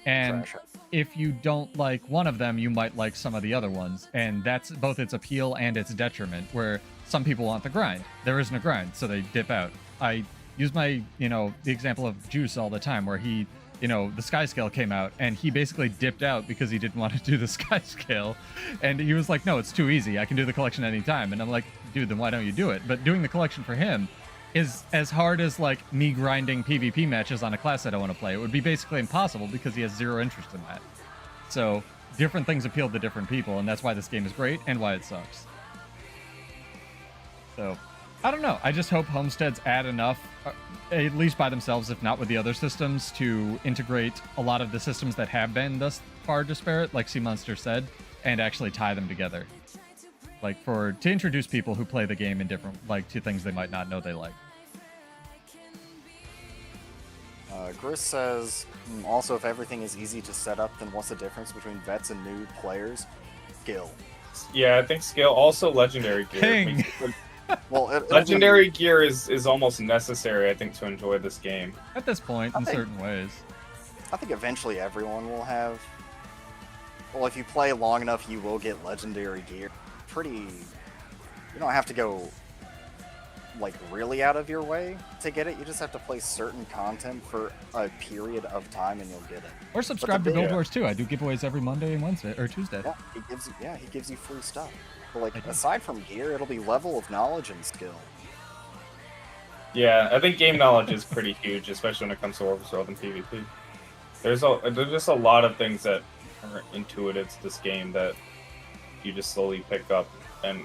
and Trash. if you don't like one of them, you might like some of the other ones, and that's both its appeal and its detriment, where some people want the grind. There isn't a grind, so they dip out. I use my, the example of Juice all the time, where he, the Sky Scale came out, and he basically dipped out because he didn't want to do the Sky Scale, and he was like, no, it's too easy. I can do the collection anytime. And I'm like, dude, then why don't you do it? But doing the collection for him is as hard as like me grinding PvP matches on a class that I want to play. It would be basically impossible because he has zero interest in that. So different things appeal to different people, and that's why this game is great and why it sucks. So I don't know. I just hope homesteads add enough, at least by themselves, if not with the other systems, to integrate a lot of the systems that have been thus far disparate, like Sea Monster said, and actually tie them together. Like, to introduce people who play the game in different, like, to things they might not know they like. Gris says, also, if everything is easy to set up, then what's the difference between vets and new players? Skill. Yeah, I think skill. Also, legendary gear. Ping. Well, Legendary gear is almost necessary, I think, to enjoy this game. At this point, in certain ways. I think eventually everyone will have. Well, if you play long enough, you will get legendary gear. You don't have to go like really out of your way to get it. You just have to play certain content for a period of time, and you'll get it. Or subscribe to Guild Wars too. I do giveaways every Monday and Wednesday or Tuesday. Yeah, he gives you free stuff. But like aside from gear, it'll be level of knowledge and skill. Yeah, I think game knowledge is pretty huge, especially when it comes to Overworld and PvP. There's just a lot of things that are intuitive to this game that you just slowly pick up and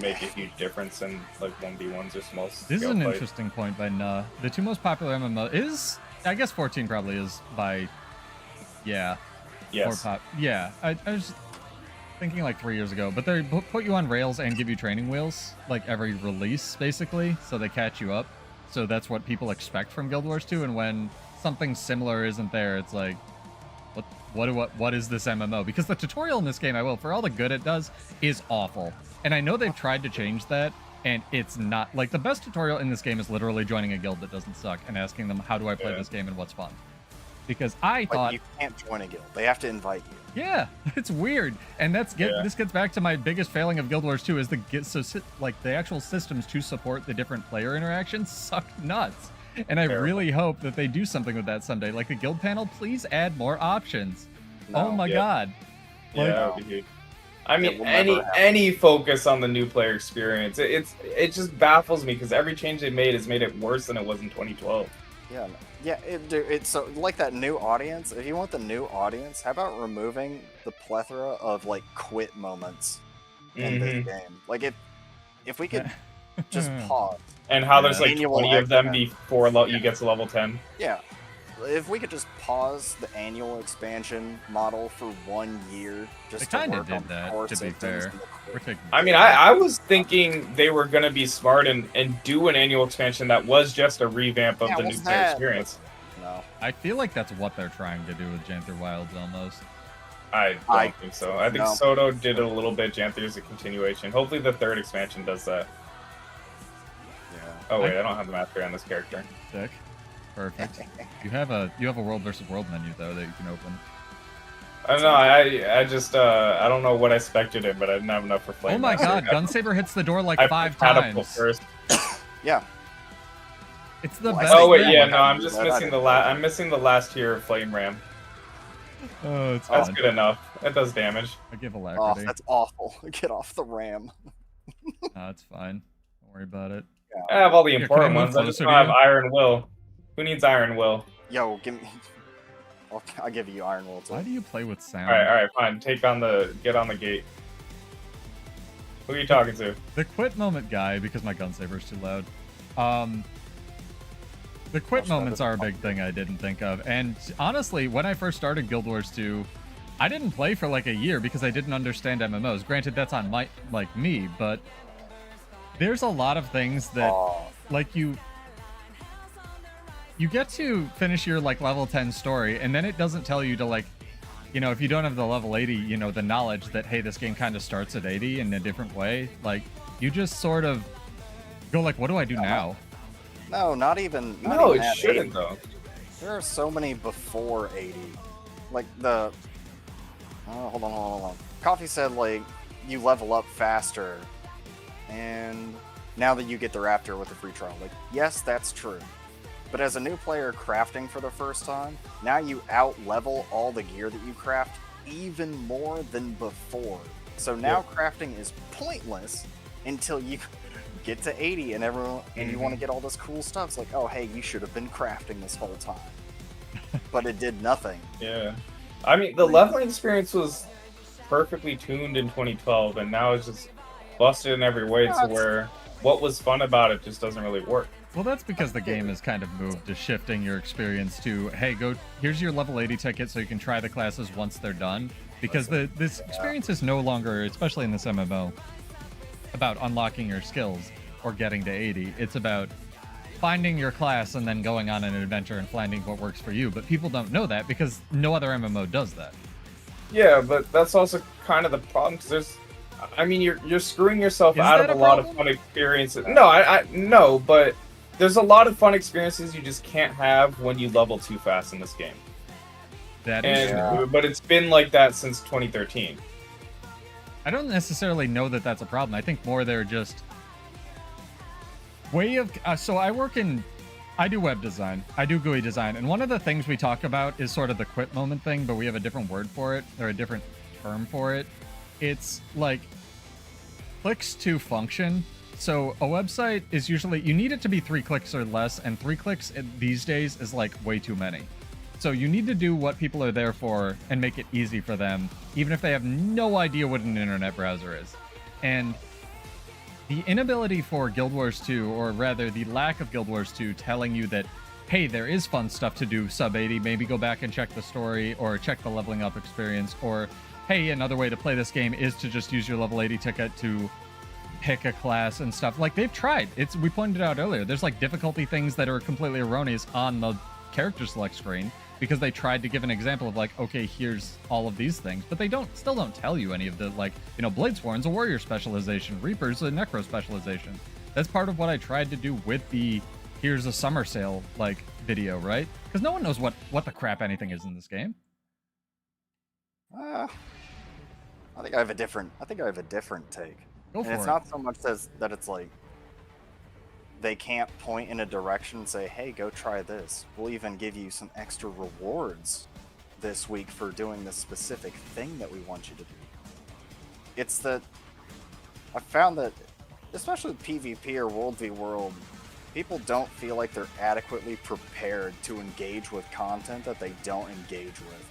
make a huge difference in like 1v1s or small scale This is an fights. interesting point by Nah. The two most popular MMO is, I guess 14 probably is by, yeah. Yes. Yeah, I was thinking like 3 years ago, but they put you on rails and give you training wheels like every release basically, so they catch you up. So that's what people expect from Guild Wars 2, and when something similar isn't there, it's like, what is this MMO? Because the tutorial in this game, for all the good it does, is awful. And I know they've tried to change that, and it's not, like, the best tutorial in this game is literally joining a guild that doesn't suck and asking them, how do I play this game and what's fun? Because I thought... you can't join a guild. They have to invite you. Yeah, it's weird. And this gets back to my biggest failing of Guild Wars 2 is the actual systems to support the different player interactions suck nuts. And I really hope that they do something with that someday. Like the guild panel, please add more options. Oh my god. Yeah, that would be huge. I mean, any focus on the new player experience, it just baffles me because every change they made has made it worse than it was in 2012. Yeah, it's so like that new audience. If you want the new audience, how about removing the plethora of like quit moments in this game? Like if we could just pause. And how there's like 20 of them before you get to level 10. Yeah. If we could just pause the annual expansion model for 1 year, just they kind of did that, to be fair. I mean, I was thinking they were going to be smart and do an annual expansion that was just a revamp of the new player experience. No. I feel like that's what they're trying to do with Janther Wilds almost. I don't think so. I think Soto did it a little bit. Janther's a continuation. Hopefully the third expansion does that. Yeah. Oh wait, I don't have the mastery on this character. Sick. Perfect. You have a world versus world menu though that you can open. I don't know. I just I don't know what I spected it, but I didn't have enough for flame. Oh my god, Gunsaber hits the door like 5 catapult times. First. Yeah. It's the best. Oh wait, yeah, no, I'm just missing the last. I'm missing the last tier of flame ram. Oh, it's that's good enough. It does damage. I give alacrity. Oh, that's awful. Get off the ram. No, it's fine. Don't worry about it. I have all the important ones. I just don't have Iron Will. Who needs Iron Will? Yo, give me. I'll give you Iron Will too. Why do you play with sound? All right, fine. Get on the gate. Who are you talking to? The quit moment guy, because my Gunsaber's too loud. The quit moments are a big thing I didn't think of. And honestly, when I first started Guild Wars 2, I didn't play for like a year because I didn't understand MMOs. Granted, that's on me, but there's a lot of things that like you get to finish your like level 10 story, and then it doesn't tell you to like, you know, if you don't have the level 80, you know, the knowledge that, hey, this game kind of starts at 80 in a different way. Like, you just sort of go like, what do I do now? No, not even. No, it shouldn't though. There are so many before 80. Like the. Hold on. Coffee said like you level up faster, and now that you get the Raptor with the free trial, like yes, that's true. But as a new player crafting for the first time, now you out-level all the gear that you craft even more than before. So now crafting is pointless until you get to 80 and everyone and you want to get all this cool stuff. It's like, oh hey, you should have been crafting this whole time. But it did nothing. Yeah. I mean, the leveling experience was perfectly tuned in 2012, and now it's just busted in every way to where what was fun about it just doesn't really work. Well, that's because the game has kind of moved to shifting your experience to, hey, here's your level 80 ticket so you can try the classes once they're done. Because this experience is no longer, especially in this MMO, about unlocking your skills or getting to 80. It's about finding your class and then going on an adventure and finding what works for you. But people don't know that because no other MMO does that. Yeah, but that's also kind of the problem, because I mean, you're screwing yourself Is out that of a a lot of problem? fun experiences. No, no, but there's a lot of fun experiences you just can't have when you level too fast in this game. That is true. But it's been like that since 2013. I don't necessarily know that that's a problem. I think more they're just way of. So I do web design, I do GUI design, and one of the things we talk about is sort of the quit moment thing, but we have a different word for it, or a different term for it. It's like clicks to function. So a website is usually, you need it to be 3 clicks or less, and 3 clicks these days is like way too many. So you need to do what people are there for and make it easy for them, even if they have no idea what an internet browser is. And the inability for Guild Wars 2, or rather the lack of Guild Wars 2, telling you that, hey, there is fun stuff to do sub 80, maybe go back and check the story, or check the leveling up experience, or hey, another way to play this game is to just use your level 80 ticket to pick a class and stuff. Like, they've tried. We pointed out earlier, there's like difficulty things that are completely erroneous on the character select screen, because they tried to give an example of like, okay, here's all of these things, but they still don't tell you any of the, like, you know, Bladesworn's a warrior specialization, Reaper's a necro specialization. That's part of what I tried to do with the here's a summer sale like video, right? Because no one knows what the crap anything is in this game. I think I have a different take. Go for and it's it. not so much that it's like they can't point in a direction and say, hey, go try this. We'll even give you some extra rewards this week for doing this specific thing that we want you to do. It's that I found that, especially with PvP or World v World, people don't feel like they're adequately prepared to engage with content that they don't engage with.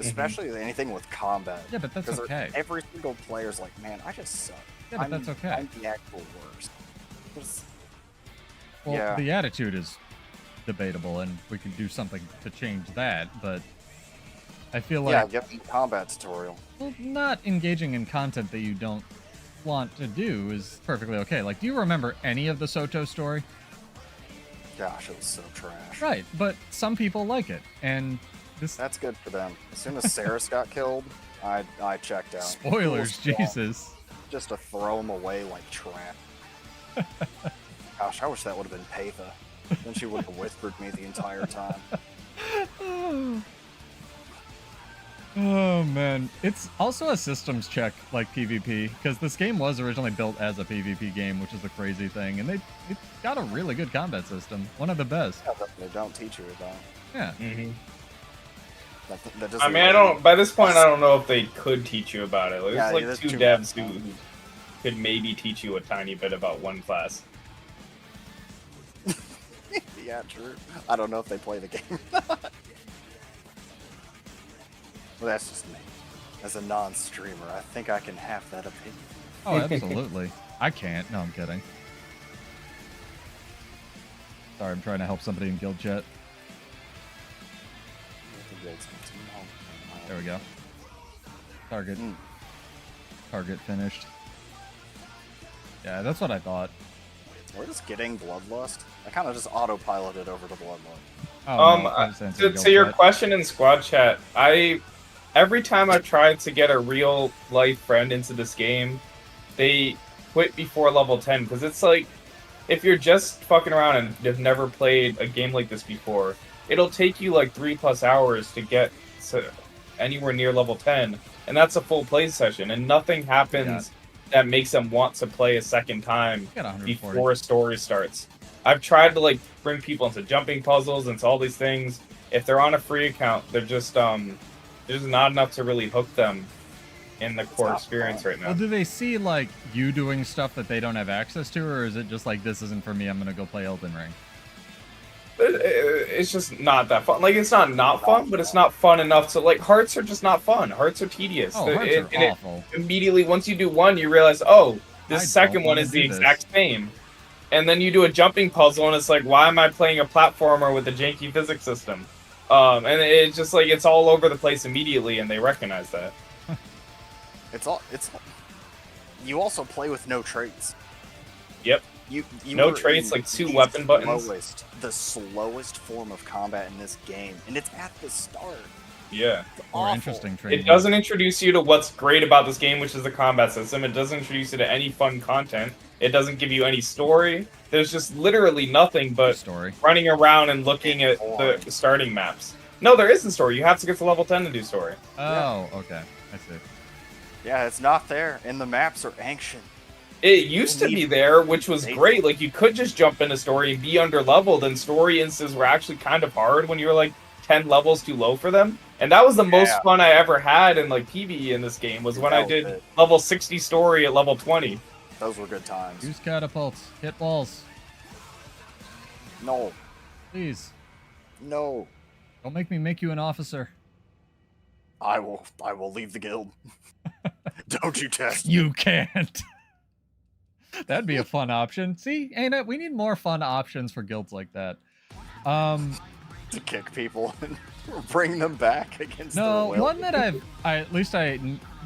Especially anything with combat. Yeah, but that's okay. Every single player's like, man, I just suck. Yeah, but that's okay. I'm the actual worst. Well, yeah. The attitude is debatable, and we can do something to change that, but I feel like... Yeah, give them a combat tutorial. Well, not engaging in content that you don't want to do is perfectly okay. Like, do you remember any of the Soto story? Gosh, it was so trash. Right, but some people like it, and this... That's good for them. As soon as Seraph got killed, I checked out. Spoilers, Jesus. Just to throw them away like trash. Gosh, I wish that would have been Patha. Then she would have whispered me the entire time. Oh man, it's also a systems check like PvP, because this game was originally built as a PvP game, which is the crazy thing, and it got a really good combat system, one of the best. Yeah, that they don't teach you about. Yeah. Mm-hmm. That doesn't I mean, by this point, I don't know if they could teach you about it. There's Yeah, like that's 2 too devs much. who could maybe teach you a tiny bit about one class. Yeah, true. I don't know if they play the game. Well, that's just me. As a non-streamer, I think I can have that opinion. Oh, absolutely. I can't. No, I'm kidding. Sorry, I'm trying to help somebody in guild chat. There we go. Target. Target finished. Yeah, that's what I thought. We're just getting Bloodlust. I kind of just autopiloted over to Bloodlust. Oh, no, I was saying to your question in squad chat, every time I've tried to get a real life friend into this game, they quit before level 10, because it's like, if you're just fucking around and have never played a game like this before, it'll take you like 3+ hours to get to anywhere near level 10, and that's a full play session, and nothing happens that makes them want to play a second time before a story starts. I've tried to like bring people into jumping puzzles, into all these things. If they're on a free account, they're just there's not enough to really hook them in the core experience right now. Well, do they see like you doing stuff that they don't have access to, or is it just like, this isn't for me, I'm gonna go play Elden Ring? It's just not that fun. Like, it's not fun, but it's not fun enough to, like, hearts are just not fun. Hearts are tedious. Oh, hearts are awful. Immediately, once you do one, you realize, oh, this second one is the exact same. And then you do a jumping puzzle, and it's like, why am I playing a platformer with a janky physics system? And it's just like, it's all over the place immediately, and they recognize that. You also play with no traits. Yep. You no traits, like 2 weapon buttons. The slowest form of combat in this game, and it's at the start. Yeah. More Awful. interesting training. It doesn't introduce you to what's great about this game, which is the combat system. It doesn't introduce you to any fun content. It doesn't give you any story. There's just literally nothing but story. running around and looking at the starting maps. No, there isn't story. You have to get to level 10 to do story. Oh, okay. I see. Yeah, it's not there, and the maps are ancient. It used to be there, which was great. Like, you could just jump into story and be under-leveled, and story instances were actually kind of hard when you were, like, 10 levels too low for them. And that was the most fun I ever had in, like, PvE in this game, was when I did level 60 story at level 20. Those were good times. Use catapults. Hit walls. No. Please. No. Don't make me make you an officer. I will leave the guild. Don't you test me. You can't. That'd be a fun option. See, ain't it? We need more fun options for guilds like that. To kick people and bring them back against their will. One that I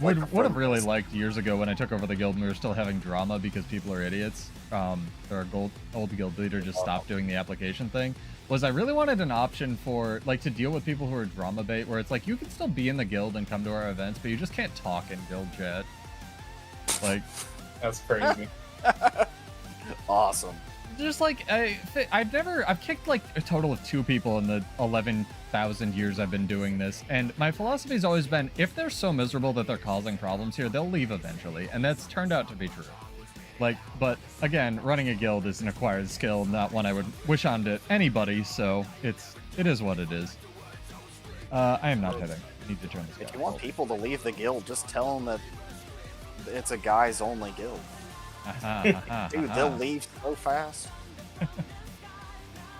would have really liked years ago when I took over the guild and we were still having drama because people are idiots. Our old guild leader just stopped doing the application thing. Was I really wanted an option for, like, to deal with people who are drama bait, where it's like, you can still be in the guild and come to our events, but you just can't talk in guild chat. Like, that's crazy. Awesome. Just like, I've kicked like a total of 2 people in the 11,000 years I've been doing this, and my philosophy has always been, if they're so miserable that they're causing problems here, they'll leave eventually, and that's turned out to be true. Like, but again, running a guild is an acquired skill, not one I would wish on to anybody, so it is what it is. I am not hitting. I need to turn this If you want people to leave the guild, just tell them that it's a guys only guild. Dude, they'll leave so fast.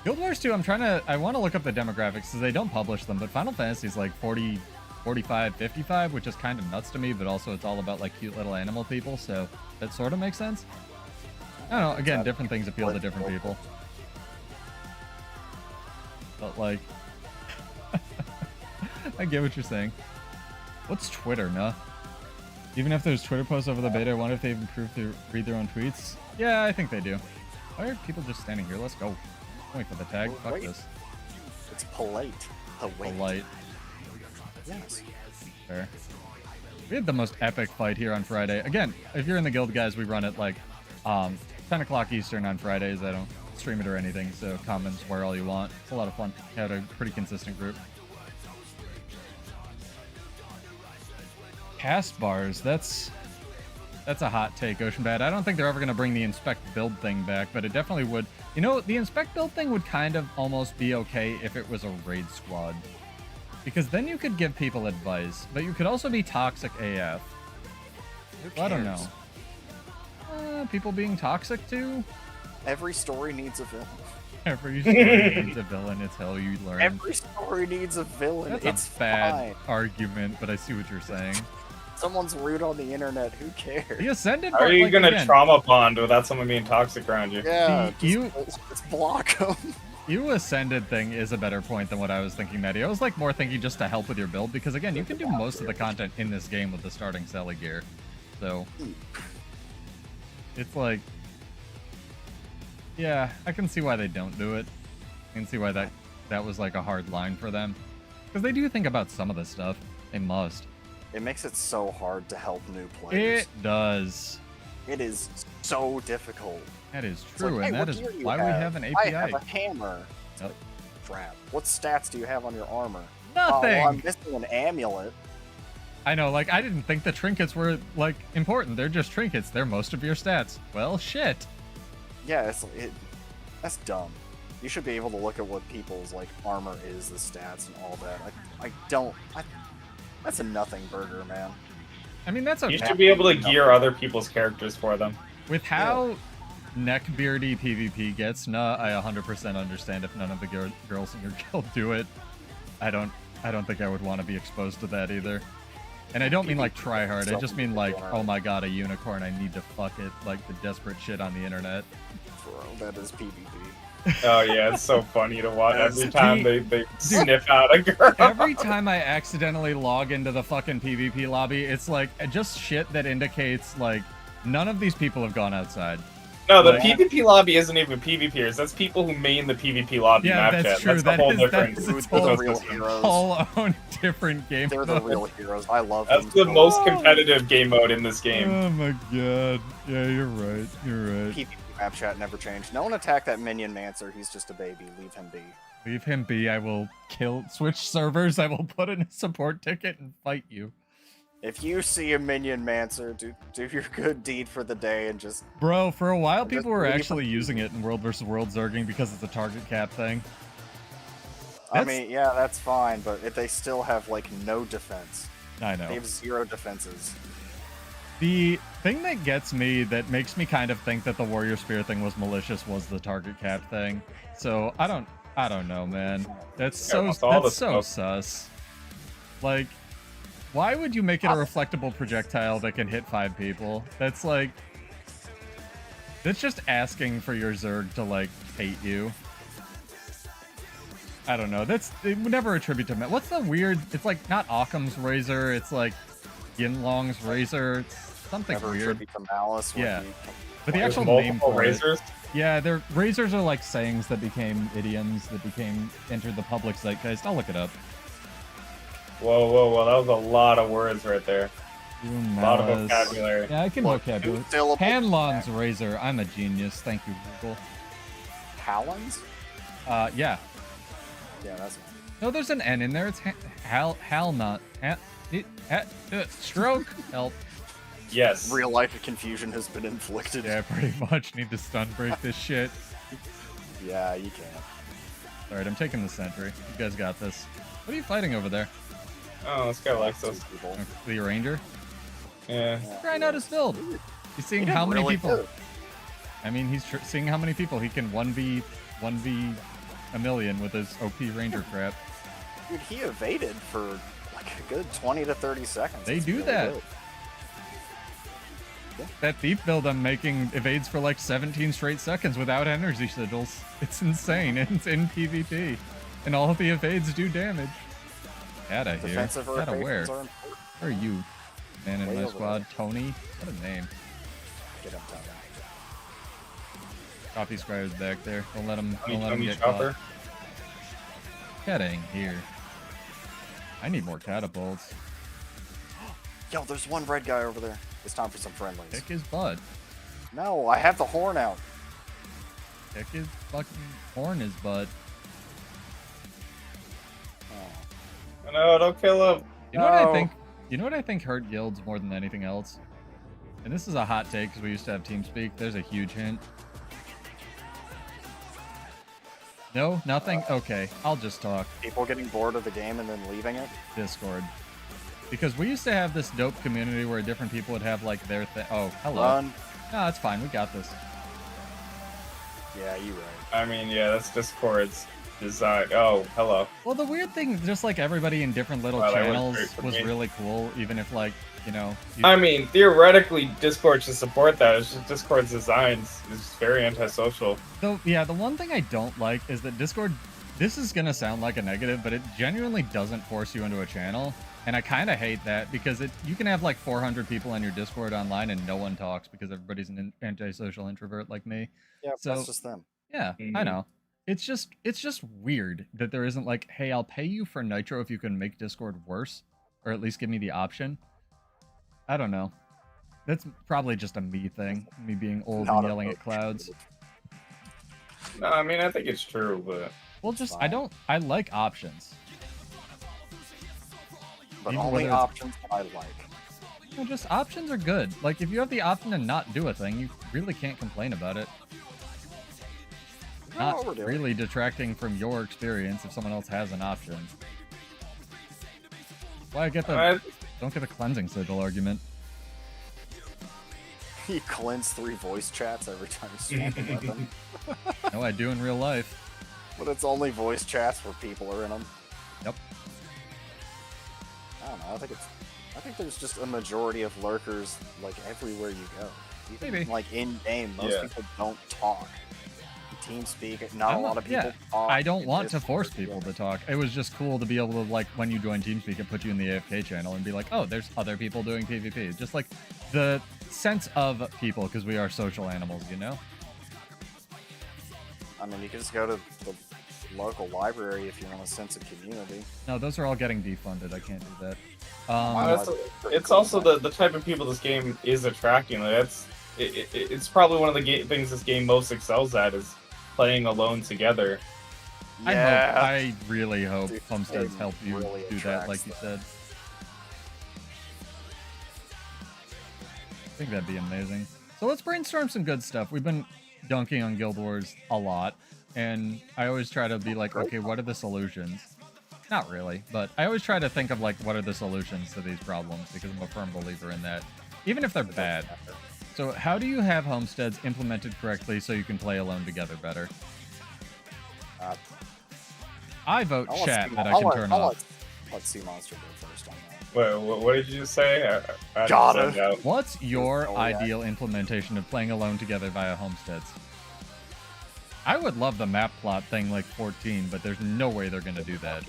Guild Wars 2, I want to look up the demographics because they don't publish them, but Final Fantasy is like 40, 45, 55, which is kind of nuts to me, but also it's all about like cute little animal people, so that sort of makes sense. I don't know, again, different things appeal to different people. But like, I get what you're saying. What's Twitter, nah? Even if there's Twitter posts over the beta, I wonder if they've improved to read their own tweets. Yeah, I think they do. Why are people just standing here? Let's go. Wait for the tag. Fuck this. It's polite. Polite. Yes. Fair. We had the most epic fight here on Friday. Again, if you're in the guild, guys, we run it like 10 o'clock Eastern on Fridays. I don't stream it or anything, so come and swear all you want. It's a lot of fun. Had a pretty consistent group. Cast bars, that's a hot take, Ocean Bad. I don't think they're ever going to bring the inspect build thing back, but it definitely would. You know, the inspect build thing would kind of almost be okay if it was a raid squad. Because then you could give people advice, but you could also be toxic AF. Who I don't know. People being toxic too? Every story needs a villain. Every story needs a villain, it's how you learn. Every story needs a villain. That's it's a bad fine. argument, but I see what you're saying. Someone's rude on the internet. Who cares? The Ascended How part, are you like, gonna again, trauma bond without someone being toxic around you? Yeah, you just block them. You Ascended thing is a better point than what I was thinking, Maddie. I was like more thinking just to help with your build, because again, you can do most of the content in this game with the starting Sally gear. So it's like, yeah, I can see why they don't do it. I can see why that was like a hard line for them. Because they do think about some of this stuff. They must. It makes it so hard to help new players. It does. It is so difficult. That is It's true, like, and hey, that what is gear do you why we have an API. I have a hammer. It's Yep. like, crap. What stats do you have on your armor? Nothing. Oh, well, I'm missing an amulet. I know, like, I didn't think the trinkets were, like, important. They're just trinkets. They're most of your stats. Well, shit. Yeah, that's dumb. You should be able to look at what people's like armor is, the stats, and all that. That's a nothing burger, man. I mean, that's okay. You should be able to gear other people's characters for them. With how neckbeardy PvP gets, I 100% understand if none of the girls in your guild do it. I don't think I would want to be exposed to that either. And I don't mean like try hard. I just mean like, oh my god, a unicorn, I need to fuck it. Like the desperate shit on the internet. Bro, that is PvP. Oh yeah, it's so funny to watch every time they sniff out a girl. Every time I accidentally log into the fucking PvP lobby, it's like just shit that indicates like none of these people have gone outside. No, the Like- PvP lobby isn't even PvPers. That's people who main the PvP lobby Yeah, map that's chat. true. That's a That whole is- different. that's Those its are the whole- real ecosystem. heroes. Whole own different game. They're the mode. real heroes. I love That's them. the so most much. competitive game mode in this game. Oh my god. Yeah, you're right. You're right. PvP map chat never changed. No one attack that minion mancer. He's just a baby. Leave him be. Leave him be. I will switch servers. I will put in a support ticket and fight you. If you see a minion mancer, do your good deed for the day and just. Bro, for a while Just people were leave actually him. using it in World vs. World Zerging because it's a target cap thing. I That's- mean, yeah, that's fine, but if they still have like no defense. I know. They have 0 defenses. The thing that gets me, that makes me kind of think that the Warrior Spear thing was malicious, was the target cap thing. So I don't know, man. That's Yeah, so almost all that's the so stuff. sus. Like, why would you make it a reflectable projectile that can hit 5 people? That's like, that's just asking for your Zerg to like hate you. I don't know. It would never attribute to what's the weird? It's like not Occam's razor. It's like Yinlong's razor. It's something Never weird. attribute to malice. when Yeah. you- But the There's actual name multiple for it, razors. yeah, their razors are like sayings that became idioms that entered the public zeitgeist. I'll look it up. Whoa, whoa, whoa! That was a lot of words right there. A lot of Malice. vocabulary. Yeah, I can What, vocabulary. 2 syllable Hanlon's razor. I'm a genius. Thank you, Google. Talons? Yeah. Yeah, that's one. No, there's an N in there. It's Halnot. Stroke. Help. Yes. Real life confusion has been inflicted. Yeah, pretty much. Need to stun break this shit. Yeah, you can. Alright, I'm taking the sentry. You guys got this. What are you fighting over there? Oh, this guy likes us. People. The ranger? Yeah. Trying out his build. He's seeing He did how many really people. good. I mean, he's seeing how many people he can 1v a million with his OP ranger crap. Dude, he evaded for like a good 20 to 30 seconds. They It's do really that. good. That thief build I'm making evades for like 17 straight seconds without energy sigils. It's insane. And it's in PvP. And all of the evades do damage. Outta here. Defensive Outta where? rotations are important. Where are you? Man in Way my over squad. Tony? What a name. Get him, Tony. Coffee scribe's back there. Don't let him Tony get Chopper. caught. Getting here. I need more catapults. Yo, there's one red guy over there. It's time for some friendlies. Kick his butt. No, I have the horn out. Kick his fucking horn his butt. Oh. No, don't kill him. You know what I No. think? You know what I think hurt guilds more than anything else? And this is a hot take because we used to have TeamSpeak. There's a huge hint. No, nothing. Okay, I'll just talk. People getting bored of the game and then leaving it. Discord. Because we used to have this dope community where different people would have like their thing. Oh, hello. Run. No, it's fine. We got this. Yeah, you right. I mean, yeah, that's Discord's design. Oh, hello. Well, the weird thing, just like everybody in different little Wow, that worked channels, great for was me. really cool. Even if like, you know. I mean, theoretically, Discord should support that. It's just Discord's designs is very antisocial. Yeah, the one thing I don't like is that Discord, this is going to sound like a negative, but it genuinely doesn't force you into a channel. And I kind of hate that because you can have like 400 people on your Discord online and no one talks because everybody's an antisocial introvert like me. Yeah, So- that's just them. Yeah, I Mhm. know. It's just weird that there isn't like, hey, I'll pay you for Nitro if you can make Discord worse, or at least give me the option. I don't know. That's probably just a me thing, me being old Not and a yelling at vote. clouds. No, I mean, I think it's true, but Well, just Fine. I like options. But Even only whether it's- options I like. You know, just options are good. Like if you have the option to not do a thing, you really can't complain about it. I know what we're Not doing. really detracting from your experience if someone else has an option. Why I get the don't get the cleansing sigil argument. You cleanse 3 voice chats every time you swap a weapon. No, I do in real life. But it's only voice chats where people are in them. Yep. I don't know. I think there's just a majority of lurkers like everywhere you go. Even Maybe. like in game, most Yeah. people don't talk. TeamSpeak, not I'm a lot of people yeah, talk. I don't in want to Discord, force people to talk. It was just cool to be able to, like, when you join TeamSpeak, it put you in the AFK channel and be like, oh, there's other people doing PvP. Just like the sense of people, because we are social animals, you know? I mean, you can just go to the local library if you want a sense of community. No, those are all getting defunded. I can't do that. It's also the type of people this game is attracting. Like it's probably one of the things this game most excels at is playing alone together. Yeah. I really hope Dude, homesteads it help you really do that, like attracts you them. said. I think that'd be amazing. So let's brainstorm some good stuff. We've been dunking on Guild Wars a lot, and I always try to be like, okay, what are the solutions? Not really, but I always try to think of like, what are the solutions to these problems, because I'm a firm believer in that, even if they're bad. So how do you have homesteads implemented correctly so you can play alone together better? I vote chat that I can turn off. Let's see Monster go first on that. Wait, what did you just say? I Got zoned it. out. What's your Oh, yeah. ideal implementation of playing alone together via homesteads? I would love the map plot thing like 14, but there's no way they're gonna do that.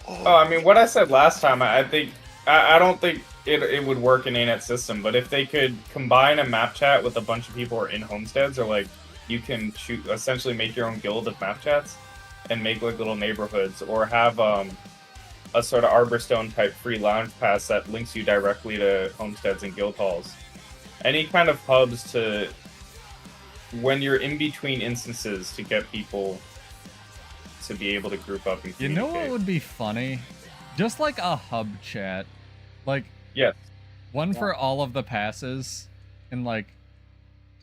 Oh, I mean, what I said last time, I think I don't think it would work in a net system, but if they could combine a map chat with a bunch of people who are in homesteads, or like you can essentially make your own guild of map chats and make like little neighborhoods, or have a sort of Arborstone type free lounge pass that links you directly to homesteads and guild halls. Any kind of hubs to, when you're in between instances, to get people to be able to group up and You know communicate. what would be funny? Just like a hub chat. Like, Yes. one for all of the passes in like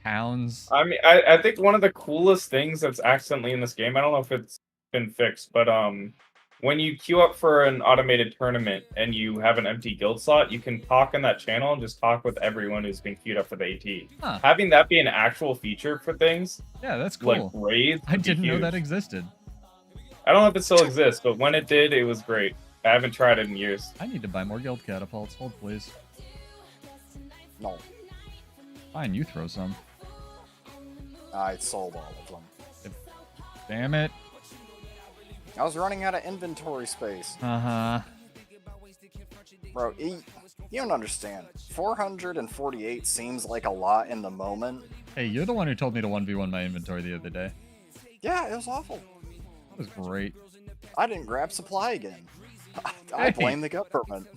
towns. I mean, I think one of the coolest things that's accidentally in this game, I don't know if it's been fixed, but when you queue up for an automated tournament and you have an empty guild slot, you can talk in that channel and just talk with everyone who's been queued up for the AT. Huh. Having that be an actual feature for things Yeah, that's like cool. raids, I would be didn't know huge. that existed. I don't know if it still exists, but when it did, it was great. I haven't tried it in years. I need to buy more guild catapults. Hold, please. No, Fine, you throw some. I sold all of them. Damn it. I was running out of inventory space. Uh-huh. Bro, you don't understand. 448 seems like a lot in the moment. Hey, you're the one who told me to 1v1 my inventory the other day. Yeah, it was awful. That was great. I didn't grab supply again. I blame the government.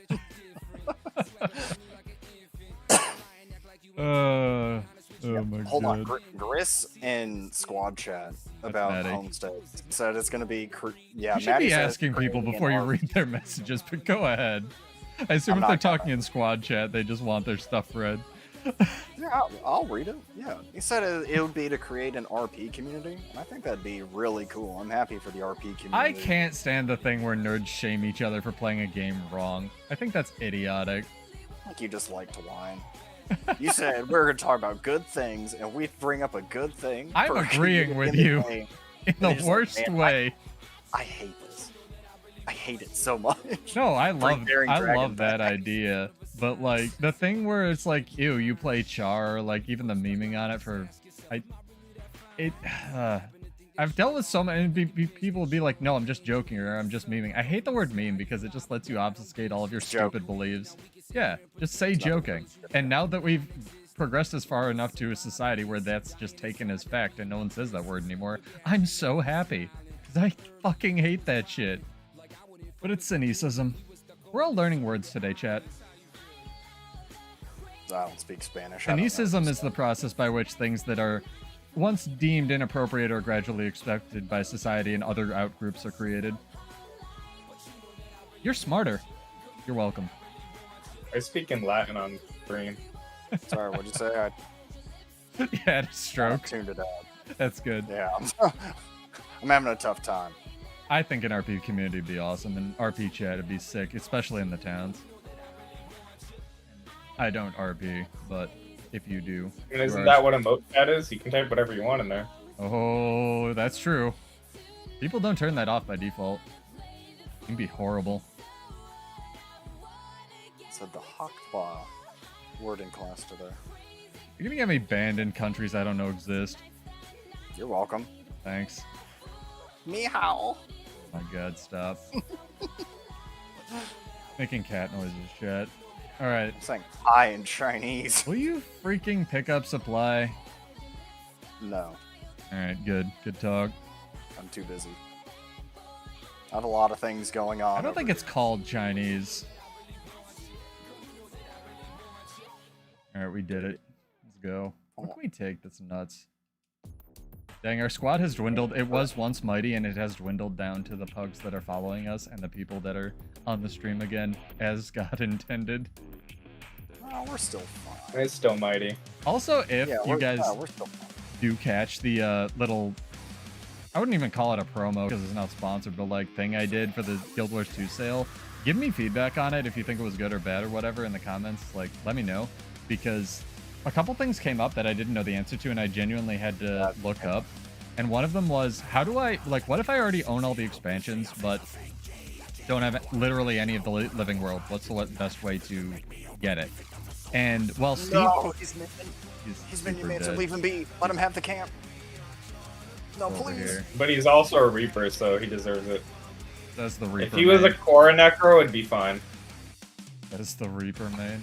Oh my Hold on, god. Gris in squad chat about Maddie. homesteads said it's gonna be. Yeah, You should Maddie be said asking people creating before an you arc. read their messages, but go ahead. I assume I'm if they're not gonna. talking in squad chat, they just want their stuff read. Yeah, I'll read it. Yeah, he said it would be to create an RP community. And I think that'd be really cool. I'm happy for the RP community. I can't stand the thing where nerds shame each other for playing a game wrong. I think that's idiotic. Like you just like to whine. You said we're gonna talk about good things, and we bring up a good thing. I'm for agreeing with in the you. game. In the They're just like, worst "Man, way. I hate this. I hate it so much. No, I love Dragon that back. idea. But like the thing where it's like, ew, you play Char, like even the memeing on it for I've dealt with so many people will be like, no, I'm just joking or I'm just memeing. I hate the word meme because it just lets you obfuscate all of your stupid beliefs. Yeah, just say joking. And now that we've progressed as far enough to a society where that's just taken as fact and no one says that word anymore, I'm so happy. Because I fucking hate that shit. But it's cynicism. We're all learning words today, chat. I don't speak Spanish. I don't know. Cynicism is the process by which things that are once deemed inappropriate or gradually accepted by society and other outgroups are created. You're smarter. You're welcome. I speak in Latin on stream. Sorry, what'd you say? You had a I stroke. tuned it out. That's good. Yeah, I'm having a tough time. I think an RP community would be awesome, and RP chat would be sick, especially in the towns. I don't RP, but if you do... I mean, isn't that what emote chat is? You can type whatever you want in there. Oh, that's true. People don't turn that off by default. It can be horrible. Said the Hakba word in class today. You're gonna get me banned in countries I don't know exist. You're welcome. Thanks. Meow. My god, stop. Making cat noises, chat. Alright. I'm saying hi in Chinese. Will you freaking pick up supply? No. All right, good talk. I'm too busy. I have a lot of things going on. I don't think it's called Chinese. All right, we did it. Let's go. What can we take that's nuts? Dang, our squad has dwindled. It was once mighty, and it has dwindled down to the pugs that are following us and the people that are on the stream again, as God intended. Oh, we're still fine. It's still mighty. Also, if you guys we're still fine. do catch the little... I wouldn't even call it a promo because it's not sponsored, but like thing I did for the Guild Wars 2 sale, give me feedback on it if you think it was good or bad or whatever in the comments. Like, let me know, because a couple things came up that I didn't know the answer to, and I genuinely had to look up. And one of them was, how do I, like, what if I already own all the expansions, but don't have literally any of the living world? What's the best way to get it? And, well, Steve... No, he's minion man, so dead. leave him be. Let him have the camp. No, Over please. here. But he's also a Reaper, so he deserves it. That's the Reaper If he was a main. Core Necro, it'd be fine. That is the Reaper main.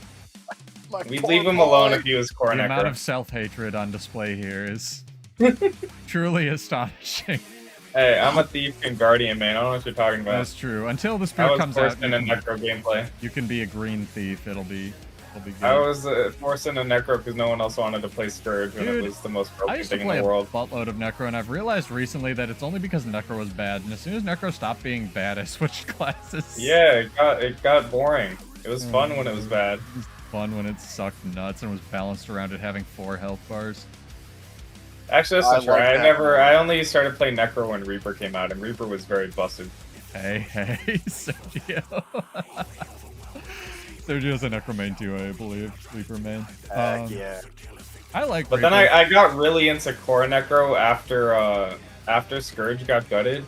My We'd poor leave him boy. alone if he was Core The amount Necro. of self-hatred on display here is truly astonishing. Hey, I'm a Thief and Guardian, man. I don't know what you're talking about. That's true. Until the I spirit was comes out, forced in a Necro gameplay. you can be a green thief. It'll be good. I was forced in a Necro because no one else wanted to play Scourge when it Dude, was the most I broken used to thing in play the a world. buttload of Necro, and I've realized recently that it's only because Necro was bad. And as soon as Necro stopped being bad, I switched classes. Yeah, it got boring. It was fun when it was bad. It was fun when it sucked nuts and was balanced around it having 4 health bars. Actually, that's I not true. like I that never. more. I only started playing Necro when Reaper came out, and Reaper was very busted. Hey, Sergio. Sergio's a Necro main too, I believe. Reaper main. Heck yeah. I like But then Reaper. I got really into Core Necro after Scourge got gutted.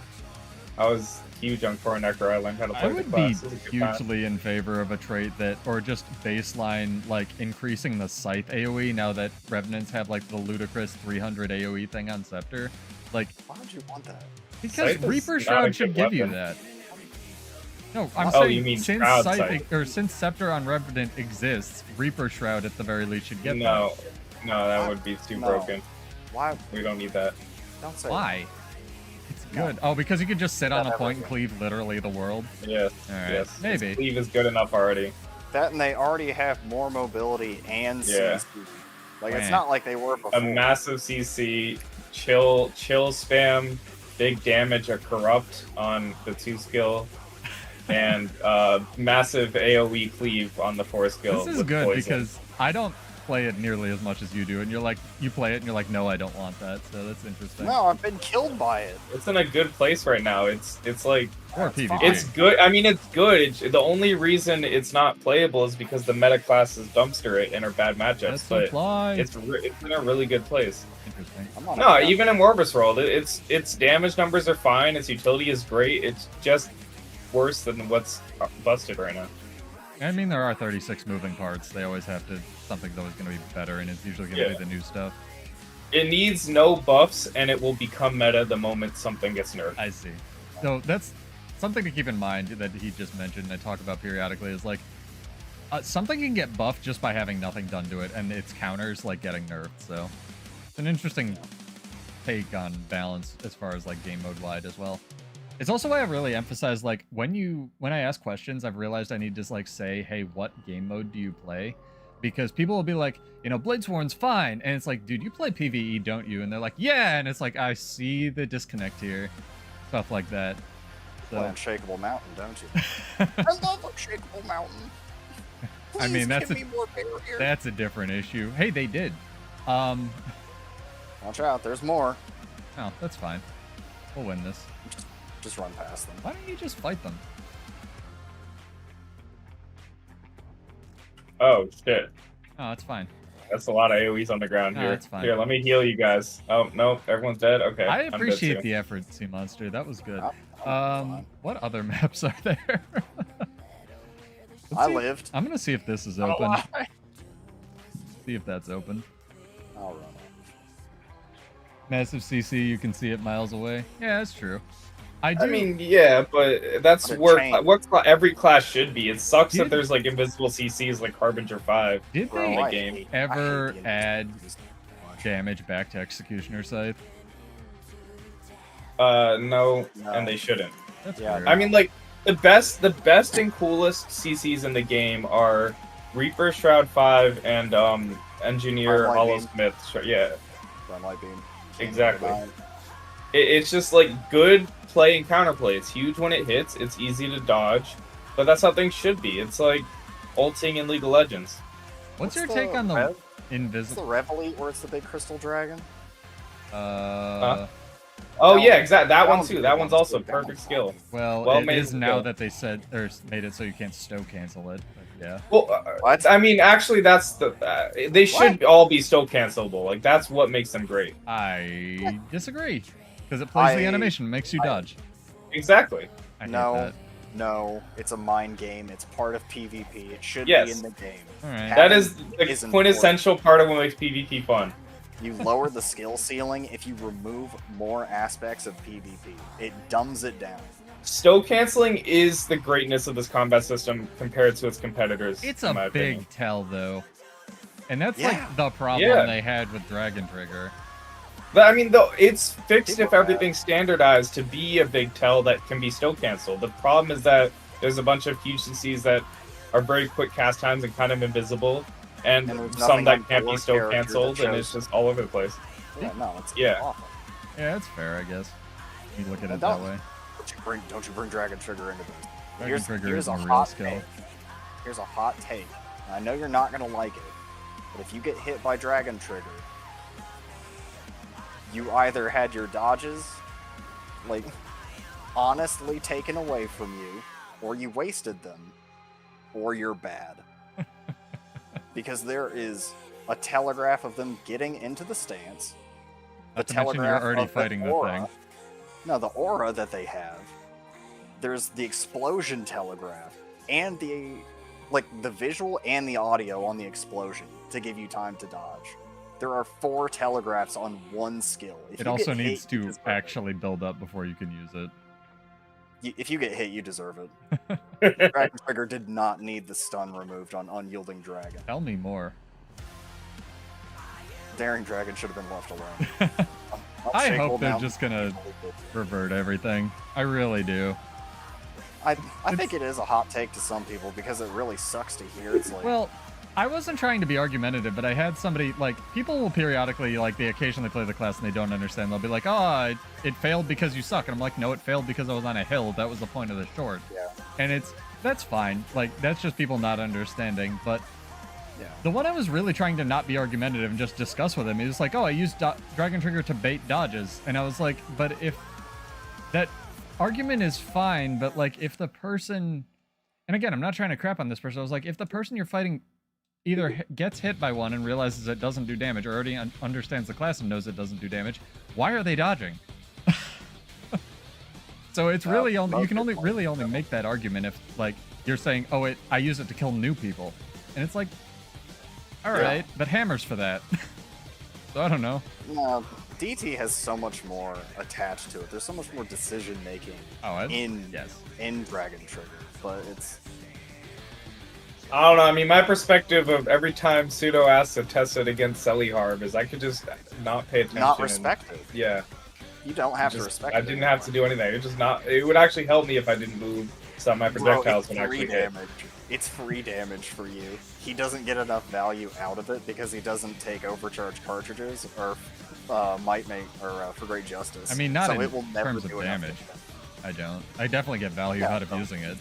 I was huge on Core Necro. I learned how to play I the would be class. It was a good time. hugely in favor of a trait that, or just baseline, like increasing the Scythe AoE now that Revenants have like the ludicrous 300 AoE thing on Scepter. Like, Why would you want that? because Scythe is Reaper not a Shroud good should give you weapon. that. No, I'm Oh, saying you mean since Shroud Scythe, Scythe. or since Scepter on Revenant exists, Reaper Shroud at the very least should get No, that would be too No. broken. Why? We don't need that. Don't that. say Why? It's No. good. Oh, because you could just sit on a Not point and everything. cleave literally the world. Yes, Alright, yes. maybe. His Cleave is good enough already. that, and they already have more mobility and Yeah. CC. Like it's Man. not like they were before. A massive CC, chill spam, big damage, a corrupt on the 2 skill, and massive AoE cleave on the 4 skill. This is with good poison. because I don't play it nearly as much as you do, and you're like, you play it and you're like, no, I don't want that. So that's interesting. No, I've been killed by it. It's in a good place right now. It's like Or That's PvP. fine. it's good. I mean, it's good. The only reason it's not playable is because the meta classes dumpster it and are bad matchups. That's But supply. it's in a really good place. Interesting. I'm on No, a even in Warbur's World, its damage numbers are fine. Its utility is great. It's just worse than what's busted right now. I mean, there are 36 moving parts. They always have to. Something's always going to be better, and it's usually going to Yeah. be the new stuff. It needs no buffs, and it will become meta the moment something gets nerfed. I see. So that's something to keep in mind that he just mentioned and I talk about periodically is like something can get buffed just by having nothing done to it, and its counters like getting nerfed. So it's an interesting take on balance as far as like game mode wide as well. It's also why I really emphasize like when I ask questions, I've realized I need to like say, hey, what game mode do you play? Because people will be like, you know, Bladesworn's fine, and it's like, dude, you play PvE, don't you? And they're like, yeah, and it's like, I see the disconnect here, stuff like that. play So Unshakable Mountain, don't you? I love Unshakable Mountain. I mean, Please that's give me more barrier. that's a different issue. Hey, they did. Watch out, there's more. Oh, that's fine. We'll win this. Just run past them. Why don't you just fight them? Oh shit, Oh, it's fine. that's a lot of AoEs on the ground No, here. that's fine. Here, let me heal you guys. Oh no, everyone's dead. Okay, I I'm dead appreciate too. the effort, Sea Monster. That was good. I'm What other maps are there? Let's I see- lived. I'm gonna see if this is Oh, open. why? See if that's open. I'll run Massive CC, you can see it miles away. Yeah, that's true. I do. I mean, yeah, but that's But it where changed. every class should be. It sucks Did- that there's like invisible CCs like Harbinger 5. did Bro, they my I game. hate- ever I hate the add invisible so much. damage back to Executioner Scythe? No, No. and they shouldn't. That's Yeah. weird. I mean, like the best and coolest CCs in the game are Reaper, Shroud 5, and Engineer, Sunlight Hollow Beam. Smith. Yeah, Sunlight Beam. exactly. Nine. It's just like good play and counterplay. It's huge when it hits. It's easy to dodge, but that's how things should be. It's like ulting in League of Legends. What's your the take on the Rev? It's the invisible? Reveille where it's the big crystal dragon. Oh That yeah, one- exactly. That that one one's too. good. That one's That one's also good. That perfect one's skill. well, well it made is now skill. that they said or made it so you can't stow cancel it. But yeah. Well, What? I mean, actually, that's the. They should all be still cancelable. Like that's what makes them great. I disagree because it plays the I- animation, makes you dodge. Exactly. I hate No. that. No, it's a mind game. It's part of PvP. It should Yes. be in the game. All right. That is the Is quintessential part of what makes PvP fun. You lower the skill ceiling if you remove more aspects of PvP. It dumbs it down. Stow canceling is the greatness of this combat system compared to its competitors. It's in my a big opinion. tell though, and that's Yeah. like the problem Yeah. they had with Dragon Trigger. But I mean, though, it's fixed People if everything's standardized to be a big tell that can be still canceled. The problem is that there's a bunch of huge CCs that are very quick cast times and kind of invisible, and And there's some nothing that on can't be your still character that canceled, and it's shows- just all over the place. Yeah, no, it's Yeah. awful. Yeah, that's fair, I guess. You look at Well, it that don't- way. Don't you bring Dragon Trigger into this? Dragon Trigger here's is a a real hot skill. take. Here's a hot take. I know you're not gonna like it, but if you get hit by Dragon Trigger, you either had your dodges, like, honestly taken away from you, or you wasted them, or you're bad. Because there is a telegraph of them getting into the stance. Not to mention you're already fighting the thing. No, the aura that they have. There's the explosion telegraph and the visual and the audio on the explosion to give you time to dodge. There are 4 telegraphs on one skill. If It you also get needs hit, you to deserve actually build up before you can use it. it. If you get hit, you deserve it. Dragon Trigger did not need the stun removed on Unyielding Dragon. Tell me more. Daring Dragon should have been left alone. I Shake hope Hold they're Mountain. just gonna revert everything. I really do. I think it is a hot take to some people because it really sucks to hear. It's like, Well, I wasn't trying to be argumentative, but I had somebody, like, people will periodically, like, they occasionally play the class and they don't understand. They'll be like, oh, it failed because you suck. And I'm like, no, it failed because I was on a hill. That was the point of the short. yeah, And that's fine. Like, that's just people not understanding. But yeah. the one I was really trying to not be argumentative and just discuss with him, he was like, oh, I used Dragon Trigger to bait dodges. And I was like, but if that argument is fine, but, like, if the person, and again, I'm not trying to crap on this person. I was like, if the person you're fighting either gets hit by one and realizes it doesn't do damage, or already understands the class and knows it doesn't do damage, why are they dodging? So it's really only, you can only really only make that argument if, like, you're saying, oh, I use it to kill new people. And it's like, all right, but hammers for that. So I don't know. No, DT has so much more attached to it. There's so much more decision making in Dragon Trigger, but it's. I don't know. I mean, my perspective of every time Pseudo asks to test it against Seliharb is I could just not pay attention. Not respect it. Yeah. You don't have to Just- respect I it. didn't have to do anything. It just not. It would actually help me if I didn't move some of my projectiles Bro, when I it's actually free hit. damage. It's free damage for you. He doesn't get enough value out of it because he doesn't take overcharge cartridges or might make or for great justice. I mean, not so in it will never terms of do enough damage. damage. I don't. I definitely get value Yeah, out of no. using it.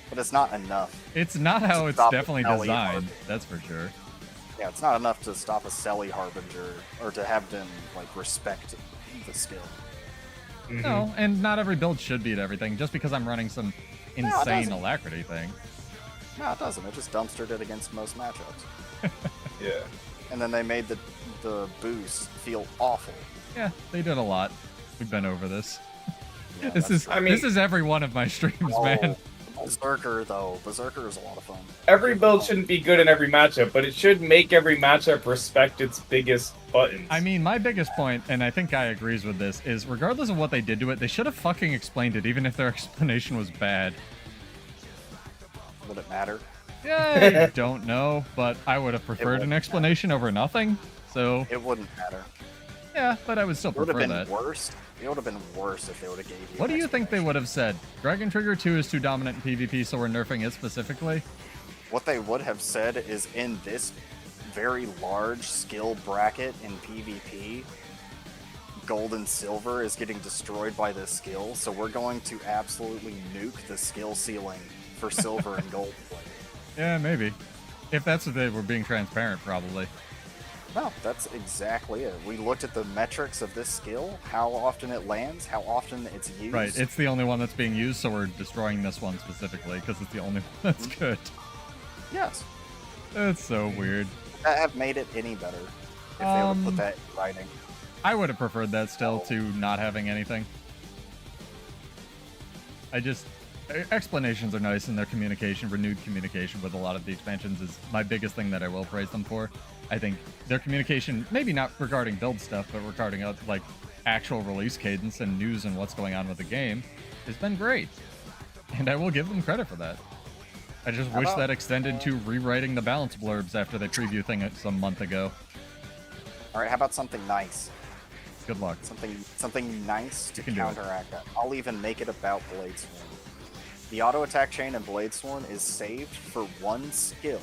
But it's not enough. It's not how it's Stop the definitely Sally designed. Harbinger. That's for sure. Yeah, it's not enough to stop a Selly Harbinger or to have them like respect the skill. Mhm. No, and not every build should beat everything. Just because I'm running some it insane doesn't. alacrity thing. No, it doesn't. It just dumpstered it against most matchups. Yeah. And then they made the boost feel awful. Yeah, they did a lot. We've been over this. Yeah, This that's- is I mean- this is every one of my streams, man. Berserker though. Berserker is a lot of fun. Every build shouldn't be good in every matchup, but it should make every matchup respect its biggest buttons. I mean, my biggest point, and I think Guy agrees with this, is regardless of what they did to it, they should have fucking explained it, even if their explanation was bad. Would it matter? Yeah, I don't know, but I would have preferred an wouldn't explanation over nothing. So It wouldn't matter. yeah, but I would still It would have prefer been that. worse It would have been worse if they would have gave you. What do you think they explanation. would have said? Dragon Trigger 2 is too dominant in PvP, so we're nerfing it specifically? What they would have said is in this very large skill bracket in PvP, gold and silver is getting destroyed by this skill, so we're going to absolutely nuke the skill ceiling for silver and gold play. Yeah, maybe. If that's what they were being transparent, probably. No, that's exactly it. We looked at the metrics of this skill, how often it lands, how often it's used. Right, it's the only one that's being used, so we're destroying this one specifically, because it's the only one that's good. Yes. That's so weird. Would that have made it any better if they would have put that in writing? I would have preferred that still to not having anything. Explanations are nice, and their communication, renewed communication with a lot of the expansions is my biggest thing that I will praise them for. I think their communication, maybe not regarding build stuff, but regarding like actual release cadence and news and what's going on with the game, has been great. And I will give them credit for that. I just wish that extended to rewriting the balance blurbs after they preview thing some month ago. All right, how about something nice? Good luck. Something nice to can do it. counteract that. I'll even make it about Blade Sworn. The auto attack chain in Blade Sworn is saved for one skill.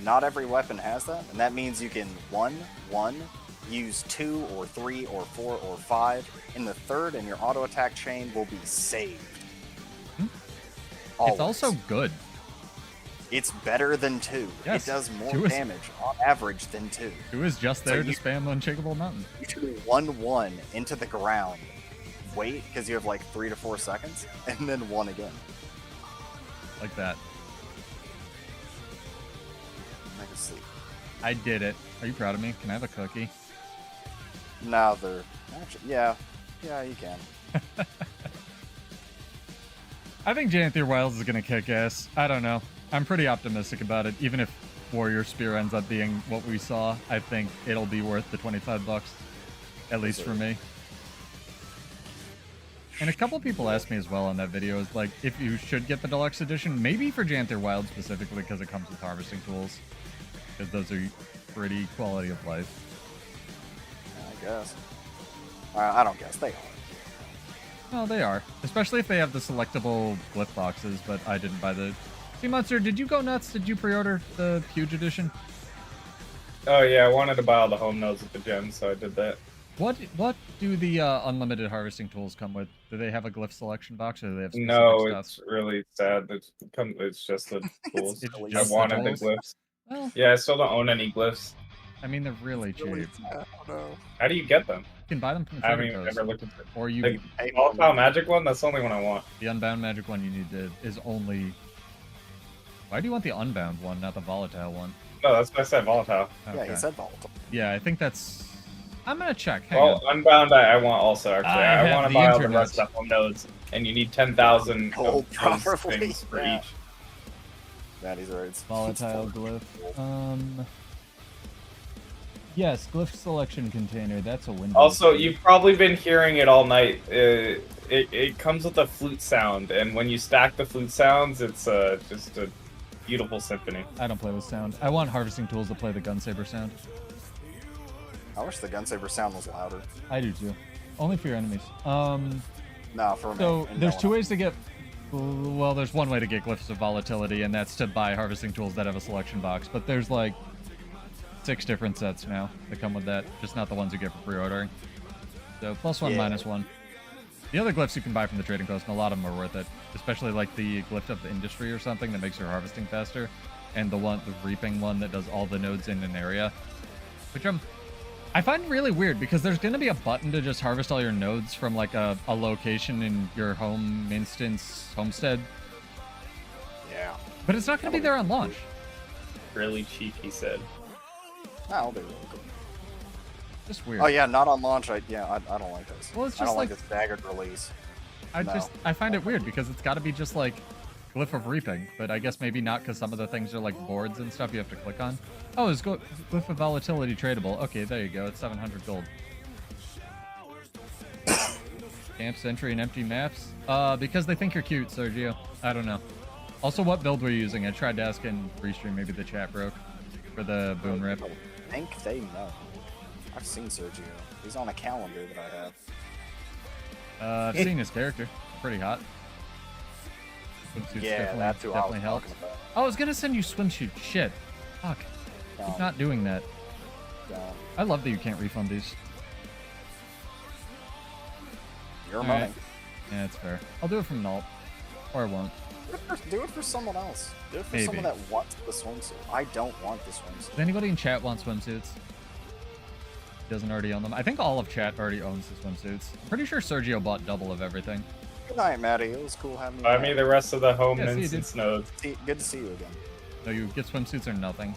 Not every weapon has that, and that means you can 1, use 2 or 3 or 4 or 5. In the third, and your auto attack chain will be saved. It's also good. It's better than 2. Yes, It does 2 more is- damage on average than 2. 2 is just there to spam Unshakable Mountain. You should 1-1 into the ground. Wait, because you have like 3 to 4 seconds, and then 1 again. Like that. I can sleep. I did it. Are you proud of me? Can I have a cookie? Now they're actually, yeah, you can. I think Janthir Wilds is going to kick ass. I don't know. I'm pretty optimistic about it. Even if Warrior Spear ends up being what we saw, I think it'll be worth the $25. At least for me. And a couple people asked me as well on that video, is like, if you should get the deluxe edition, maybe for Janthir Wilds specifically, because it comes with harvesting tools. Because those are pretty quality of life. I guess. I don't guess. They are. Well, they are. Especially if they have the selectable glyph boxes, but I didn't buy the... See, Monster, did you go nuts? Did you pre-order the huge edition? Oh yeah, I wanted to buy all the home nodes with the gems, so I did that. What do the unlimited harvesting tools come with? Do they have a glyph selection box, or do they have specific No, stuff? it's really sad. It's just the tools. It's I just the wanted the tools? glyphs. Well, Yeah, I still don't own any glyphs. I mean, they're really cheap. How do you get them? You can buy them from the I haven't trading even post. ever looked into it. Or you... Like, volatile magic one? That's the only one I want. The Unbound Magic one you need to... is only... Why do you want the Unbound one, not the Volatile one? No, that's why I said volatile. Yeah, Okay. he said volatile. Yeah, I think that's... I'm gonna check. Hang Well, on. Unbound I want also, actually. I I have want the to buy all the internet. rest of the home nodes, and you need 10,000 Gold, of those probably. things for Yeah. each. That is right. It's Volatile glyph. Yes, glyph selection container. That's a window. Also, you've probably been hearing it all night. It comes with a flute sound, and when you stack the flute sounds, it's just a beautiful symphony. I don't play with sound. I want harvesting tools to play the gunsaber sound. I wish the gunsaber sound was louder. I do too. Only for your enemies. No, for me. So and there's no two one ways to get. Well, there's one way to get glyphs of volatility, and that's to buy harvesting tools that have a selection box. But there's like 6 different sets now that come with that, just not the ones you get for pre-ordering. So +1, Yeah. -1. The other glyphs you can buy from the trading post, and a lot of them are worth it. Especially like the glyph of the industry or something that makes your harvesting faster, and the reaping one that does all the nodes in an area, which I find really weird because there's going to be a button to just harvest all your nodes from like a location in your home instance homestead, Yeah. but it's not going to be there on launch. Really cheap, he said. That'll be really cool. Just weird. Oh yeah, not on launch. I don't like this. Well, it's I don't just like like- this staggered release. No. I find it weird because it's got to be just like glyph of reaping, but I guess maybe not because some of the things are like boards and stuff you have to click on. Oh, it's glyph of volatility tradable. Okay, there you go. It's 700 gold. Camp Sentry and empty maps. Because they think you're cute, Sergio. I don't know. Also, what build were you using? I tried to ask in restream. Maybe the chat broke for the boon rip. I think they know. I've seen Sergio. He's on a calendar that I have. I've seen his character. Pretty hot. Swimsuits Yeah, that's who I was helped. talking about. Oh, I was gonna send you swimsuit. Shit. Fuck. Keep not doing that. Don't. I love that you can't refund these. Your All money. right. Yeah, that's fair. I'll do it from Null. Or I won't. Do it for someone else. Do it for Maybe. someone that wants the swimsuit. I don't want the swimsuit. Does anybody in chat want swimsuits? Doesn't already own them. I think all of chat already owns the swimsuits. I'm pretty sure Sergio bought double of everything. Good night, Maddie. It was cool having you. Buy me the rest of the home Yeah, see you, mints dude. and snows. Good to see you again. No, you get swimsuits or nothing.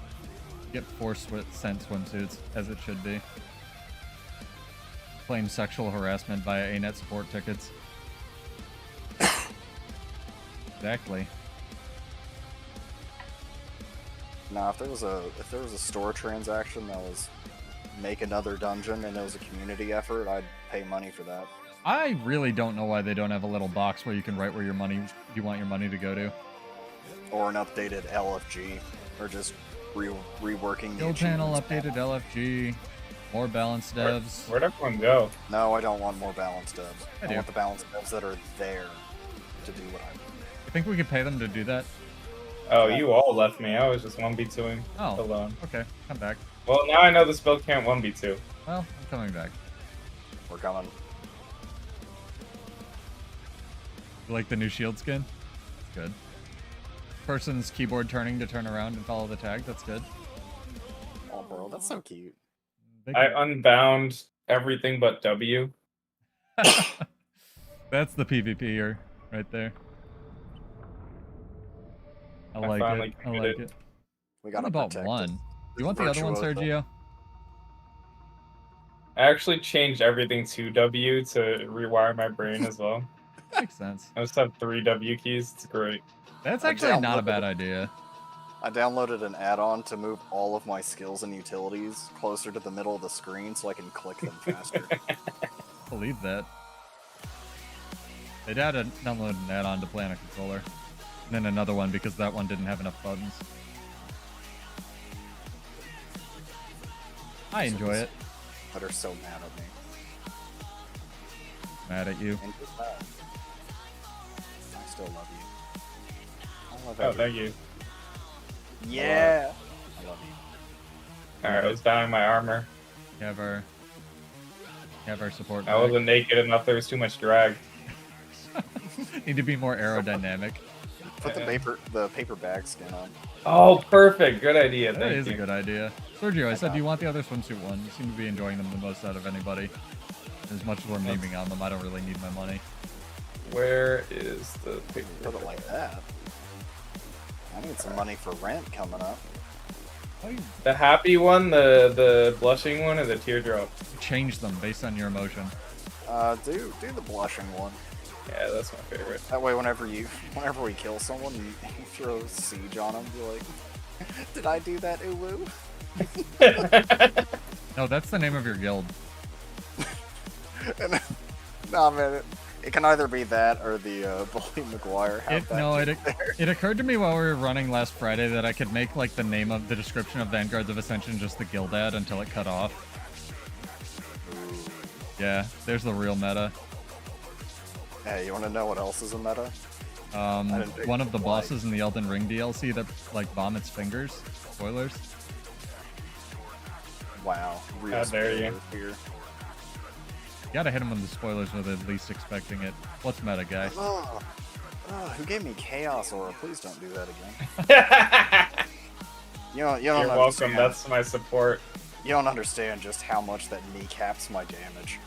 You get 4 cent swimsuits, as it should be. Claim sexual harassment via ANET support tickets. Exactly. Now, if there was a store transaction that was make another dungeon and it was a community effort, I'd pay money for that. I really don't know why they don't have a little box where you can write where you want your money to go to. Or an updated LFG, or just reworking the Guild panel, achievements updated LFG, more balanced devs. Where'd everyone go? No, I don't want more balanced devs. I I do. want the balanced devs that are there to do what I want. You think we could pay them to do that? Oh, you all left me. I was just 1v2ing Oh. alone. Okay, come back. Well, now I know this build can't 1v2. Well, I'm coming back. We're coming. You like the new shield skin? Good. Person's keyboard turning to turn around and follow the tag. That's good. Oh, bro, that's so cute. Big- I unbound everything but W. That's the PvPer right there. I like finally it. I did like it. it. We I gotta only bought protect one. it. Do you want the other one, Virtuoso. Sergio? I actually changed everything to W to rewire my brain as well. Makes sense. I just have 3 W keys. It's great. That's I actually not a downloaded bad it. idea. I downloaded an add-on to move all of my skills and utilities closer to the middle of the screen so I can click them faster. Believe that. They download an add-on to play on a controller. And then another one because that one didn't have enough buttons. I enjoy it. But are so mad at me. Mad at you. And just that. I still love you. I love Oh, everything. thank you. Yeah. I love you. Alright, I was downing my armor. You have our support. I back. wasn't naked enough. There was too much drag. Need to be more aerodynamic. Put the paper bag skin on. Oh, perfect. Good idea. That Thank is you. a good idea. Sergio, I said, do you want the other swimsuit one? You seem to be enjoying them the most out of anybody. As much as we're memeing on them, I don't really need my money. Where is the paper? Put it like that. I need some money for rent coming up. The happy one, the blushing one, or the teardrop? Change them based on your emotion. Do the blushing one. Yeah, that's my favorite. That way, whenever we kill someone, you throw siege on them. Be like, did I do that, Uwu? No, that's the name of your guild. Nah, man. It can either be that or the Bully McGuire. It occurred to me while we were running last Friday that I could make like the name of the description of Vanguards of Ascension just the guild ad until it cut off. Yeah, there's the real meta. Hey, you want to know what else is a meta? One of the bosses in the Elden Ring DLC that like vomits fingers. Spoilers. Wow, real How dare you. spoilers here. You gotta hit him with the spoilers when they're least expecting it. What's meta, guy? Who gave me Chaos Aura? Please don't do that again. You don't You're welcome. understand. That's my support. You don't understand just how much that kneecaps my damage.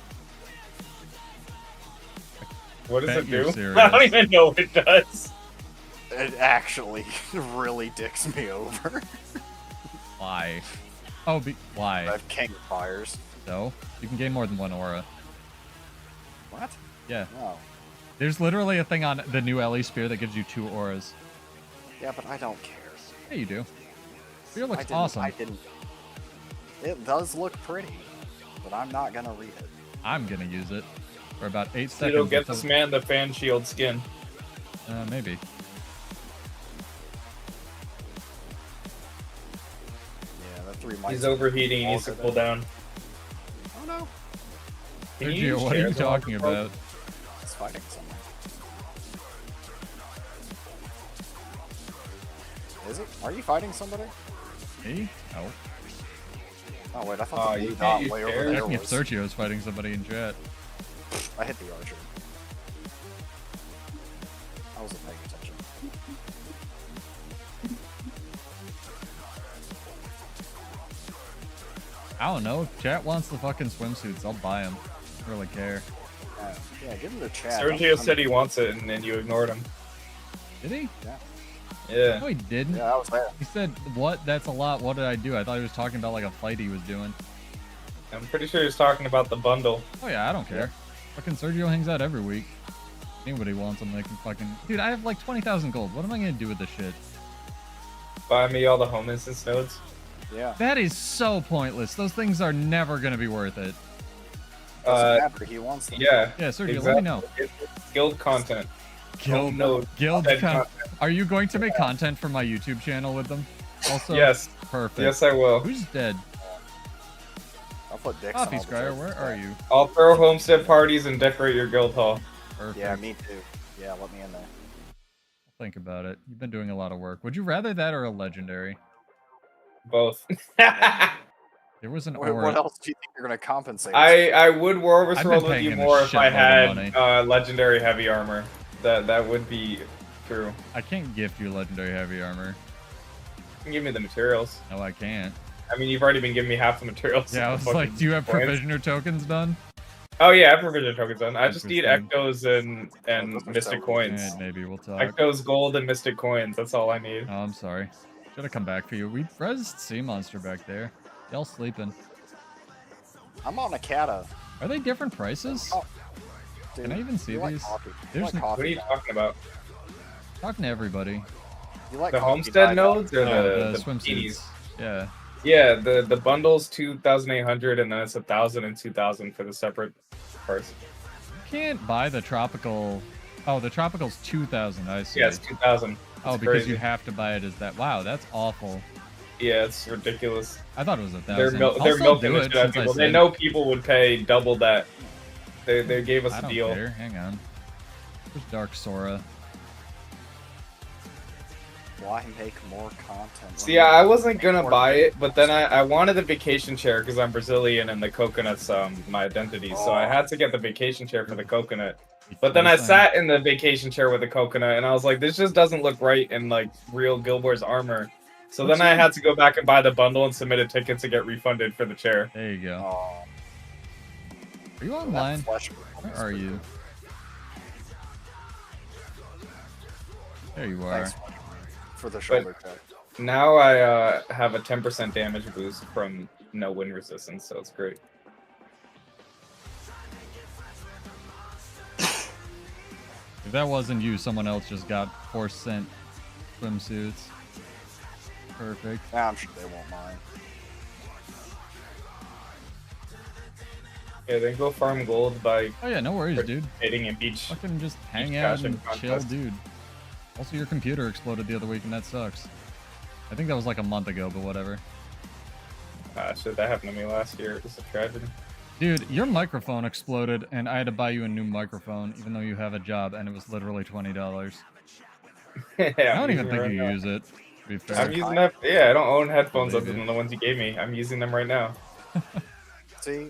What does Bet it you're do? serious. I don't even know what it does. It actually really dicks me over. Why? Oh, I why? have King of Fires. So you can gain more than one aura. What? Yeah. No. There's literally a thing on the new Ellie Spear that gives you 2 auras. Yeah, but I don't care. Yeah, you do. Spear looks I didn't, awesome. I didn't. It does look pretty, but I'm not gonna read it. I'm gonna use it for about 8 You seconds. don't get until- this man the fan shield skin. Maybe. Yeah, that 3 might. He's overheating. He all needs to good cool down. Oh no. Can Sergio, you use what are you chairs on talking the floor? about? fighting someone. Is he? Are you fighting somebody? Me? No. Oh wait, I thought the you blue can't dot use way over air. there Asking if was. Sergio is fighting somebody in chat. I hit the archer. I wasn't paying attention. I don't know. If chat wants the fucking swimsuits, I'll buy them. I don't really care. Yeah, give him the chat. Sergio said he wants it, and then you ignored him. Did he? Yeah. Yeah. No, he didn't. Yeah, I was there. He said, what? That's a lot. What did I do? I thought he was talking about like a fight he was doing. I'm pretty sure he's talking about the bundle. Oh yeah, I don't care. Fucking Sergio hangs out every week. Anybody wants him, they can fucking... Dude, I have like 20,000 gold. What am I gonna do with this shit? Buy me all the home instance nodes. Yeah. That is so pointless. Those things are never gonna be worth it. Doesn't matter. He wants them. Yeah. Yeah, Sergio, exactly. let me know. It's guild content. Guild, no, guild content. con- Are you going to make content for my YouTube channel with them? Also, Yes. Perfect. Yes, I will. Who's dead? I'll put dicks Coffee on all the Scryer, jokes. where are you? I'll throw homestead parties and decorate your guild hall. Perfect. Yeah, me too. Yeah, let me in there. Think about it. You've been doing a lot of work. Would you rather that or a legendary? Both. There was an Wait, aura. what else do you think you're gonna compensate? I would War over I've been World with paying you him a more if I shitload of money. had legendary heavy armor. That would be true. I can't gift you legendary heavy armor. You can give me the materials. No, I can't. I mean, you've already been giving me half the materials. Yeah, I was like, do you have provisioner tokens done? Oh yeah, I have provisioner tokens done. I just need Interesting. ectos and those are mystic so coins. Eh, maybe we'll talk. Ectos, gold, and mystic coins. That's all I need. Oh, I'm sorry. Should have come back for you. We rezzed sea monster back there. Y'all sleeping. I'm on a kata. Are they different prices? Oh, dude, Can I even see you like these? coffee. You There's like no- What are coffee. you talking about? Talking to everybody. You like The coffee homestead died nodes or Oh, the swimsuits. bikinis? Yeah. Yeah, the bundle's 2,800 and then it's 1,000 and 2,000 for the separate parts. You can't buy the tropical. Oh, the tropical's 2,000. I see. Yeah, it's 2,000. Oh, It's because crazy. you have to buy it as that. Wow, that's awful. Yeah, it's ridiculous. I thought it was 1,000. They're I'll they're still milking do the it shit out of since I people. They said- know people would pay double that. They gave us I a don't deal. care. Hang on. Where's Dark Sora? Why make more content? See, I wasn't gonna buy it, but then I wanted the vacation chair because I'm Brazilian and the coconut's my identity. So I had to get the vacation chair for the coconut. But then I sat in the vacation chair with the coconut and I was like, this just doesn't look right in like real Guild Wars armor. So then I had to go back and buy the bundle and submit a ticket to get refunded for the chair. There you go. Oh, Are you that online? flesh Where are you? There you are. Thanks for the shoulder check. Now I have a 10% damage boost from no wind resistance, so it's great. If that wasn't you, someone else just got 4-cent swimsuits. Perfect. Nah, I'm sure they won't mind. Yeah, then go farm gold by Oh yeah, no worries, dude. participating in beach. Fucking just hang Beach out fashion and chill, contest. dude. Also, your computer exploded the other week, and that sucks. I think that was like a month ago, but whatever. Shit, that happened to me last year. It was a tragedy. Dude, your microphone exploded, and I had to buy you a new microphone, even though you have a job, and it was literally $20. Yeah, I don't even think you use it, to be fair. I'm using that. Yeah, I don't own headphones Believe other it. than the ones you gave me. I'm using them right now. See,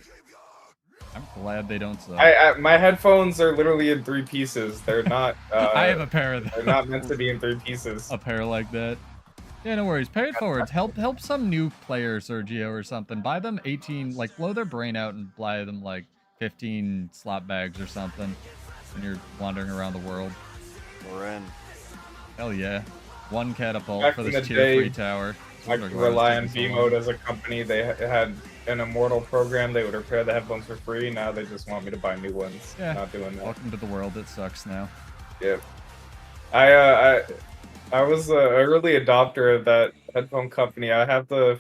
I'm glad they don't suck. My headphones are literally in 3 pieces. They're not. I have a pair of them. They're not meant to be in 3 pieces. A pair like that. Yeah, no worries. Pay it forward. Help some new player, Sergio, or something. Buy them 18, like, blow their brain out and buy them, like, 15 slot bags or something when you're wandering around the world. we're in. Hell yeah. One catapult Back for in this the tier 3 day, tower. I could rely on V-Mode as a company. They had an immortal program. They would repair the headphones for free. Now they just want me to buy new ones. Yeah. Not doing that. Welcome to the world. It sucks now. Yep. I was an early adopter of that headphone company. I have the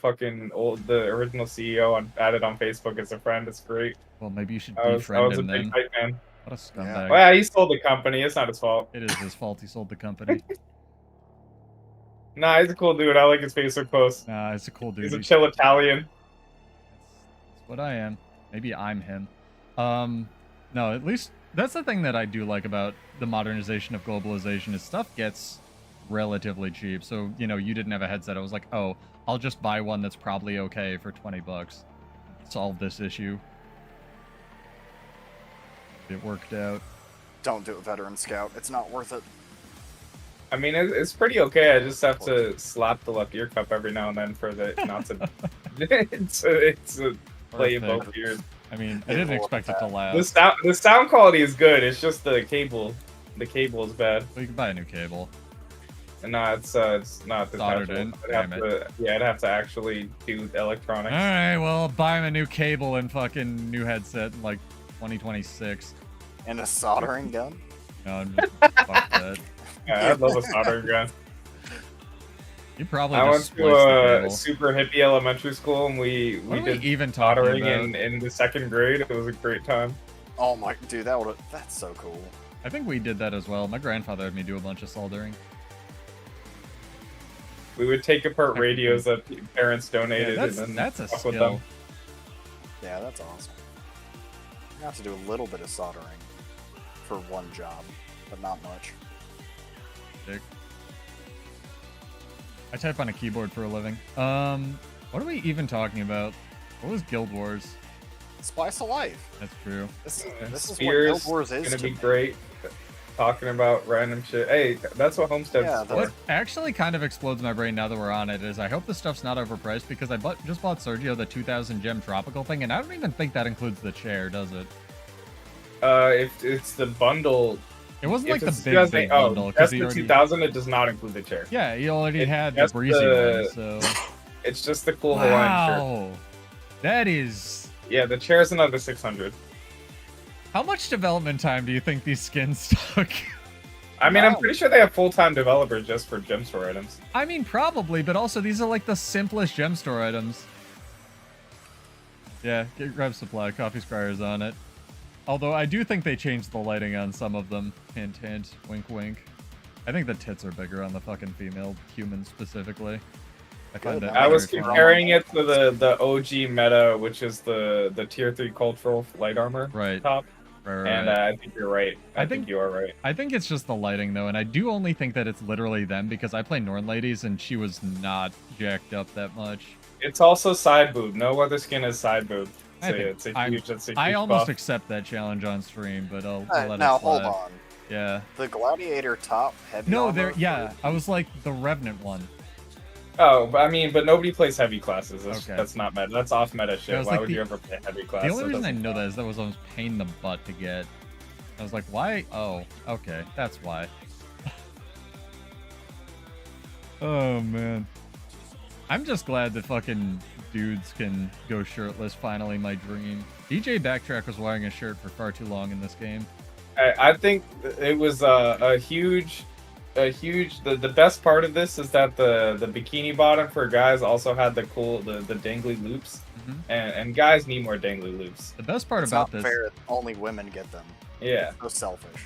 original CEO added on Facebook as a friend. It's great. Well, maybe you should I was befriend a him big then. hype man. What a scumbag. Well, he sold the company. It's not his fault. It is his fault he sold the company. Nah, he's a cool dude. I like his Facebook posts. Nah, it's a cool dude. He's a chill Italian. That's what I am. Maybe I'm him. No, at least That's the thing that I do like about the modernization of globalization is stuff gets relatively cheap. So, you know, you didn't have a headset. I was like, oh, I'll just buy one that's probably okay for 20 bucks. Solve this issue. It worked out. Don't do it, veteran scout. It's not worth it. I mean, it's pretty okay. I just have to slap the left ear cup every now and then for the not to. it's a play in both ears. I mean, I didn't expect it to last. The sound quality is good. It's just the cable. The cable is bad. Well, you can buy a new cable. And no, it's not soldered in. I'd have to actually do electronics. All right, well, buy him a new cable and fucking new headset in like 2026. And a soldering gun? No, I'm just fuck that. Yeah, I'd love a soldering gun. You probably I went just to a super hippie elementary school, and we did even soldering in the second grade. It was a great time. Oh my, dude, that's so cool. I think we did that as well. My grandfather had me do a bunch of soldering. We would take apart radios that parents donated, yeah, and then that's a fuck skill. with them. Yeah, that's awesome. You have to do a little bit of soldering for one job, but not much. Dick. I type on a keyboard for a living. What are we even talking about? What was Guild Wars? Spice of life. That's true. This is what Spears Guild Wars is gonna to be me. great. Talking about random shit. Hey, that's what Homestead's Yeah, for. What actually kind of explodes my brain now that we're on it is I hope this stuff's not overpriced because I just bought Sergio the 2000 gem tropical thing, and I don't even think that includes the chair, does it? If it's the bundle. It wasn't like if the it's big 2000 bundle. that's he the already... 2000. It does not include the chair. Yeah, he already had the just breezy the- one, so... It's just the cool Hawaiian shirt. Wow! That is... Yeah, the chair's another 600. How much development time do you think these skins took? I mean, I'm Wow. pretty sure they have full-time developers just for gem store items. I mean, probably, but also these are like the simplest gem store items. Yeah, grab supply. Coffee Scryer's on it. Although I do think they changed the lighting on some of them. Hint, hint. Wink, wink. I think the tits are bigger on the fucking female human specifically. I find that I was very funny. comparing it to the OG meta, which is the tier 3 cultural light armor Right. top. Right. And I think you're right. I think- think you are right. I think it's just the lighting though, and I do only think that it's literally them because I play Norn Ladies and she was not jacked up that much. It's also side boob. No other skin is side boob. I It's a huge I almost buff. accept that challenge on stream, but I'll let Now it slide. hold on. Yeah. The gladiator top heavy No, armor there. Yeah, for- I was like the Revenant one. Oh, but I mean, but nobody plays heavy classes. Okay. That's not meta. That's off meta shit. was Why like would the- you ever play heavy class? The only That reason I doesn't know count. that is that was almost pain in the butt to get. I was like, why? Oh, okay, that's why. Oh man, I'm just glad that fucking dudes can go shirtless. Finally, my dream. DJ Backtrack was wearing a shirt for far too long in this game. I think it was a huge. The best part of this is that the bikini bottom for guys also had the dangly loops, Mhm. and guys need more dangly loops. The best part It's about not this. fair. Only women get them. Yeah, So selfish.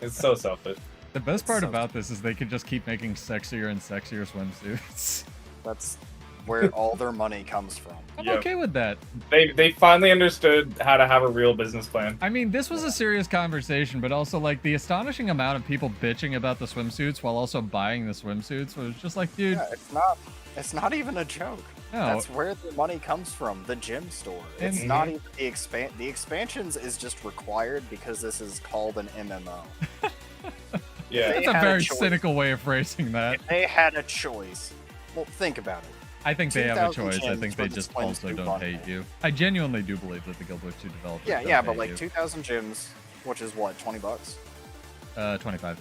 it's so selfish. The best part so- about this is they can just keep making sexier and sexier swimsuits. That's where all their money comes from. I'm Yep. okay with that. They finally understood how to have a real business plan. I mean, this was a serious conversation, but also like the astonishing amount of people bitching about the swimsuits while also buying the swimsuits was just like, dude, Yeah, it's not even a joke. no. That's where the money comes from, the gym store. It's And- not even the expansions is just required because this is called an MMO. Yeah, That's a had a very choice. cynical way of phrasing that. If they had a choice, well, think about it. I think they have a 2,000 choice. I gems think for they the just swimsuit also don't bundle. hate you. I genuinely do believe that the Guild Wars 2 developers Yeah, don't yeah, but hate like you. 2,000 gyms, which is what, $20? 25.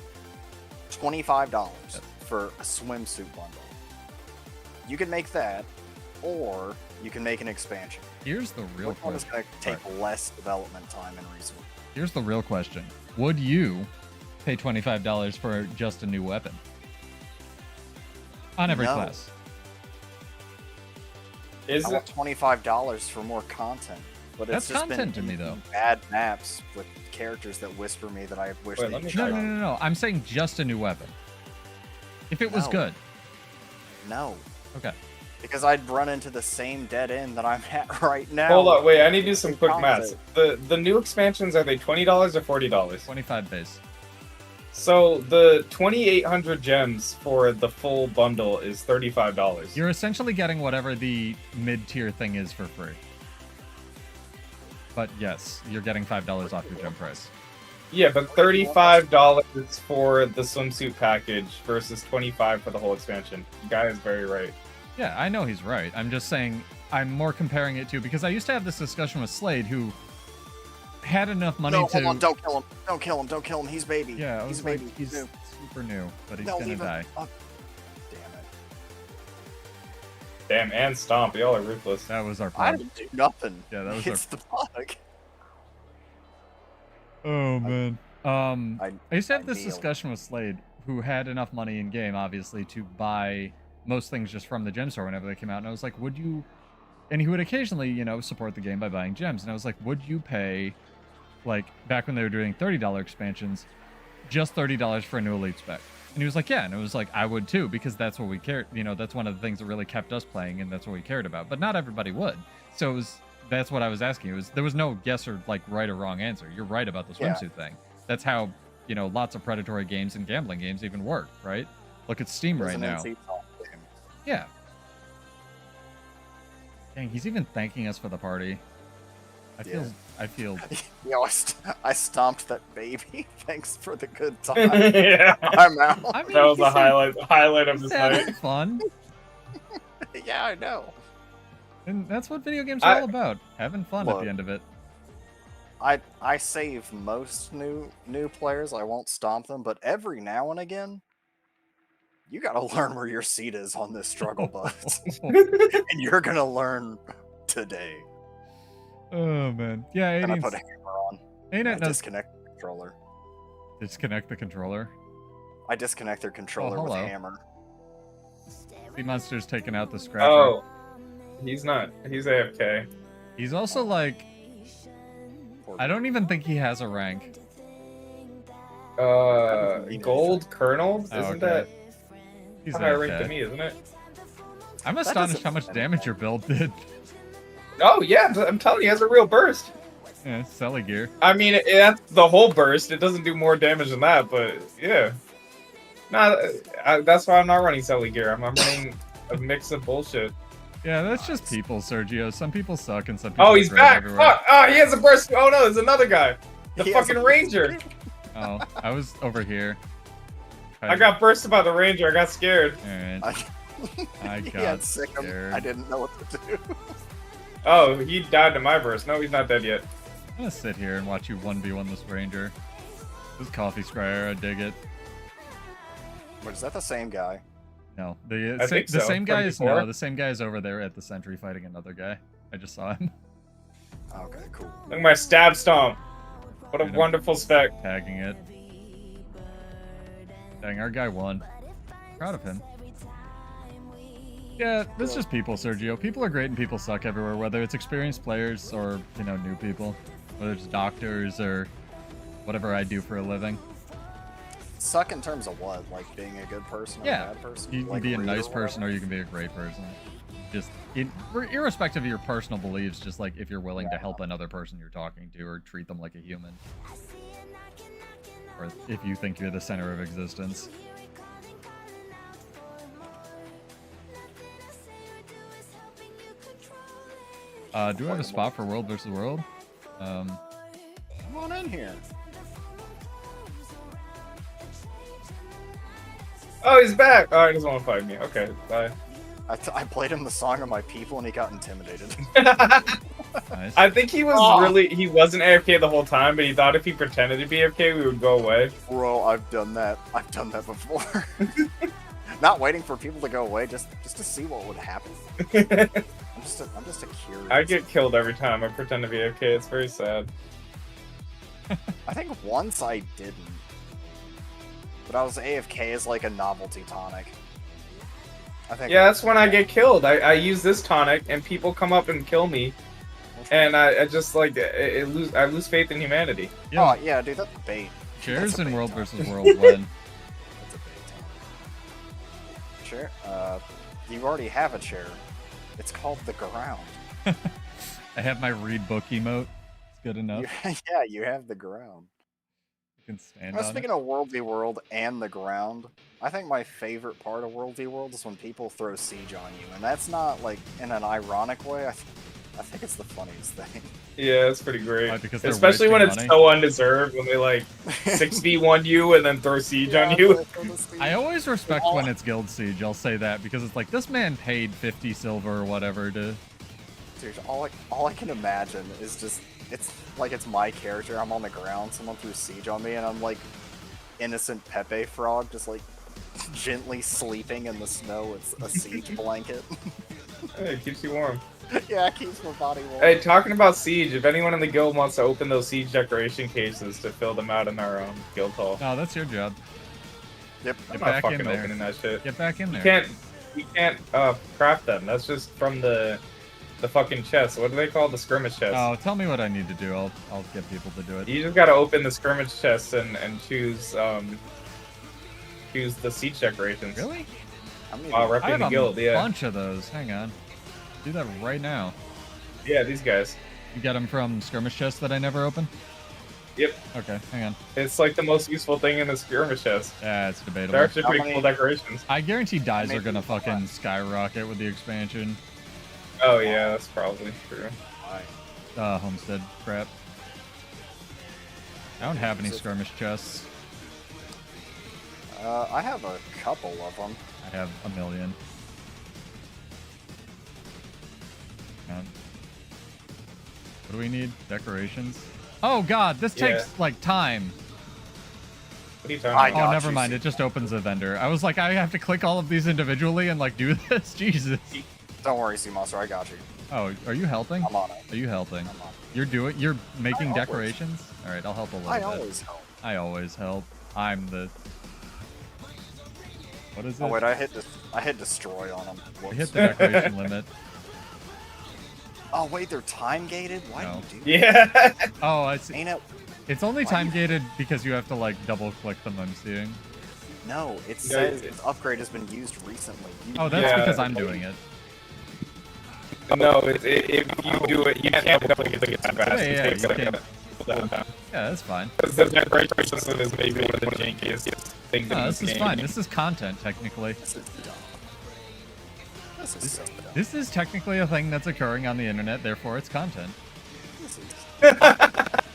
$25 Yep. for a swimsuit bundle. You can make that, or you can make an expansion. Here's the real Which one is question. going to take less development time and resources? Here's the real question. Would you pay $25 for just a new weapon? On every No. class. is I it? want $25 for more content. But it's That's just content been to me, though. bad maps with characters that whisper me that I wish Wait, they let me would No, shut no, up. no, no. I'm saying just a new weapon. If it was No. good. No. Okay. Because I'd run into the same dead end that I'm at right now. Hold on, wait, I need to do some quick math. Compensate. The new expansions, are they $20 or $40? 25 base. So the 2,800 gems for the full bundle is $35. You're essentially getting whatever the mid-tier thing is for free. But yes, you're getting $5 off your gem price. Yeah, but $35 for the swimsuit package versus $25 for the whole expansion. The guy is very right. Yeah, I know he's right. I'm just saying I'm more comparing it to, because I used to have this discussion with Slade, who had enough money No, to... hold on, don't kill him. Don't kill him. Don't kill him. He's baby. Yeah, I he's was baby. like, he's new. super new, but he's No, gonna leave him. die. Oh, damn it. Damn, and Stomp, y'all are ruthless. That was our I plan. didn't do nothing. Yeah, that was It's the bug. Oh, man. I used to have this kneel. discussion with Slade, who had enough money in game, obviously, to buy most things just from the gem store whenever they came out. And I was like, would you... And he would occasionally, you know, support the game by buying gems. And I was like, would you pay, like, back when they were doing $30 expansions, just $30 for a new elite spec? And he was like, yeah. And it was like, I would too, because that's what we cared. You know, that's one of the things that really kept us playing, and that's what we cared about. But not everybody would. So it was... That's what I was asking. There was no guess or like right or wrong answer. You're right about the swimsuit thing. That's how, you know, lots of predatory games and gambling games even work, right? Look at Steam right now. Yeah. Dang, he's even thanking us for the party. I feel. Yo, I stomped that baby. Thanks for the good time. Yeah. I'm out. I mean, That was the highlight of this night. having fun. Yeah, I know. And that's what video games are all about. Having fun at Look. the end of it. I save most new players. I won't stomp them, but every now and again, you gotta learn where your seat is on this struggle bus. And you're gonna learn today. Oh, man. Yeah, And I 18's... put a hammer on. Ain't I it nuts? disconnect the controller. Disconnect the controller. I disconnect their controller with hello. a hammer. The monster's taking out the scratcher. Oh. He's not. He's AFK. He's also like... I don't even think he has a rank. Gold Colonel? Oh, Isn't okay. that He's high rank AFK. to me, isn't it? I'm astonished how much damage your build did. Oh, yeah, I'm telling you, he has a real burst. Yeah, Selly gear. I mean, that's the whole burst. It doesn't do more damage than that, but yeah. Nah, that's why I'm not running Selly gear. I'm running a mix of bullshit. Yeah, that's just people, Sergio. Some people suck and some people Oh, are he's great back! everywhere. Fuck! Oh, he has a burst! Oh no, there's another guy! The He has fucking a- ranger! Oh, I was over here. I got bursted by the ranger, I got scared. Alright. I He got had sick him. scared. I didn't know what to do. Oh, he died to my burst. No, he's not dead yet. I'm gonna sit here and watch you 1v1 this ranger. This coffee scryer, I dig it. But is that the same guy? No, I think so, same from guy is before. no, the same guy is over there at the sentry fighting another guy. I just saw him Okay, cool. Look at my stab stomp. What a Yeah. wonderful spec. tagging it. Dang, our guy won. Proud of him. Yeah, this is just people, Sergio. People are great and people suck everywhere, whether it's experienced players or, you know, new people. Whether it's doctors or whatever I do for a living. Suck in terms of what? Like being a good person or Yeah. a bad person? You can Like be a rude nice or person whatever? or you can be a great person. Just, irrespective of your personal beliefs, just like if you're willing to help another person you're talking to or treat them like a human. Or if you think you're the center of existence. Do I have a spot for World versus World? Come on in here. Oh, he's back! Oh, he doesn't want to fight me. Okay, bye. I played him the song of my people and he got intimidated. Nice. I think he was Oh. he wasn't AFK the whole time, but he thought if he pretended to be AFK, we would go away. Bro, I've done that. I've done that before. Not waiting for people to go away, just to see what would happen. I'm just a curious. I get killed every time I pretend to be AFK. It's very sad. I think once I didn't. But I was AFK as like a novelty tonic. I think. Yeah, that's when I get killed. I use this tonic, and people come up and kill me, and I just like I lose faith in humanity. Yeah. Oh yeah, dude, that's bait. Shares That's a in bait World tonic. versus World when That's a bait tonic. chair. You already have a chair. It's called the ground. I have my read book emote. It's good enough. Yeah, you have the ground. You can stand Now, on speaking it. of World v World and the ground, I think my favorite part of World v World is when people throw siege on you, and that's not like in an ironic way. I think it's the funniest thing. Yeah, it's pretty great. Why? Because they're Especially when it's wasting so undeserved, when they like 6v1 you and then throw siege on you. I always respect when it's guild siege. I'll say that because it's like this man paid 50 silver or whatever to. Dude, all I can imagine is just it's like it's my character. I'm on the ground. Someone threw siege on me, and I'm like innocent Pepe frog, just like gently sleeping in the snow. It's a siege blanket. Hey, it keeps you warm. Yeah, it keeps my body warm. Hey, talking about siege, if anyone in the guild wants to open those siege decoration cases to fill them out in our guild hall, No, that's your job. Yep. I'm Get not back in fucking there. opening that shit. Get back in there. You can't craft them. That's just from the fucking chest. What do they call the skirmish chest? Oh, tell me what I need to do. I'll get people to do it. You just gotta open the skirmish chest and choose the siege decorations. Really? While I repping have the a guild, yeah. bunch of those. Hang on. Do that right now. Yeah, these guys. You get them from skirmish chests that I never open? Yep. Okay, hang on. It's like the most useful thing in the skirmish chest. Yeah, it's debatable. They're actually How pretty many- cool decorations. I guarantee dies Maybe are gonna it's fucking skyrocket with the expansion. Oh yeah, that's probably true. Homestead crap. I don't have any skirmish chests. I have a couple of them. I have a million. What do we need? Decorations? Oh god, this takes like time. What are you talking about? Oh, never mind. It just opens a vendor. I was like, I have to click all of these individually and like do this? Jesus. Don't worry, Sea Monster, I got you. Oh, are you helping? I'm on it. Are you helping? I'm on it. You're making always- decorations? Alright, I'll help a little I bit. always help. I always help. I'm the... What is it? Oh wait, I hit destroy on them. I hit the decoration limit. Oh wait, they're time gated. Why No. do you do that? Yeah. Oh, I see. Ain't it? It's only Why time you- gated because you have to like double click them, I'm seeing. No, it Yeah, says it- this upgrade has been used recently. Oh, that's Yeah. because I'm doing it. No, if you do it, you can't double click it too fast. Yeah, It takes you like can't. a- Yeah, that's fine. Because the decoration system is maybe one of the jankiest things No, in this this is game. fine. This is content, technically. This is dumb. This is so dumb. This is technically a thing that's occurring on the internet, therefore it's content. This is...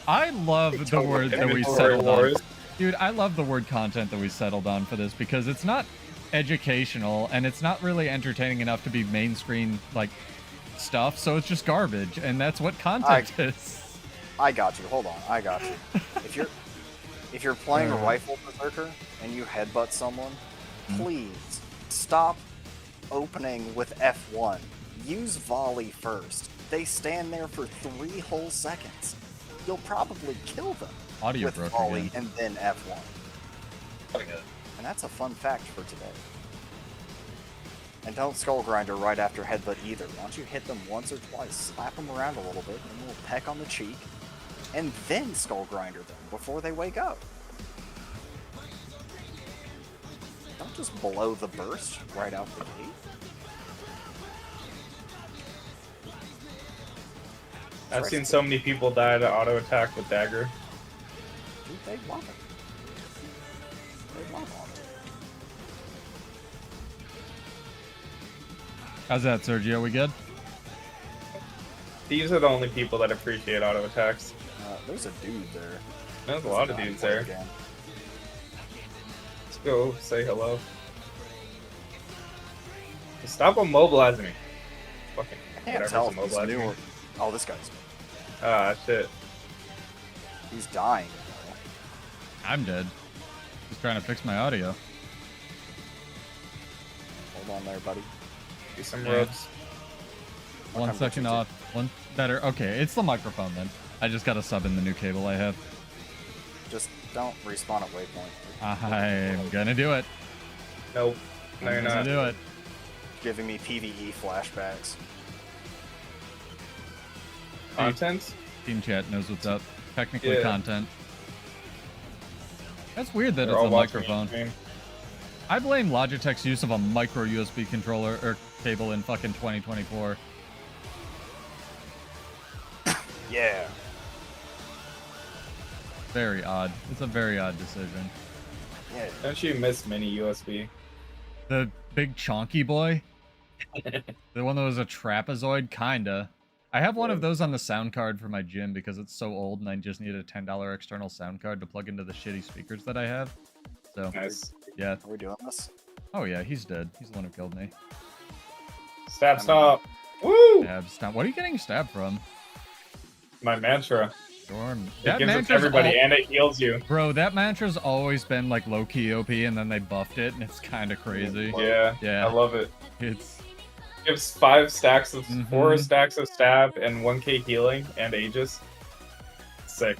I love the Totally word that we Inventory settled on. wars. Dude, I love the word content that we settled on for this because it's not educational and it's not really entertaining enough to be mainstream like stuff, so it's just garbage, and that's what content is. I got you. Hold on, I got you. If you're playing a rifle berserker and you headbutt someone, please stop opening with F1. Use volley first. They stand there for 3 whole seconds. You'll probably kill them Audio with broke volley again. and then F1. And that's a fun fact for today. And don't skull grinder right after headbutt either. Once you hit them once or twice, slap them around a little bit, and a little peck on the cheek, and then skull grinder them before they wake up. Don't just blow the burst right out the gate. I've seen so many people die to auto attack with dagger. Dude, they love it. They love auto. How's that, Sergio? We good? These are the only people that appreciate auto attacks. There's a dude there. There's a lot of dudes there. Again. Let's go say hello. Stop immobilizing me. Fucking I can't whatever's tell if he's immobilizing new me. or... Oh, this guy's... Ah, shit. He's dying. I'm dead. Just trying to fix my audio. Hold on there, buddy. Do some Yeah. ropes. 1 I'm second Bluetooth. off. One better. Okay, it's the microphone then. I just got to sub in the new cable I have. Just don't respawn at waypoint. I'm gonna do it. Nope. No, you're I'm gonna not. do it. Giving me PvE flashbacks. Content? Team chat knows what's up. Technically Yeah. content. That's weird that They're it's all a watching microphone. the stream. I blame Logitech's use of a micro USB controller or cable in fucking 2024. Yeah. Very odd. It's a very odd decision. Yeah. Don't you miss mini USB? The big chonky boy? The one that was a trapezoid? Kinda. I have one of those on the sound card for my gym because it's so old and I just need a $10 external sound card to plug into the shitty speakers that I have. So, Nice. yeah. Are we doing this? Oh yeah, he's dead. He's the one who killed me. Stab stop. Woo! Stab, stab. What are you getting stabbed from? My mantra. Storm. It gives it to everybody and it heals you. Bro, that mantra's always been like low-key OP and then they buffed it and it's kind of crazy. Yeah. Yeah. I love it. It's... Gives 4 stacks of stab and 1k healing and Aegis. Sick.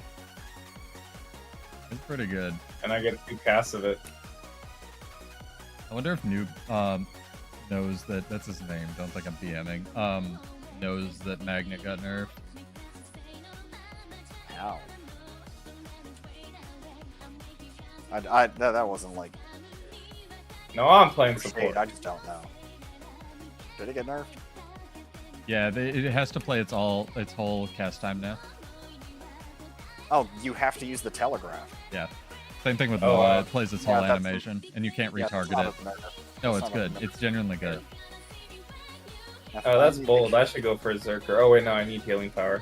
It's pretty good. And I get 2 casts of it. I wonder if Noob knows that that's his name. Don't think I'm DMing. Knows that Magnet got nerfed. How? That wasn't like. No, I'm playing shade, support. I just don't know. Did it get nerfed? Yeah, it has to play its whole cast time now. Oh, you have to use the telegraph. Yeah. Same thing with Oh, Noah. It plays its whole yeah, that's- animation, and you can't Yeah, that's retarget not it. a nerf. No, That's it's not a good. nerf. It's genuinely good. Oh, that's bold. I should go for a Zerker. Oh, wait, no, I need healing power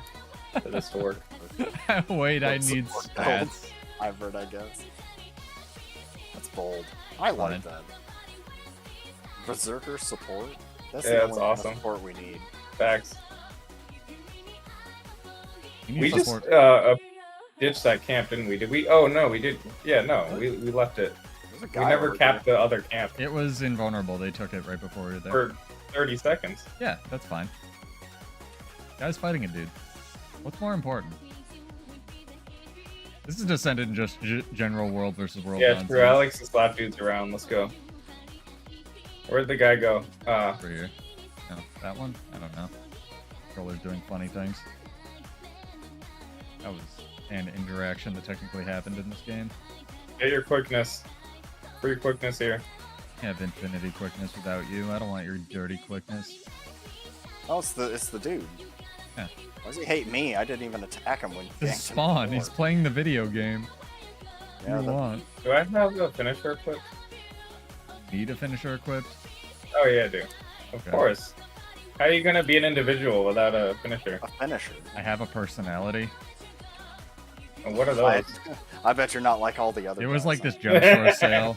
for this to work. Wait, I That's need support stats. Hybrid, I guess. That's bold. I like that. Berserker support? That's Yeah, the that's only kind of awesome. support we need. Facts. You need We just support. ditched that camp, didn't we? Did we? Oh, no, we did. Yeah, no, we left it. There's a We guy never over capped the other camp It was invulnerable. They took it right before we were there. for 30 seconds. Yeah, that's fine. Guy's fighting a dude. What's more important? This is descended in just general world versus world. Yeah, nonsense. true. Alex to slap dudes around. Let's go. Where'd the guy go? Over here. No, that one? I don't know. Controller's doing funny things. That was an interaction that technically happened in this game. Get your quickness. Free quickness here. I have infinity quickness without you. I don't want your dirty quickness. Oh, it's the dude. Yeah. Why does he hate me? I didn't even attack him when. This is Spawn. He's playing the video game. Yeah, What do you want? Do I have the finisher equipped? Need a finisher equipped? Oh, yeah, I do. Of Okay. course. How are you going to be an individual without a finisher? a finisher. I have a personality. And what are those? I bet you're not like all the other. It was guys. like this gem store sale.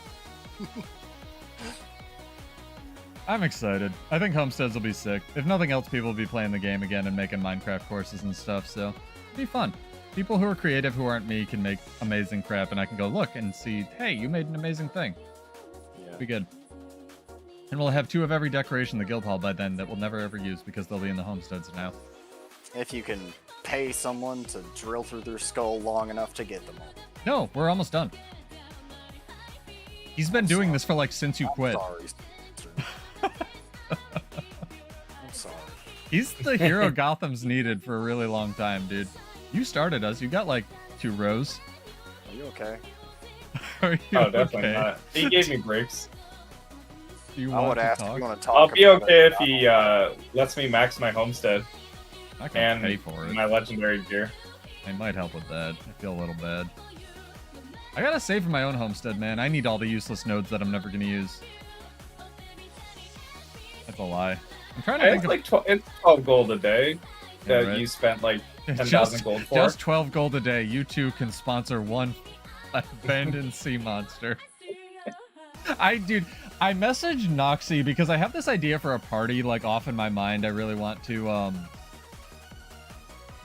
I'm excited. I think homesteads will be sick. If nothing else, people will be playing the game again and making Minecraft courses and stuff, so it'll be fun. People who are creative who aren't me can make amazing crap, and I can go look and see, hey, you made an amazing thing. Yeah. It'll be good. And we'll have 2 of every decoration in the guild hall by then that we'll never ever use because they'll be in the homesteads now. If you can pay someone to drill through their skull long enough to get them all. No, we're almost done. He's been doing this for like since you quit. I'm sorry. Sister. I'm sorry. He's the hero Gotham's needed for a really long time, dude. You started us. You got like 2 rows. Are you okay? Are you Oh, definitely okay? not. He gave me breaks. Do you I want would to ask. talk? You want to talk? I'll be about okay it. if he lets me max my homestead I can and pay for it. my legendary gear. I might help with that. I feel a little bad. I gotta save for my own homestead, man. I need all the useless nodes that I'm never gonna use. That's a lie. I'm trying to It's think of like it's 12 gold a day Yeah, that right. you spent like 10,000 just, gold for. just 12 gold a day. You 2 can sponsor one abandoned sea monster. Dude, I messaged Noxy because I have this idea for a party like off in my mind. I really want to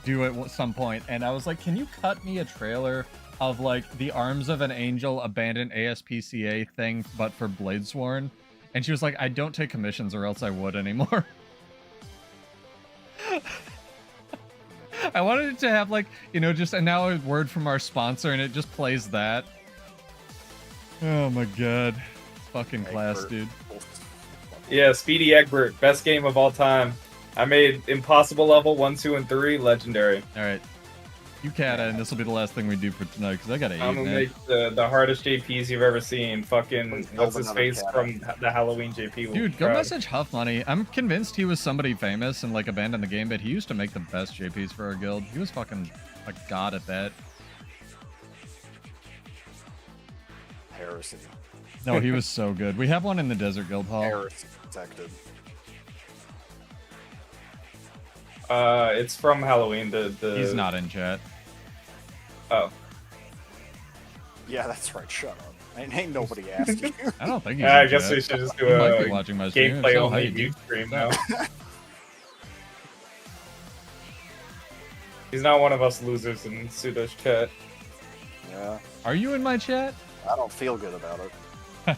do it at some point, and I was like, can you cut me a trailer of like the Arms of an Angel abandoned ASPCA thing but for Bladesworn? And she was like, I don't take commissions or else I would anymore. I wanted it to have like, you know, just and now a word from our sponsor and it just plays that. Oh my god. It's fucking class, Egbert. dude. Yeah, Speedy Egbert, best game of all time. I made impossible level 1, 2, and 3 legendary. Alright. You Kata, and this will be the last thing we do for tonight because I gotta eat, I'm gonna man. make the hardest JPs you've ever seen. Fucking what's his face from the Halloween JP? Dude, go message Huff Money. I'm convinced he was somebody famous and like abandoned the game, but he used to make the best JPs for our guild. He was fucking a god at that. Heresy. No, he was so good. We have one in the Desert Guild Hall. Heresy detected. It's from Halloween. He's not in chat. Oh. Yeah, that's right. Shut up. Ain't nobody asked you. I don't think he's I in guess chat. we should just do He might a be watching my stream. gameplay So, only hey, mute dude. stream now. He's not one of us losers in Pseudo's chat. Yeah. Are you in my chat? I don't feel good about it.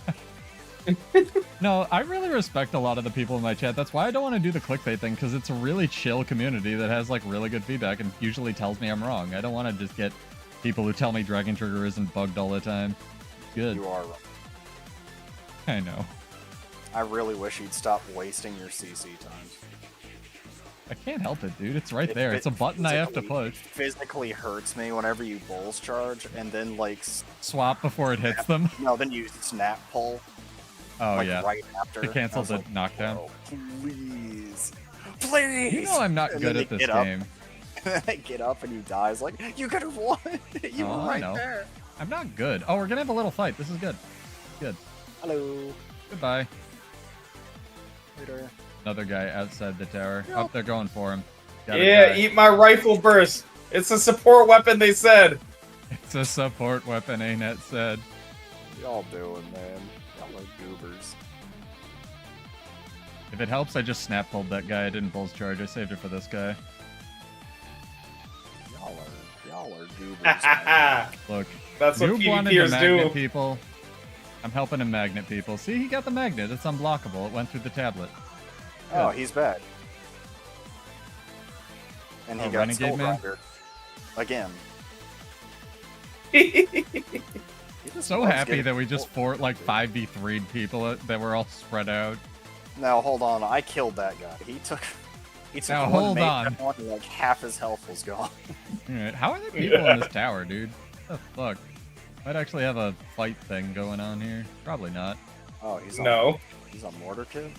No, I really respect a lot of the people in my chat. That's why I don't want to do the clickbait thing, because it's a really chill community that has like really good feedback and usually tells me I'm wrong. I don't want to just get people who tell me Dragon Trigger isn't bugged all the time. Good. You are right. I know. I really wish you'd stop wasting your CC times. I can't help it, dude. It's right there. It's a button I have to push. Physically hurts me whenever you bulls charge and then like Swap before it hits them. no, then you snap pull. Oh, like, yeah. Right after. To cancel I was the like, knockdown. "Oh, please, please. You know I'm not And good then at they this get up, game. And then they get up and you die. It's like you could have won. You Oh, were I right know. there. I'm not good. Oh, we're gonna have a little fight. This is good. Good. Hello. Goodbye. Later. Another guy outside the tower. Oh, they're going for him. Got a Yeah, guy. eat my rifle burst. It's a support weapon, they said. It's a support weapon, ain't it said. Y'all doing, man? Y'all are goobers. If it helps, I just snap pulled that guy. I didn't bulls charge. I saved it for this guy. Y'all are goobers. Man. Look, That's what Noob wanted to PvPers magnet do. people. I'm helping him magnet people. See, he got the magnet. It's unblockable. It went through the tablet. Oh, he's back. And he Oh, got Renegade Skull Man? Grinder. Again. He just So loves happy getting- that we just fought like 5v3'd people that were all spread out. Now hold on, I killed that guy. He took Now, one hold mate on. and one, like half his health was gone. Alright, how are there people in this tower, dude? What the fuck? Might actually have a fight thing going on here. Probably not. Oh, he's on, No. He's on Mortar Kid?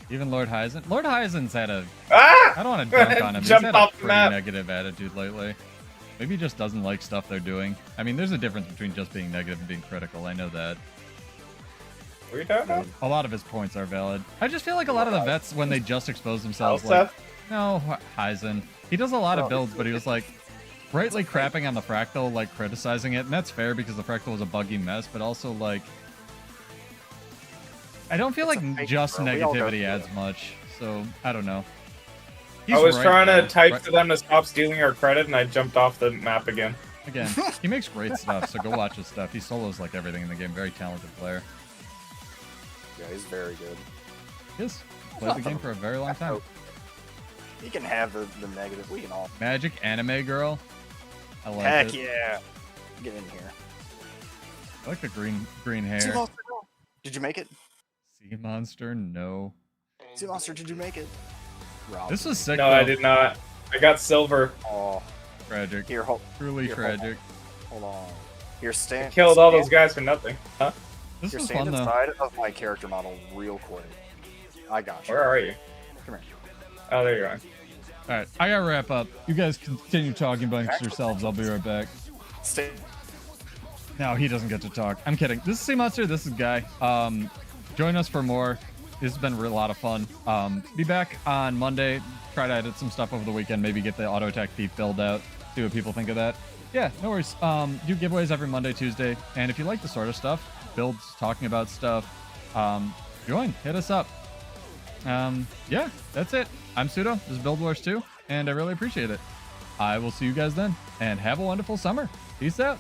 Even Lord Hyzen. Lord Hyzen's had a... Ah! I don't want to dunk on him. He's Jumped had a off the pretty map. negative attitude lately. Maybe he just doesn't like stuff they're doing. I mean, there's a difference between just being negative and being critical. I know that. What are you talking about? A lot of his points are valid. I just feel like a lot of the vets, when they just expose themselves, like... Elseth? No, Hyzen. He does a lot of Oh. builds, but he was like... Rightly crapping on the fractal, like criticizing it, and that's fair because the fractal was a buggy mess, but also like... I don't feel It's a like fake just bro. We all go negativity through adds it. much, so I don't know. I was right, trying though. to type Right- to them to stop stealing our credit, and I jumped off the map again. Again, he makes great stuff, so go watch his stuff. He solos like everything in the game. Very talented player. Yeah, he's very good. He is. Played the game for a very long time. He can have the negative. We can all. Magic anime girl. I like Heck it. yeah! Get in here. I like the green hair. Sea Monster, no. Did you make it? Sea monster, no. Sea Monster, did you make it? Rob. This was sick. No, though. I did not. I got silver. Oh, Tragic. here, hold, Truly here, hold on. tragic. hold on. Here, stand. Killed all stand- those guys for nothing. Huh? This Here, was stand fun though. inside of my character model real quick. I got you. Where are you? Come here. Oh, there you are. All right, I gotta wrap up. You guys continue talking amongst yourselves. I'll be right back. Stay. No, he doesn't get to talk. I'm kidding. This is Sea Monster. This is Guy. Join us for more. This has been a lot of fun. Be back on Monday. Try to edit some stuff over the weekend. Maybe get the auto attack thief build out. See what people think of that. Yeah, no worries. Do giveaways every Monday, Tuesday. And if you like the sort of stuff, builds, talking about stuff, join. Hit us up. Yeah, that's it. I'm Pseudo. This is Build Wars 2, and I really appreciate it. I will see you guys then, and have a wonderful summer. Peace out.